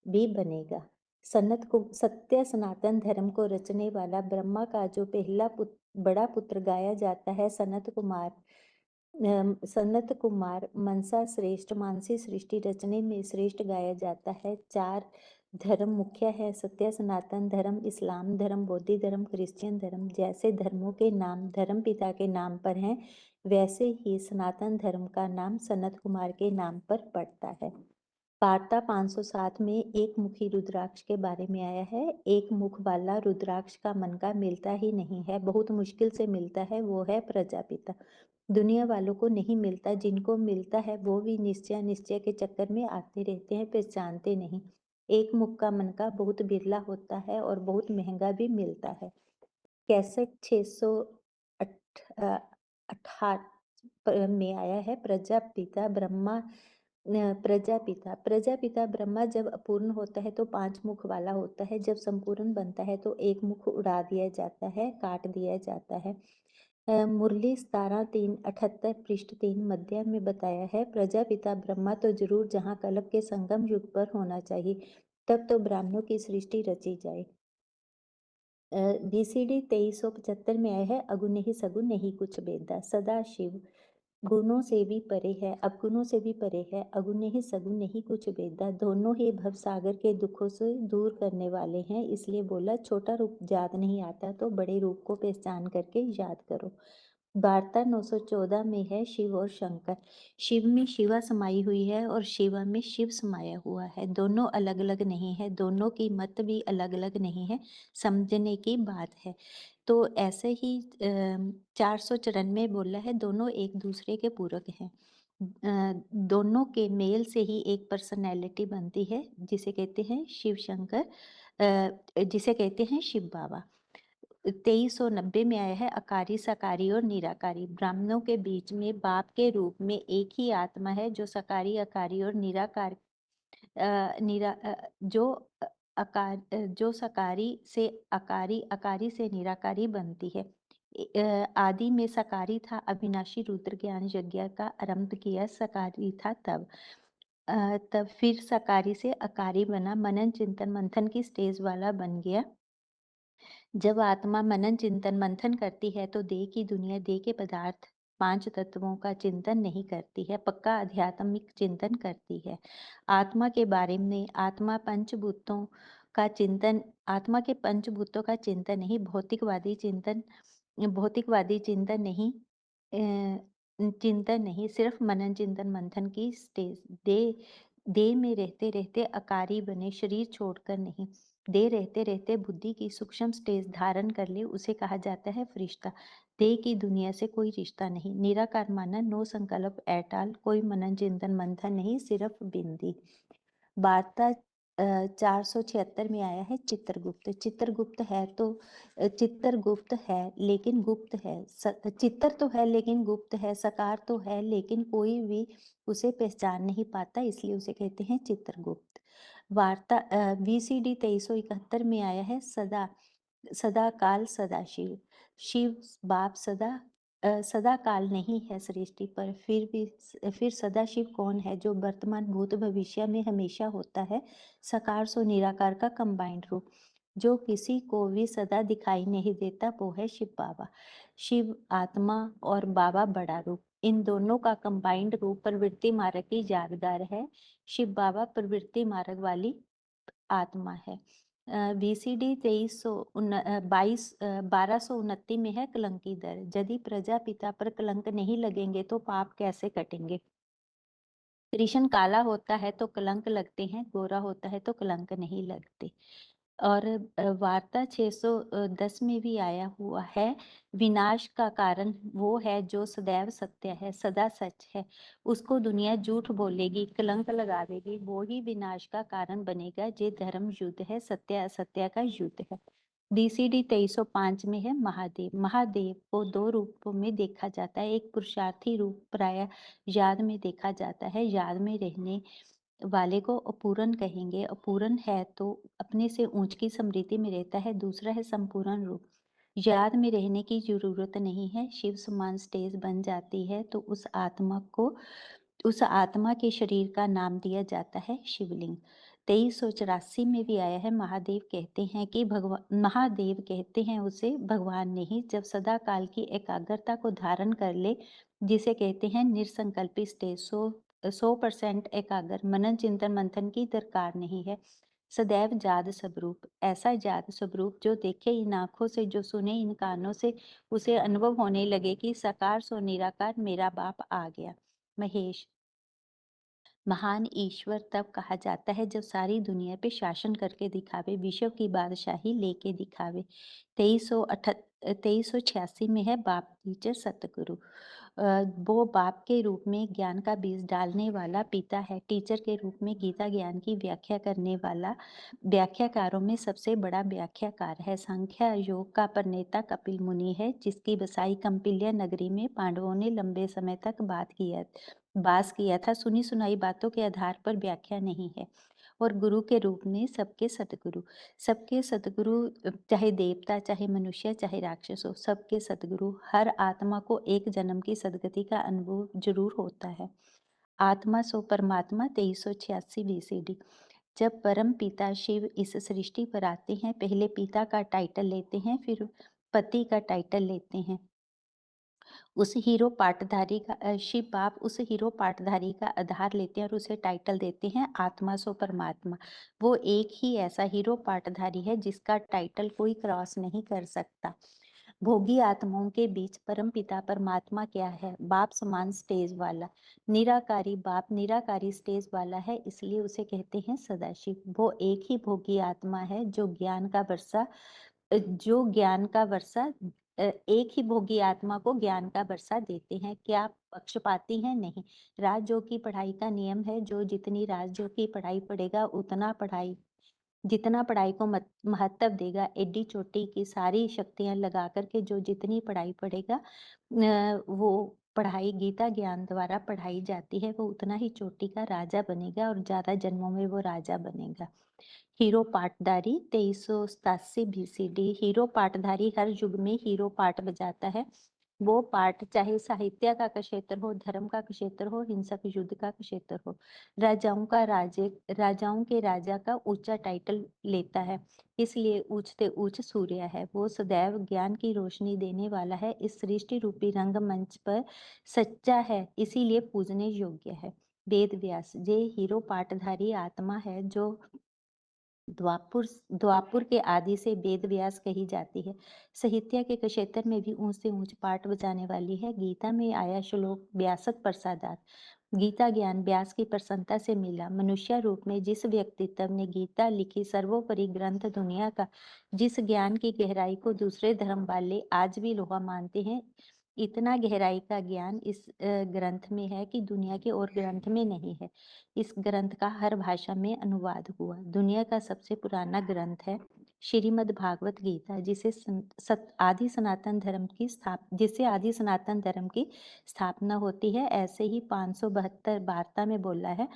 भी बनेगा। सत्य सनातन धर्म को रचने वाला ब्रह्मा का जो पहला बड़ा पुत्र गाया जाता है सनत कुमार मनसा श्रेष्ठ, मानसी सृष्टि रचने में श्रेष्ठ गाया जाता है। 4 धर्म मुख्य है, सत्य सनातन धर्म, इस्लाम धर्म, बौद्ध धर्म, क्रिश्चियन धर्म। जैसे धर्मों के नाम धर्म पिता के नाम पर हैं, वैसे ही सनातन धर्म का नाम सनत कुमार के नाम पर पड़ता है। वार्ता 507 में एक मुखी रुद्राक्ष के बारे में आया है। एक मुख वाला रुद्राक्ष का मन का मिलता ही नहीं है, बहुत मुश्किल से मिलता है, वो है प्रजापिता। दुनिया वालों को नहीं मिलता, जिनको मिलता है वो भी निश्चय के चक्कर में आते रहते हैं, पहचानते नहीं। एक मुख का मन का बहुत बिरला होता है और बहुत महंगा भी मिलता है। 61 में आया है प्रजापिता ब्रह्मा जब अपूर्ण होता है तो 5 मुख वाला होता है, जब संपूर्ण बनता है तो एक मुख उड़ा दिया जाता है, काट दिया जाता है। मुरली 17-3-78 पृष्ठ 3 मध्य में बताया है, प्रजापिता ब्रह्मा तो जरूर जहाँ कल्प के संगम युग पर होना चाहिए, तब तो ब्राह्मणों की सृष्टि रची जाए। BCD 2375 में आया है अगुण ही सगुण नहीं कुछ बेदा। सदा शिव गुणों से भी परे है, अवगुणों से भी परे है, अगुण ही सगुण नहीं कुछ बेदा। दोनों ही भव सागर के दुखों से दूर करने वाले हैं, इसलिए बोला छोटा रूप याद नहीं आता तो बड़े रूप को पहचान करके याद करो। वार्ता 914 में है शिव और शंकर। शिव में शिवा समाई हुई है और शिवा में शिव समाया हुआ है। दोनों अलग अलग नहीं है, दोनों की मत भी अलग अलग नहीं है, समझने की बात है। तो ऐसे ही 494 बोला है, दोनों एक दूसरे के पूरक हैं। दोनों के मेल से ही एक पर्सनैलिटी बनती है, जिसे कहते हैं शिव शंकर, जिसे कहते हैं शिव बाबा। 2390 में आया है अकारी, सकारी और निराकारी। ब्राह्मणों के बीच में बाप के रूप में एक ही आत्मा है जो सकारी, अकारी और निराकार जो सकारी से अकारी, अकारी से निराकारी बनती है। आदि में सकारी था, अविनाशी रुद्र ज्ञान यज्ञ का आरंभ किया सकारी था तब फिर सकारी से अकारी बना, मनन चिंतन मंथन की स्टेज वाला बन गया। जब आत्मा मनन चिंतन मंथन करती है तो देह की दुनिया, देह के पदार्थ, 5 तत्वों का चिंतन नहीं करती है, पक्का आध्यात्मिक चिंतन करती है। आत्मा के बारे में आत्मा के पंचभूतों का चिंतन नहीं, भौतिकवादी चिंतन नहीं, सिर्फ मनन चिंतन मंथन की स्टेज। देह में रहते रहते अकारी बने, शरीर छोड़कर नहीं। देह रहते रहते बुद्धि की सूक्ष्म स्टेज धारण कर ले, उसे कहा जाता है फरिश्ता। देह की दुनिया से कोई रिश्ता नहीं। निराकार माना, नो संकल्प एट ऑल, कोई मनन चिंतन मंथन नहीं, सिर्फ बिंदी। वार्ता 476 में आया है चित्रगुप्त। चित्रगुप्त है लेकिन गुप्त है। चित्र तो है लेकिन गुप्त है, साकार तो है लेकिन कोई भी उसे पहचान नहीं पाता, इसलिए उसे कहते हैं चित्रगुप्त। वार्ता VCD 2371 में आया है सदा काल सदाशिव। शिव बाप सदा काल नहीं है सृष्टि पर, फिर सदाशिव कौन है जो वर्तमान भूत भविष्य में हमेशा होता है। सकार सो निराकार का कंबाइंड रूप, जो किसी को भी सदा दिखाई नहीं देता, वो है शिव बाबा। शिव आत्मा और बाबा बड़ा रूप, इन दोनों का कंबाइंड रूप प्रवृत्ति मार्ग की यादगार है। शिव बाबा प्रवृत्ति मार्ग वाली आत्मा है। VCD 1229 में है कलंकी दर। यदि प्रजापिता पर कलंक नहीं लगेंगे तो पाप कैसे कटेंगे। कृष्ण काला होता है तो कलंक लगते हैं, गोरा होता है तो कलंक नहीं लगते। और वार्ता 610 में भी आया हुआ है, विनाश का कारण वो है जो सदैव सत्य है, सदा सच है। उसको दुनिया झूठ बोलेगी, कलंक लगा देगी, वो ही विनाश का कारण बनेगा। जे धर्म युद्ध है, सत्य असत्य का युद्ध है। BCD 2305 में है महादेव। महादेव को 2 रूपों में देखा जाता है। एक पुरुषार्थी रूप प्राय याद में देखा जाता है, याद में रहने वाले को अपूर्ण कहेंगे। अपूर्ण है तो अपने से ऊंच की स्मृति में रहता है। दूसरा है संपूर्ण रूप, याद में रहने की जरूरत नहीं है, शिव समान स्टेज बन जाती है तो उस आत्मा के शरीर का नाम दिया जाता है शिवलिंग। 2384 में भी आया है, महादेव कहते हैं उसे भगवान नहीं, जब सदा काल की एकाग्रता को धारण कर ले, जिसे कहते हैं निर्संकल्पी स्टेज। 100% एकाग्र, मनन चिंतन मंथन की दरकार नहीं है। सदैव जाद स्वरूप, ऐसा जाद स्वरूप जो देखे इन आंखों से, जो सुने इन कानों से, उसे अनुभव होने लगे कि साकार सो निराकार मेरा बाप आ गया। महेश, महान ईश्वर तब कहा जाता है जब सारी दुनिया पे शासन करके दिखावे, विश्व की बादशाही लेके दिखावे। 2386 में है बाप टीचर सतगुरु। वो बाप के रूप में ज्ञान का बीज डालने वाला पिता है, टीचर के रूप में गीता ज्ञान की व्याख्या करने वाला व्याख्याकारों में सबसे बड़ा व्याख्याकार है। सांख्य योग का प्रणेता कपिल मुनि है, जिसकी बसाई कौंपिल्य नगरी में पांडवों ने लंबे समय तक वास किया था। सुनी सुनाई बातों के आधार पर व्याख्या नहीं है। और गुरु के रूप में सबके सतगुरु, चाहे देवता, चाहे मनुष्य, चाहे राक्षस हो, सबके सतगुरु। हर आत्मा को एक जन्म की सदगति का अनुभव जरूर होता है। आत्मा सो परमात्मा 2386 BCD। जब परम पिता शिव इस सृष्टि पर आते हैं, पहले पिता का टाइटल लेते हैं, फिर पति का टाइटल लेते हैं। उस हीरो पाटधारी का शिव बाप उस हीरो पाटधारी का आधार लेते हैं और उसे टाइटल देते हैं आत्मा सो परमात्मा। वो एक ही ऐसा हीरो पाटधारी है जिसका टाइटल कोई क्रॉस नहीं कर सकता। भोगी आत्माओं के बीच परमपिता परमात्मा क्या है? बाप समान स्टेज वाला। निराकारी बाप निराकारी स्टेज वाला है, इसलिए उसे कहते हैं सदाशिव। वो एक ही भोगी आत्मा है जो ज्ञान का वर्षा एक ही भोगी आत्मा को ज्ञान का वर्षा देते हैं। क्या पक्षपाती हैं? नहीं। राजयोग की पढ़ाई का नियम है, जो जितनी राजयोग की पढ़ाई पढ़ेगा जितना पढ़ाई को महत्व देगा, एडी चोटी की सारी शक्तियां लगा करके जो जितनी पढ़ाई पढ़ेगा, वो पढ़ाई गीता ज्ञान द्वारा पढ़ाई जाती है, वो उतना ही चोटी का राजा बनेगा और ज्यादा जन्मों में वो राजा बनेगा। हीरो पाटधारी 2387 BCD। हीरो पाटधारी हर युग में हीरो पाट बजाता है। वो पाठ चाहे साहित्य का क्षेत्र हो, धर्म का क्षेत्र हो, हिंसक युद्ध का क्षेत्र हो, राजाओं के राजा का ऊंचा टाइटल लेता है, इसलिए ऊंचते ऊंच सूर्य है। वो सदैव ज्ञान की रोशनी देने वाला है, इस सृष्टि रूपी रंगमंच पर सच्चा है, इसीलिए पूजने योग्य है। वेद व्यास ये हीरो पाटधारी आत्मा है जो द्वापुर के आदि से वेद व्यास कही जाती है। साहित्य के क्षेत्र में भी ऊंच से ऊंच पाठ बजाने वाली है। गीता में आया श्लोक व्यासत प्रसादात। गीता ज्ञान व्यास की प्रसन्नता से मिला। मनुष्य रूप में जिस व्यक्तित्व ने गीता लिखी, सर्वोपरि ग्रंथ दुनिया का, जिस ज्ञान की गहराई को दूसरे धर्म वाले आज भी लोहा मानते हैं, इतना गहराई का ज्ञान इस ग्रंथ में है कि दुनिया के और ग्रंथ में नहीं है। इस ग्रंथ का हर भाषा में अनुवाद हुआ। दुनिया का सबसे पुराना ग्रंथ है श्रीमद् भागवत गीता, जिसे आदि सनातन धर्म की स्थापना होती है। ऐसे ही 572 वार्ता में बोला है,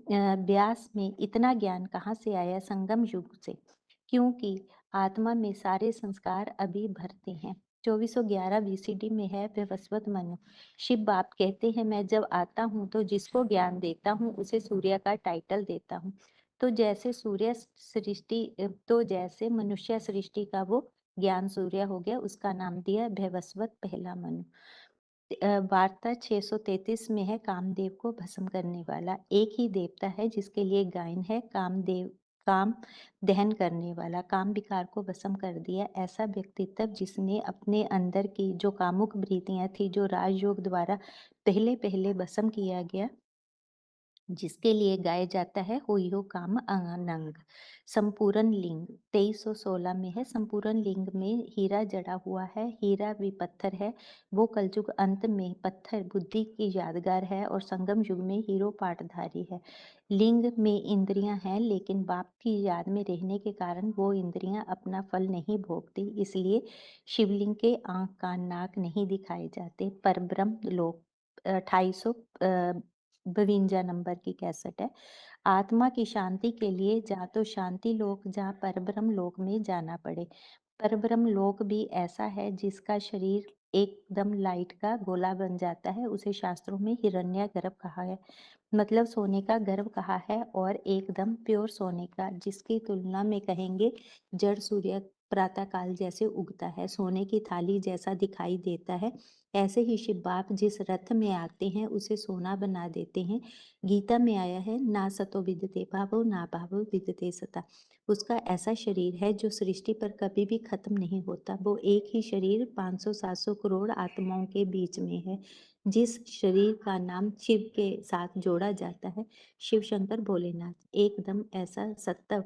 व्यास में इतना ज्ञान कहाँ से आया? संगम युग से, क्योंकि आत्मा में सारे संस्कार अभी भरते हैं। 2411 BCD में है विवस्वत मनु। शिव बाप कहते हैं, मैं जब आता हूँ तो जिसको ज्ञान देता हूँ उसे सूर्य का टाइटल देता हूँ। तो जैसे मनुष्य सृष्टि का वो ज्ञान सूर्य हो गया, उसका नाम दिया भैवस्वत पहला मनु। वार्ता 633 में है कामदेव को भस्म करने वाला। एक ही देवता है जिसके लिए गायन है, काम दहन करने वाला, काम विकार को भस्म कर दिया। ऐसा व्यक्तित्व जिसने अपने अंदर की जो कामुक वृत्तियां थी, जो राजयोग द्वारा पहले भस्म किया गया, जिसके लिए गाया जाता है होई हो काम अनंग। संपूर्ण लिंग 2316 में है। संपूर्ण लिंग में हीरा जड़ा हुआ है। हीरा भी पत्थर है। वो कलयुग अंत में पत्थर बुद्धि की यादगार है और संगम युग में हीरो पाटधारी है। लिंग में इंद्रियां हैं, लेकिन बाप की याद में रहने के कारण वो इंद्रियां अपना फल नहीं भोगती, इसलिए शिवलिंग के आंख कान नाक नहीं दिखाए जाते। परब्रह्म लोक 2852 नंबर की कैसेट है। आत्मा की शांति के लिए जा तो शांति लोक, जहाँ परब्रह्म लोक में जाना पड़े। परब्रह्म लोक भी ऐसा है जिसका शरीर एकदम लाइट का गोला बन जाता है, उसे शास्त्रों में हिरण्य गर्भ कहा है, मतलब सोने का गर्भ कहा है, और एकदम प्योर सोने का, जिसकी तुलना में कहेंगे जड़ सूर्य प्रातः काल जैसे उगता है, सोने की थाली जैसा दिखाई देता है। ऐसे ही शिव बाप जिस रथ में आते हैं उसे सोना बना देते हैं। गीता में आया है, ना सतो विद्यते भावो ना भावो विद्यते सता। उसका ऐसा शरीर है जो सृष्टि पर कभी भी खत्म नहीं होता। वो एक ही शरीर 500-700 करोड़ आत्माओं के बीच में है। जिस शरीर का नाम शिव के साथ जोड़ा जाता है, शिव शंकर भोलेनाथ, एकदम ऐसा सत्य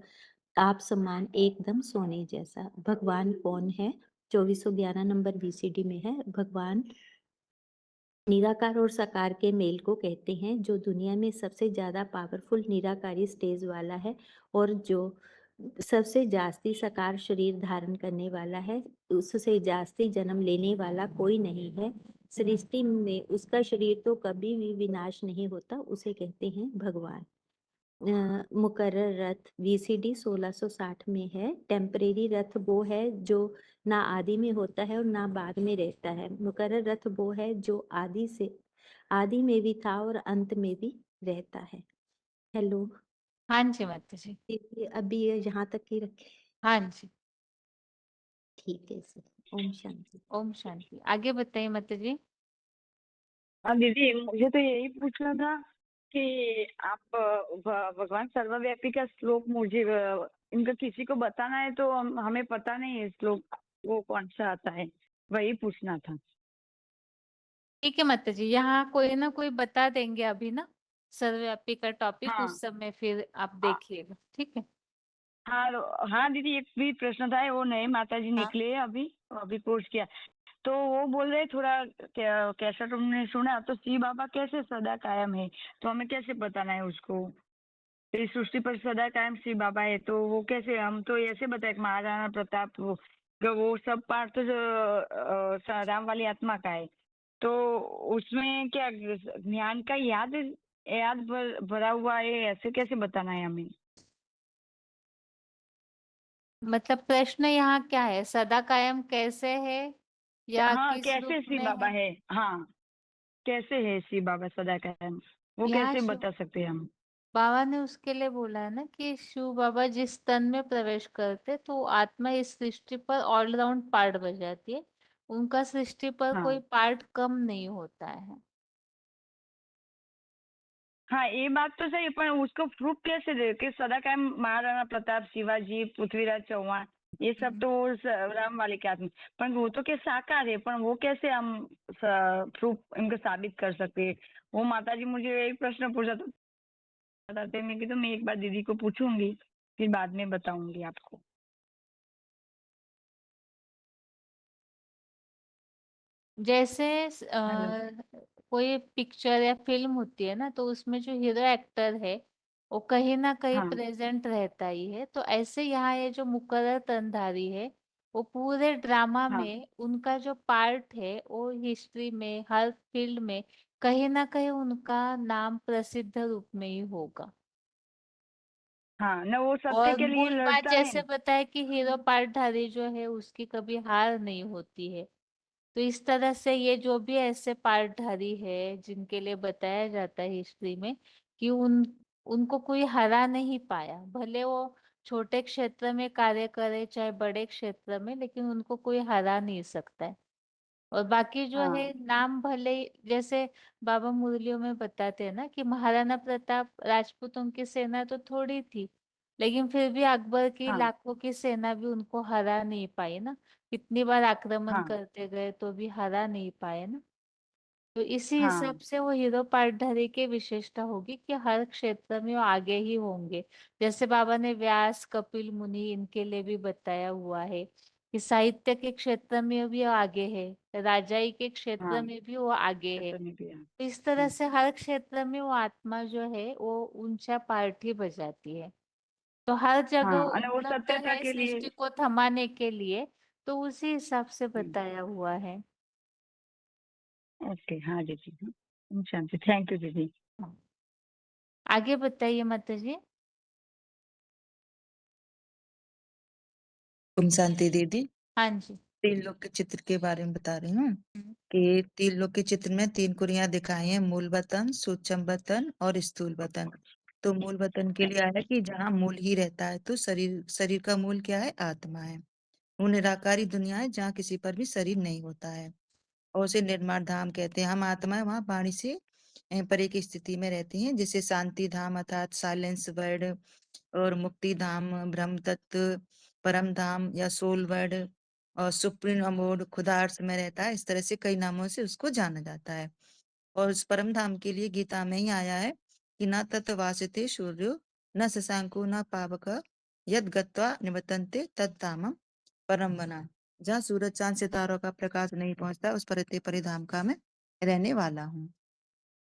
आप समान, एकदम सोने जैसा। भगवान कौन है? 2411 नंबर BCD में है। भगवान निराकार और साकार के मेल को कहते हैं, जो दुनिया में सबसे ज्यादा पावरफुल निराकारी स्टेज वाला है और जो सबसे जास्ती साकार शरीर धारण करने वाला है। उससे जास्ती जन्म लेने वाला कोई नहीं है सृष्टि में। उसका शरीर तो कभी भी विनाश नहीं होता, उसे कहते हैं भगवान। मुकर्रर रथ BCD 1660 में है। टेम्परेरी रथ वो है जो ना आदि में होता है और ना बाद में रहता है। मुकर्रर रथ वो है जो आदि में भी था और अंत में भी रहता है। हेलो, हाँ जी माता जी। दीदी अभी ये यहाँ तक ही रखे। हाँ जी, ठीक है सर। ओम शांति। ओम शांति। आगे बताइए माता जी। हाँ दीदी, मुझे तो यही पूछना था कि आप भगवान सर्वव्यापी का श्लोक मुझे इनका किसी को बताना है, तो हमें पता नहीं है श्लोक वो कौन सा आता है। वही पूछना था। ठीक है माता जी, यहाँ कोई ना कोई बता देंगे अभी ना सर्वव्यापी का टॉपिक, हाँ उस समय फिर आप आ- देखिएगा, ठीक है। हाँ हाँ दीदी, एक भी प्रश्न था, वो नए माता जी हाँ निकले अभी कोर्स किया, तो वो बोल रहे थोड़ा कैसा तुमने सुना तो शिव बाबा कैसे सदा कायम है, तो हमें कैसे बताना है उसको। इस सृष्टि पर सदा कायम शिव बाबा है, तो वो कैसे, हम तो ऐसे बताए कि महाराणा प्रताप वो सब पार्ट तो राम वाली आत्मा का है, तो उसमें क्या ज्ञान का याद याद भरा हुआ है, ऐसे कैसे बताना है हमें। मतलब प्रश्न यहाँ क्या है, सदा कायम कैसे है या हाँ किस कैसे रूप शिव में बाबा है? है, हाँ कैसे है शिव बाबा सदा कायम, वो यहाँ कैसे शिव बता सकते हैं हम। बाबा ने उसके लिए बोला है ना कि शिव बाबा जिस तन में प्रवेश करते तो आत्मा इस सृष्टि पर ऑलराउंड पार्ट बन जाती है, उनका सृष्टि पर कोई हाँ पार्ट कम नहीं होता है। हाँ ये बात तो सही है, पर उसको प्रूफ कैसे दे कि सदा कायम महाराणा प्रताप, शिवाजी, पृथ्वीराज चौहान, ये सब हम्म। तो राम वाले के आदमी, पर वो तो क्या साकार है, पर वो कैसे हम प्रूफ इनको साबित कर सकते हैं। वो माता जी मुझे एक प्रश्न पूछा तो बताते, मैं कि तो मैं एक बार दीदी को पूछूंगी, फिर बाद में बताऊंगी आपको। जैसे हेलो। कोई पिक्चर या फिल्म होती है ना, तो उसमें जो हीरो एक्टर है वो कहीं ना कहीं हाँ प्रेजेंट रहता ही है, तो ऐसे यहाँ ये जो मुकर्रर तनधारी है वो पूरे ड्रामा हाँ में उनका जो पार्ट है वो हिस्ट्री में हर फील्ड में कहीं ना कहीं उनका नाम प्रसिद्ध रूप में ही होगा। हाँ न, वो सत्य और के लिए मूल बात लड़ता है। जैसे बताया कि हीरो पार्टधारी जो है उसकी कभी हार नहीं होती है, तो इस तरह से ये जो भी ऐसे पार्टधारी है जिनके लिए बताया जाता है हिस्ट्री में कि उनको कोई हरा नहीं पाया, भले वो छोटे क्षेत्र में कार्य करे चाहे बड़े क्षेत्र में, लेकिन उनको कोई हरा नहीं सकता है। और बाकी जो है हाँ नाम भले जैसे बाबा मुरलियों में बताते हैं ना कि महाराणा प्रताप राजपूतों की सेना तो थोड़ी थी, लेकिन फिर भी अकबर की हाँ लाखों की सेना भी उनको हरा नहीं पाई ना, कितनी बार आक्रमण हाँ करते गए तो भी हरा नहीं पाए ना। तो इसी हिसाब हाँ से वो हीरो पार्टनर की विशेषता होगी कि हर क्षेत्र में वो आगे ही होंगे। जैसे बाबा ने व्यास कपिल मुनि इनके लिए भी बताया हुआ है कि साहित्य के क्षेत्र में भी वो आगे है, राजाई के क्षेत्र हाँ में भी वो आगे है। क्षेत्र में भी है। तो इस तरह से हर क्षेत्र में वो आत्मा जो है वो ऊंचा पार्ट ही बजाती है, तो हर जगह हाँ और वो उपलब्ध सत्यता है के लिए। सृष्टि को थमाने के लिए, तो उसी हिसाब से हम्म, बताया हुआ है। ओके हाँ दीदी, शांति, थैंक यू दीदी। हाँ। आगे बताइए माता जी। तुम शांति दीदी, हाँ जी। तीन लोग के चित्र के बारे में बता रही हूँ हम्म। कि तीन लोग के चित्र में तीन कुरियां दिखाई हैं, मूल वतन, सूक्ष्म वतन और स्थूल वतन। तो मूल वतन के लिए आया कि जहाँ मूल ही रहता है, तो शरीर शरीर का मूल क्या है? आत्मा है। वो निराकारी दुनिया है जहाँ किसी पर भी शरीर नहीं होता है, और उसे निर्माण धाम कहते हैं। हम आत्मा है वहाँ वाणी से परे की स्थिति में रहते हैं, जिसे शांति धाम अर्थात साइलेंस वर्ड, और मुक्ति धाम, ब्रह्म तत्व, परम धाम या सोल वर्ड, और सुप्रीम अमोड खुदा अर्थ में रहता है। इस तरह से कई नामों से उसको जाना जाता है। और उस परम धाम के लिए गीता में ही आया है कि न तत् वासिते सूर्यो न शशांको न पावक यद गत्वा निवर्तन्ते तद धामम परम बना। जहाँ सूरज चांद सितारों का प्रकाश नहीं पहुंचता, उस परते परिधाम का मैं रहने वाला हूँ।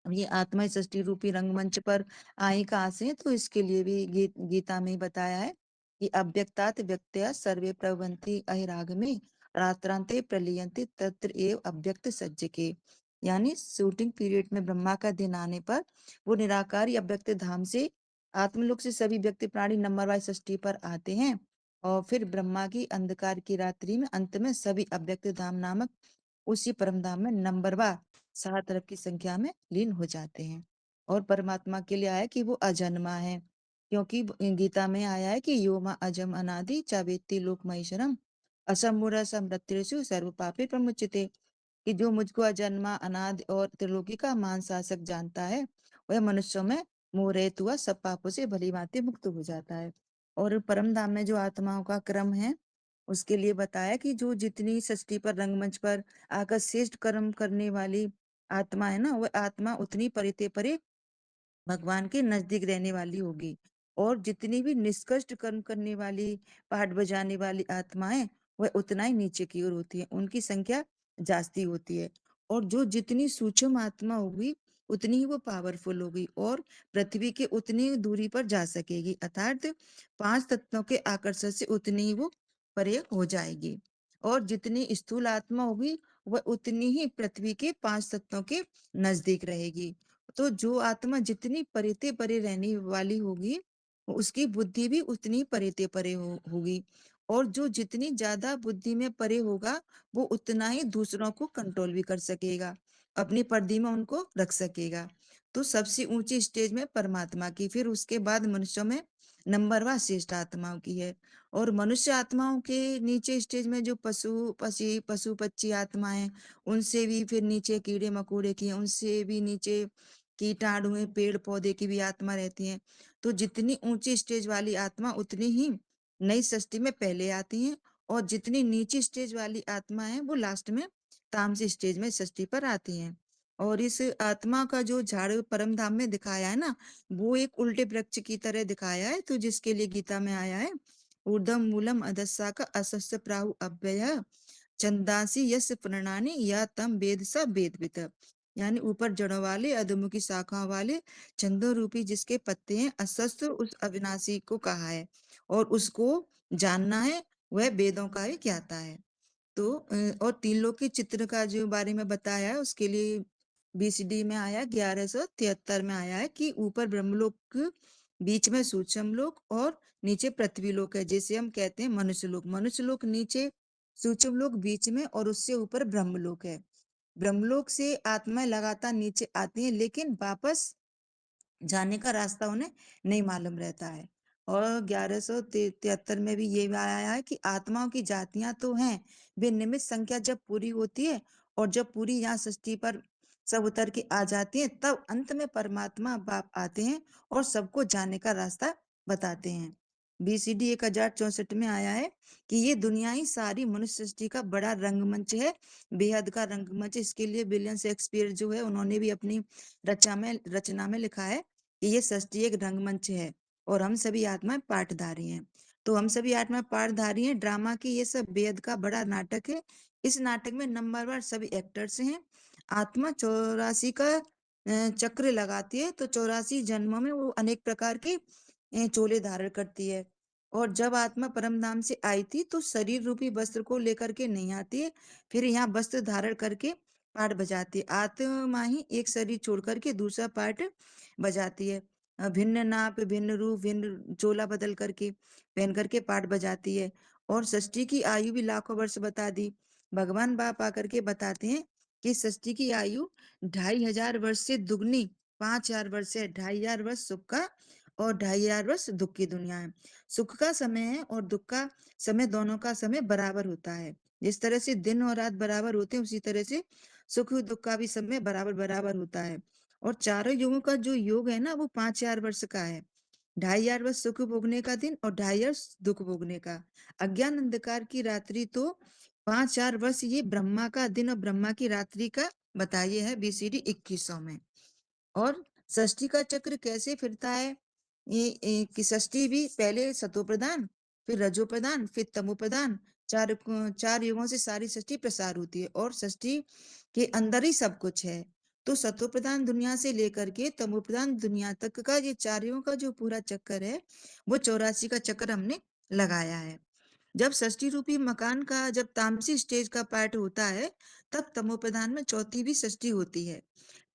अब ये आत्मा सृष्टि रूपी रंगमंच पर आई कहाँ से? तो इसके लिए भी गीता में ही बताया है कि अव्यक्तात् व्यक्तया सर्वे प्रभवन्ति अहिराग में रात्रांते प्रलीयन्ते तत्र एव अव्यक्त सज्जके। यानी शूटिंग पीरियड में ब्रह्मा का दिन आने पर वो निराकारी अव्यक्त धाम से आत्मलोक से सभी व्यक्ति प्राणी नंबर वाइज सृष्टि पर आते हैं, और फिर ब्रह्मा की अंधकार की रात्रि में अंत में सभी अव्यक्त धाम नामक उसी परम धाम में नंबरवार 7 अरब की संख्या में लीन हो जाते हैं। और परमात्मा के लिए आया कि वो अजन्मा है, क्योंकि गीता में आया है कि यो मां अजम अनादि च वेत्ति लोक महेश्वरम असमूढ़ समृत्युषु सर्व पापे प्रमुच्यते। कि जो मुझको अजन्मा अनादि और त्रिलोकी का मान शासक जानता है, वह मनुष्यों में मोह रहित हुआ सब पापों से भली भांति मुक्त हो जाता है। और परम धाम में जो आत्माओं का क्रम है उसके लिए बताया कि जो जितनी सृष्टि पर रंगमंच पर आकर श्रेष्ठ कर्म करने वाली आत्मा है ना, वह आत्मा उतनी परिते परे भगवान के नजदीक रहने वाली होगी। और जितनी भी निष्कृष्ट कर्म करने वाली, पाठ बजाने वाली आत्माएं, वह उतना ही नीचे की ओर होती है, उनकी संख्या जास्ती होती है। और जो जितनी सूक्ष्म आत्मा होगी उतनी ही वो पावरफुल होगी और पृथ्वी के उतनी ही दूरी पर जा सकेगी, अर्थात 5 तत्वों के आकर्षण से उतनी ही वो परे हो जाएगी। और जितनी स्थूल आत्मा होगी वह उतनी ही पृथ्वी के 5 तत्वों के नजदीक रहेगी। तो जो आत्मा जितनी परिते परे रहने वाली होगी, उसकी बुद्धि भी उतनी परिते परे होगी। और जो जितनी ज्यादा बुद्धि में परे होगा, वो उतना ही दूसरों को कंट्रोल भी कर सकेगा, अपनी परिधि में उनको रख सकेगा। तो सबसे ऊंची स्टेज में परमात्मा की, फिर उसके बाद मनुष्यों में नंबरवार श्रेष्ठ आत्माओं की है। और मनुष्य आत्माओं के नीचे स्टेज में जो पशु पक्षी आत्माएं, उनसे भी फिर नीचे कीड़े मकोड़े की, उनसे भी नीचे कीटाणु हैं, पेड़ पौधे की भी आत्मा रहती हैं। तो जितनी ऊंची स्टेज वाली आत्मा उतनी ही नई सृष्टि में पहले आती हैं, और जितनी नीची स्टेज वाली आत्मा है वो लास्ट में तामसी स्टेज में सृष्टि पर आती हैं। और इस आत्मा का जो झाड़ परम धाम में दिखाया है ना, वो एक उल्टे वृक्ष की तरह दिखाया है, तो जिसके लिए गीता में आया है, ऊर्ध्वम मूलम अधस्सा का असस्य प्राहु अव्यय छंदासी यस्य प्रणानी या तम वेद स वेदवित। यानी ऊपर जड़ों वाले, अधोमुखी शाखाओं वाले, छंदों रूपी जिसके पत्ते हैं, अशस्त्र उस अविनाशी को कहा है, और उसको जानना है, वह वेदों का ही ज्ञाता है। तो और 3 लोक के चित्र का जो बारे में बताया है, उसके लिए बीसीडी में आया 1173 में आया है कि ऊपर ब्रह्मलोक, बीच में सूक्ष्म लोक और नीचे पृथ्वी लोक है, जैसे हम कहते हैं मनुष्य लोक। मनुष्य लोक नीचे, सूक्ष्म लोक बीच में, और उससे ऊपर ब्रह्मलोक है। ब्रह्मलोक से आत्माएं लगातार नीचे आती हैं, लेकिन वापस जाने का रास्ता उन्हें नहीं मालूम रहता है। और 1173 में भी ये आया है कि आत्माओं की जातियां तो हैं, वे निमित संख्या जब पूरी होती है और जब पूरी यहाँ सृष्टि पर सब उतर के आ जाती है, तब अंत में परमात्मा बाप आते हैं और सबको जाने का रास्ता बताते हैं। बीसीडी 1064 में आया है कि ये दुनिया ही सारी मनुष्य सृष्टि का बड़ा रंगमंच है, बेहद का रंगमंच। इसके लिए विलियम शेक्सपियर जो है, उन्होंने भी अपनी रचना में लिखा है कि ये सृष्टि एक रंगमंच है और हम सभी आत्मा पाठधारी हैं। तो हम सभी आत्मा पाठधारी हैं ड्रामा की, ये सब बेहद का बड़ा नाटक है। इस नाटक में नंबरवार सभी एक्टर्स हैं। आत्मा 84 का चक्र लगाती है, तो 84 जन्मों में वो अनेक प्रकार के चोले धारण करती है। और जब आत्मा परम धाम से आई थी तो शरीर रूपी वस्त्र को लेकर के नहीं आती है, फिर यहाँ वस्त्र धारण करके पाठ बजाती है। आत्मा ही एक शरीर छोड़ करके दूसरा पाठ बजाती है, भिन्न नाप, भिन्न रूप, भिन्न चोला बदल करके पहन करके पाठ बजाती है। और सृष्टि की आयु भी लाखों वर्ष बता दी। भगवान बाप आकर के बताते हैं कि सृष्टि की आयु 2500 वर्ष से दुगनी 5000 वर्ष है। 2500 वर्ष सुख का और 2500 वर्ष दुख की दुनिया है। सुख का समय है और दुख का समय, दोनों का समय बराबर होता है। जिस तरह से दिन और रात बराबर होते हैं, उसी तरह से सुख दुख का भी समय बराबर बराबर होता है। और चारों युगों का जो योग है ना, वो 5000 वर्ष का है। 2500 वर्ष सुख भोगने का दिन और 2500 वर्ष दुख भोगने का। अज्ञान अंधकार की रात्रि तो 5000 वर्ष ये ब्रह्मा का दिन और ब्रह्मा की रात्रि का बताइए है बीसीडी 2100 में। और षष्ठी का चक्र कैसे फिरता है, ये कि षष्ठी भी पहले सतो प्रधान, फिर रजो प्रधान, फिर तमो प्रधान, चार युगों से सारी षष्ठी प्रसार होती है। और षष्ठी के अंदर ही सब कुछ है। तो सतो प्रधान दुनिया से लेकर के तमो प्रधान दुनिया तक का ये 4 युगों का जो पूरा चक्कर है, वो 84 का चक्कर हमने लगाया है। जब षष्ठी रूपी मकान का, जब तामसी स्टेज का पाठ होता है, तब तमो प्रधान में चौथी भी षष्ठी होती है।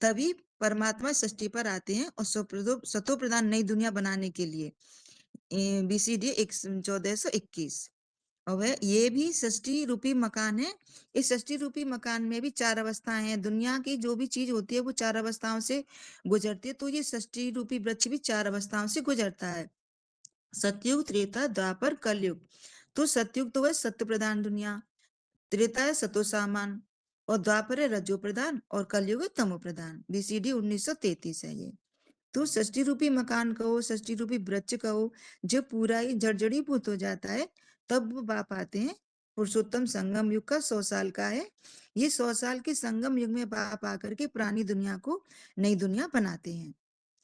तभी परमात्मा षष्ठी पर आते हैं और सतो प्रधान नई दुनिया बनाने के लिए, बीसीडी 1421। और वह ये भी षष्ठी रूपी मकान है। इस षष्ठी रूपी मकान में भी 4 अवस्थाएं हैं। दुनिया की जो भी चीज होती है वो 4 अवस्थाओं से गुजरती है। तो ये षष्ठी रूपी वृक्ष भी 4 अवस्थाओं से गुजरता है, सतयुग, त्रेता, द्वापर, कलयुग। तो सतयुग तो है सत्य प्रधान दुनिया, त्रेता है सतो सामान, और द्वापर है रजो प्रधान, और कलयुग है तमो प्रधान। बीसीडी 1933 है ये। तो षष्ठी रूपी मकान कहो, षष्ठी रूपी वृक्ष कहो, जो पूरा ही जर्जरीभूत हो जाता है, तब वो बाप आते हैं। पुरुषोत्तम संगम युग का 100 साल का है। ये 100 साल के संगम युग में बाप आकर के पुरानी दुनिया को नई दुनिया बनाते हैं।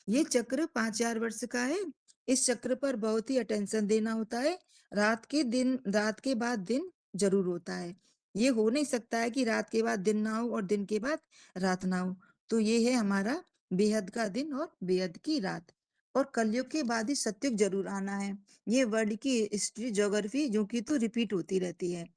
ये चक्र 5,000 वर्ष का है। इस चक्र पर बहुत ही अटेंशन देना होता है। रात के बाद दिन जरूर होता है। ये हो नहीं सकता है कि रात के बाद दिन ना हो और दिन के बाद रात ना हो। तो ये है हमारा बेहद का दिन और बेहद की रात। और कलयुग के बाद ही सतयुग जरूर आना है। ये वर्ल्ड की हिस्ट्री ज्योग्राफी जो कि तो रिपीट होती रहती है।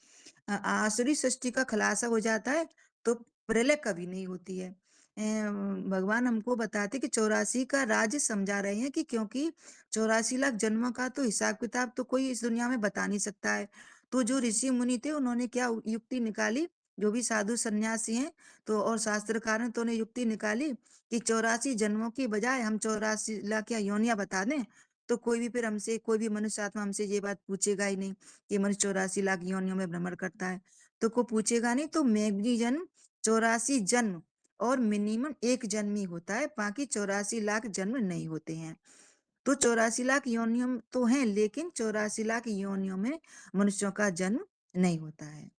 आसुरी सृष्टि का खुलासा हो जाता है तो प्रलय कभी नहीं होती है। भगवान हमको बताते कि 84 का राज समझा रहे हैं कि क्योंकि 84 लाख जन्मों का तो हिसाब किताब तो कोई इस दुनिया में बता नहीं सकता है। तो जो ऋषि मुनि थे उन्होंने क्या युक्ति निकाली, जो भी साधु सन्यासी हैं तो और शास्त्रकार हैं तो उन्हें युक्ति निकाली कि 84 जन्मों की बजाय हम 84 लाख या योनियां बता दें तो कोई भी फिर हमसे कोई भी मनुष्य आत्मा हमसे ये बात पूछेगा ही नहीं कि मनुष्य 84 लाख योनियों में भ्रमण करता है। तो कोई पूछेगा नहीं। तो मैक्सिमम जन्म 84 जन्म और मिनिमम एक जन्म ही होता है, बाकी 84 लाख जन्म नहीं होते हैं। तो 84 लाख योनियों तो हैं लेकिन 84 लाख योनियों में मनुष्यों का जन्म नहीं होता है।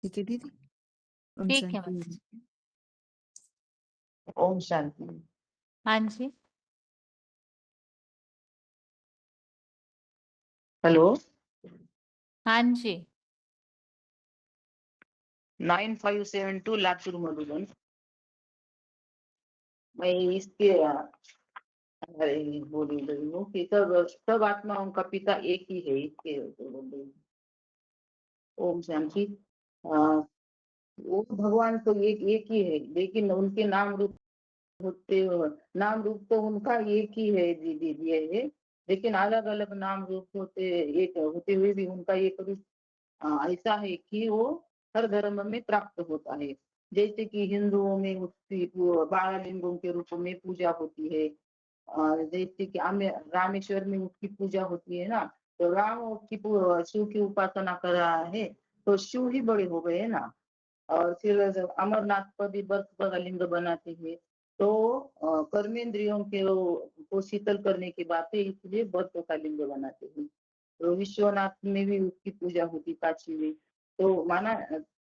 ठीक है दीदी। ओम ठीक है शांति। माता। ओम शांति। हाँ जी। हेलो। हाँ जी। 9572 लातूर मधुबन। मैं इसके बोल रही हूँ कि सब आत्माओं का पिता एक ही है, इसके बोल रही हूँ। ओम शांति। वो भगवान तो एक ही है लेकिन उनके नाम रूप नाम रूप तो उनका एक ही है दीदी दिए है, लेकिन अलग अलग नाम रूप होते एक होते हुए भी उनका एक रूप ऐसा है कि वो हर धर्म में प्राप्त होता है। जैसे कि हिंदुओं में उसकी बालालिंगों के रूप में पूजा होती है। जैसे कि रामेश्वर में उसकी पूजा होती है ना, तो राम उसकी शिव की उपासना कर रहा है तो शिव ही बड़े हो गए ना। और फिर अमरनाथ पर भी बर्फ का लिंग बनाते हैं। तो कर्मेंद्रियों के को शीतल करने की बात है, इसलिए बर्फ का लिंग बनाते हैं। तो विश्वनाथ में भी उसकी पूजा होती काशी में। तो माना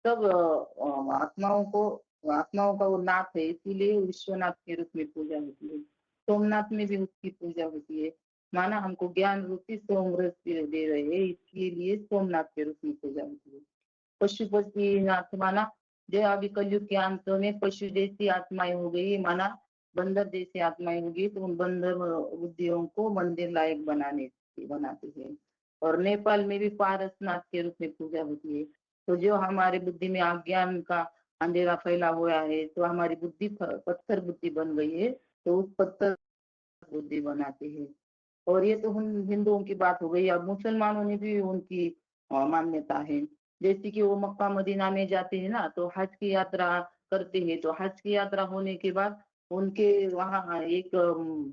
सब आत्माओं का वो नाथ है, इसीलिए विश्वनाथ के रूप में पूजा होती है। सोमनाथ में भी उसकी पूजा होती है। माना हमको ज्ञान रूपी सोमरस दे रहे हैं, इसके लिए सोमनाथ के रूप में पूजा होती है। पशुपतिनाथ माना जो अभी कलयुग के अंत में पशु जैसी आत्माएं हो गई, माना बंदर जैसी आत्माएं होगी, तो उन बंदर बुद्धियों को मंदिर लायक बनाते हैं। और नेपाल में भी पारसनाथ के रूप में पूजा होती है। तो जो हमारे बुद्धि में अज्ञान का अंधेरा फैला हुआ है तो हमारी बुद्धि पत्थर बुद्धि बन गई है, तो उस पत्थर बुद्धि बनाते हैं। और ये तो हिंदुओं की बात हो गई। अब मुसलमानों ने भी उनकी मान्यता है। जैसे कि वो मक्का मदीना में जाते हैं ना, तो हज की यात्रा करते हैं। तो हज की यात्रा होने के बाद उनके वहाँ एक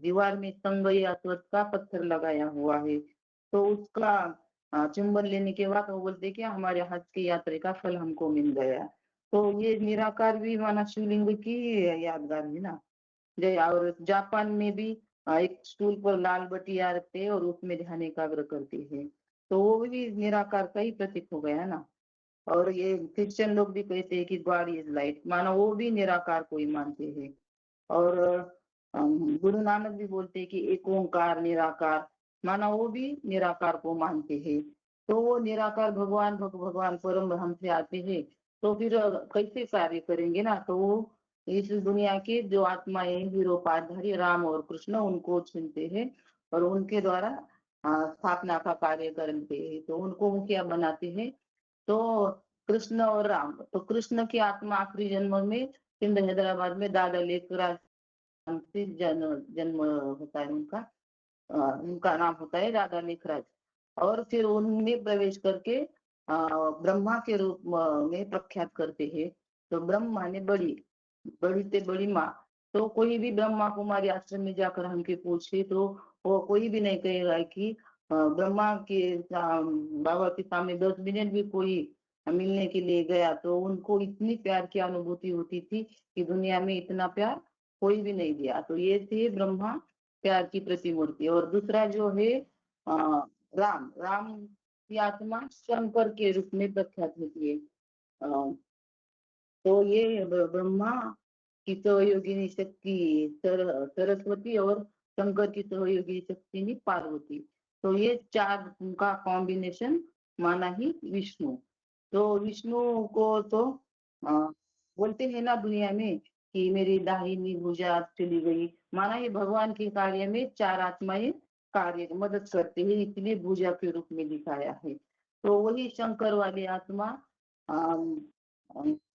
दीवार में संगई अस्वद का पत्थर लगाया हुआ है। तो उसका चुंबन लेने के बाद वो बोलते कि हमारे हज की यात्रा का फल हमको मिल गया। तो ये निराकार भी माना शिवलिंग की यादगार है ना। जय। और जापान में भी एक स्टूल पर लाल बटिया रखते हैं और उसमें ध्यान एकाग्र करते हैं। तो वो भी निराकार का ही प्रतीक हो गया ना। और ये क्रिश्चियन लोग भी कहते हैं कि गॉड इज लाइट, मानो वो भी निराकार को ही मानते हैं। और गुरु नानक भी बोलते हैं कि एक ओंकार निराकार, माना वो भी निराकार को मानते हैं। तो वो निराकार भगवान परम हमसे आते हैं तो फिर कैसे कार्य करेंगे ना। तो वो इस दुनिया के जो आत्माएं हीरोपाधारी राम और कृष्ण उनको चुनते हैं और उनके द्वारा स्थापना का कार्य करते हैं। तो उनको मुखिया बनाते हैं। तो कृष्ण और राम, तो कृष्ण की आत्मा आखिरी जन्म में सिंध हैदराबाद में दादा लेखराज से जन्म होता है उनका। उनका नाम होता है राधा लेखराज। और फिर उनमें प्रवेश करके ब्रह्मा के रूप में प्रख्यात करते हैं। तो ब्रह्मा ने बड़ी से बड़ी माँ। तो कोई भी ब्रह्मा कुमारी आश्रम में जाकर हमके पूछे तो वो कोई भी नहीं कहेगा कि ब्रह्मा के बाबा के सामने 10 मिनट भी कोई मिलने के लिए गया। तो उनको इतनी प्यार की अनुभूति होती थी कि दुनिया में इतना प्यार कोई भी नहीं दिया। तो ये थे ब्रह्मा प्यार की प्रतिमूर्ति। और दूसरा जो है राम ये आत्मा शंकर के रूप में प्रख्यात होती है। तो ये ब्रह्मा की सहयोगिनी शक्ति सरस्वती और शंकर की सहयोगी शक्ति पार्वती। तो ये चार का कॉम्बिनेशन माना ही विष्णु। तो विष्णु को तो बोलते हैं ना दुनिया में कि मेरी दाहिनी भुजा चली गई, माना ये भगवान के कार्य में चार आत्माएं कार्य मदद करते हैं, इसलिए भुजा के रूप में दिखाया है। तो वही शंकर वाली आत्मा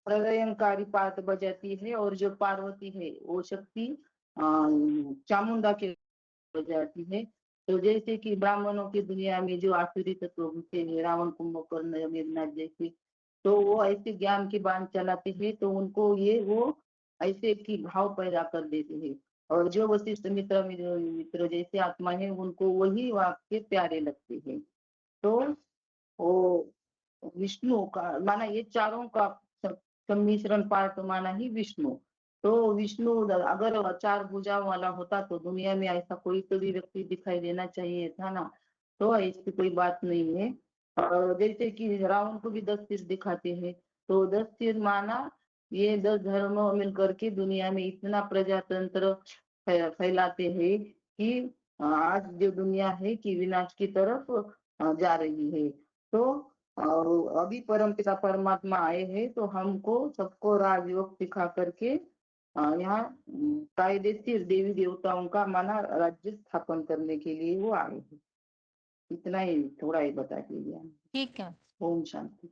प्रलयंकारी पाठ बजाती है, और जो पार्वती है वो शक्ति चामुंडा के बजाती है। तो जैसे कि ब्राह्मणों की दुनिया में जो आसुरी तत्व होते हैं, रावण कुंभकर्ण मेघनाथ जैसे, तो वो ऐसे ज्ञान की बाण चलाते हैं, तो उनको ये वो ऐसे की भाव पैदा कर देते हैं। और जो वशिष्ठ मित्र जैसे आत्मा है, उनको वही वाक्य प्यारे लगते हैं। तो वो विष्णु का माना ये चारों का सम्मिश्रण पार्ट माना ही विष्णु। तो विष्णु अगर चार भुजाओं वाला होता तो दुनिया में ऐसा कोई तो भी व्यक्ति दिखाई देना चाहिए था ना। तो ऐसी कोई बात नहीं है। और जैसे कि रावण को भी 10 सिर दिखाते हैं, तो 10 सिर माना ये 10 धर्म मिलकर के दुनिया में इतना प्रजातंत्र फैलाते हैं कि आज जो दुनिया है कि विनाश की तरफ जा रही है। तो और अभी परमपिता परमात्मा आए हैं, तो हमको सबको राजयोग सिखा करके यहाँ कायदेशीर देवी देवताओं का माना राज्य स्थापन करने के लिए वो आए हैं। इतना ही थोड़ा ही बता दीजिए। ठीक है। ओम शांति।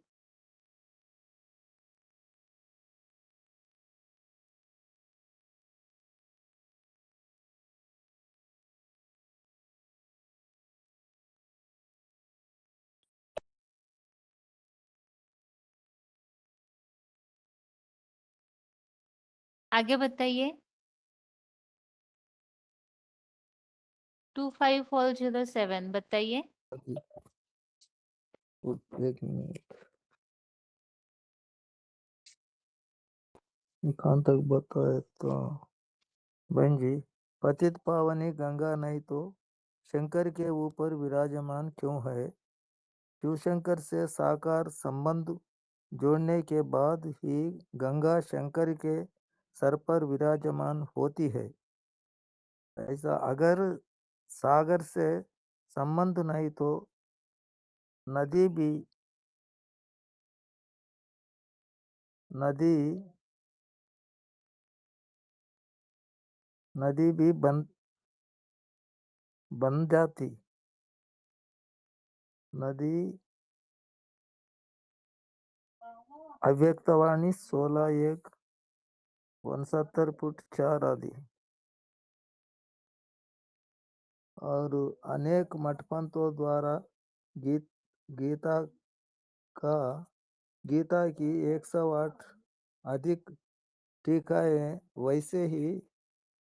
आगे बताइए। 254007 बताइए। एक मिनट, कहाँ तक बताए तो बहन जी, पतित पावनी गंगा नहीं तो शंकर के ऊपर विराजमान क्यों है? शिव शंकर से साकार संबंध जोड़ने के बाद ही गंगा शंकर के सर पर विराजमान होती है। ऐसा अगर सागर से संबंध नहीं तो नदी भी बन जाती। नदी अव्यक्तवाणी 16:1 69 आदि। और अनेक मठपंथों द्वारा गीता की 108 अधिक टीकाएं, वैसे ही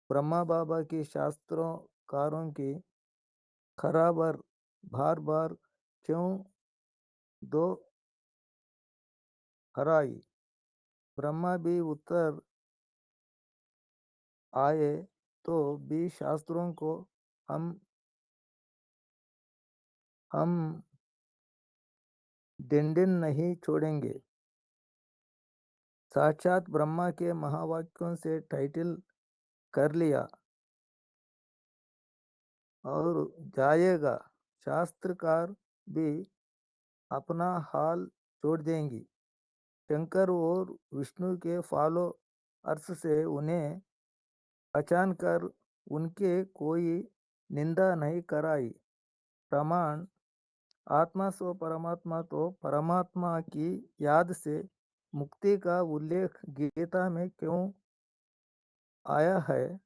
ब्रह्मा बाबा की शास्त्रोकारों की खराबर बार बार क्यों दो हराई? ब्रह्मा भी उत्तर आए तो भी शास्त्रों को हम दिन नहीं छोड़ेंगे। साक्षात ब्रह्मा के महावाक्यों से टाइटल कर लिया और जाएगा। शास्त्रकार भी अपना हाल छोड़ देंगी। शंकर और विष्णु के फॉलोअर्स से उन्हें पहचान कर उनके कोई निंदा नहीं कराई। प्रमाण आत्मा सो परमात्मा, तो परमात्मा की याद से मुक्ति का उल्लेख गीता में क्यों आया है?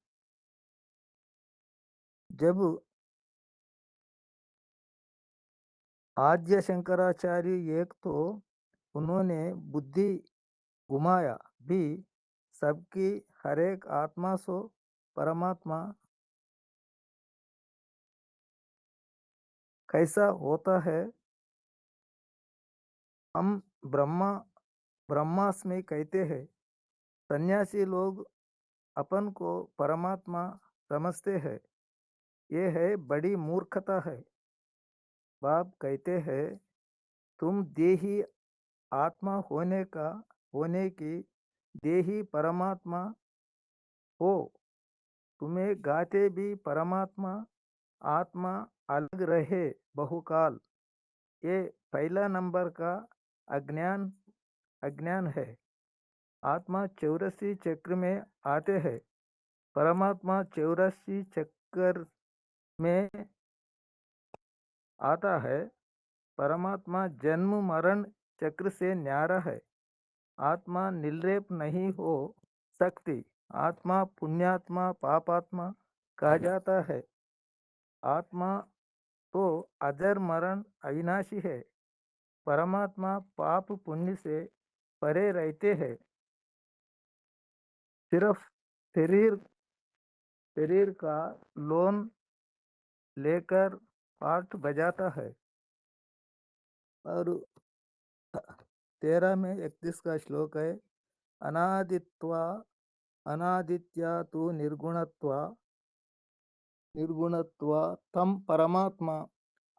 जब आद्य शंकराचार्य एक तो उन्होंने बुद्धि घुमाया भी सबकी हर एक आत्मा सो परमात्मा कैसा होता है? हम ब्रह्मास्मि कहते हैं। सन्यासी लोग अपन को परमात्मा समझते हैं। ये है बड़ी मूर्खता है। बाप कहते हैं तुम देही आत्मा होने की देही परमात्मा हो। तुम्हें गाते भी परमात्मा आत्मा अलग रहे बहुकाल। ये पहला नंबर का अज्ञान है। आत्मा 84 चक्र में आते हैं। परमात्मा 84 चक्र में आता है। परमात्मा जन्म मरण चक्र से न्यारा है। आत्मा निर्लेप नहीं हो सकती। आत्मा पुण्यात्मा पापात्मा कहा जाता है। आत्मा तो अजर मरण अविनाशी है। परमात्मा पाप पुण्य से परे रहते हैं। सिर्फ शरीर का लोन लेकर पाठ बजाता है। और 13 में 31 का श्लोक है। अनादित्या तु निर्गुणत्वा तम परमात्मा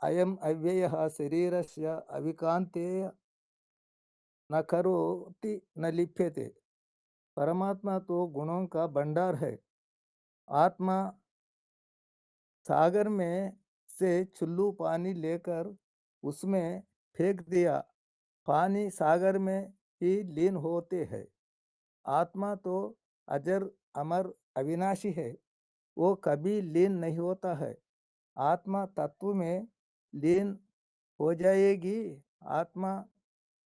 अयम अव्ययः शरीरस्य अविकान्ते न करोति न लिप्यते। परमात्मा तो गुणों का भंडार है। आत्मा सागर में से चुल्लू पानी लेकर उसमें फेंक दिया, पानी सागर में ही लीन होते हैं। आत्मा तो अजर अमर अविनाशी है, वो कभी लीन नहीं होता है। आत्मा तत्व में लीन हो जाएगी। आत्मा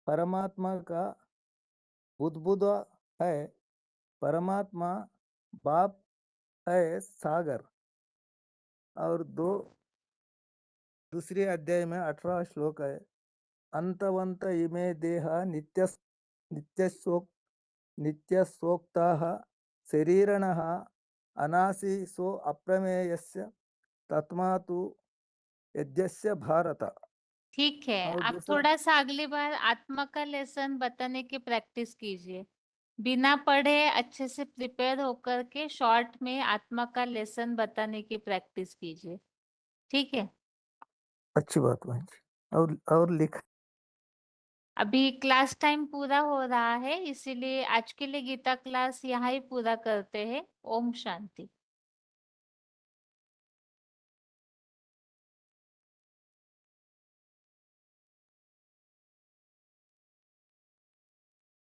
परमात्मा का बुदबुद है। परमात्मा बाप है सागर। और दूसरे अध्याय में 18 श्लोक है। अंतवंत इमे देह नित्यशोक्ताः शरीरिणः अनासीसो अप्रमेयस्य तस्मातु यज्ञस्य भारत। ठीक है, और आप दूसरा थोड़ा सा अगली बार आत्मा का लेसन बताने की प्रैक्टिस कीजिए। बिना पढ़े अच्छे से प्रिपेयर होकर के शॉर्ट में आत्मा का लेसन बताने की प्रैक्टिस कीजिए। ठीक है। अच्छी बात बहन जी। और लिख अभी क्लास टाइम पूरा हो रहा है, इसीलिए आज के लिए गीता क्लास यहाँ ही पूरा करते हैं। ओम शांति।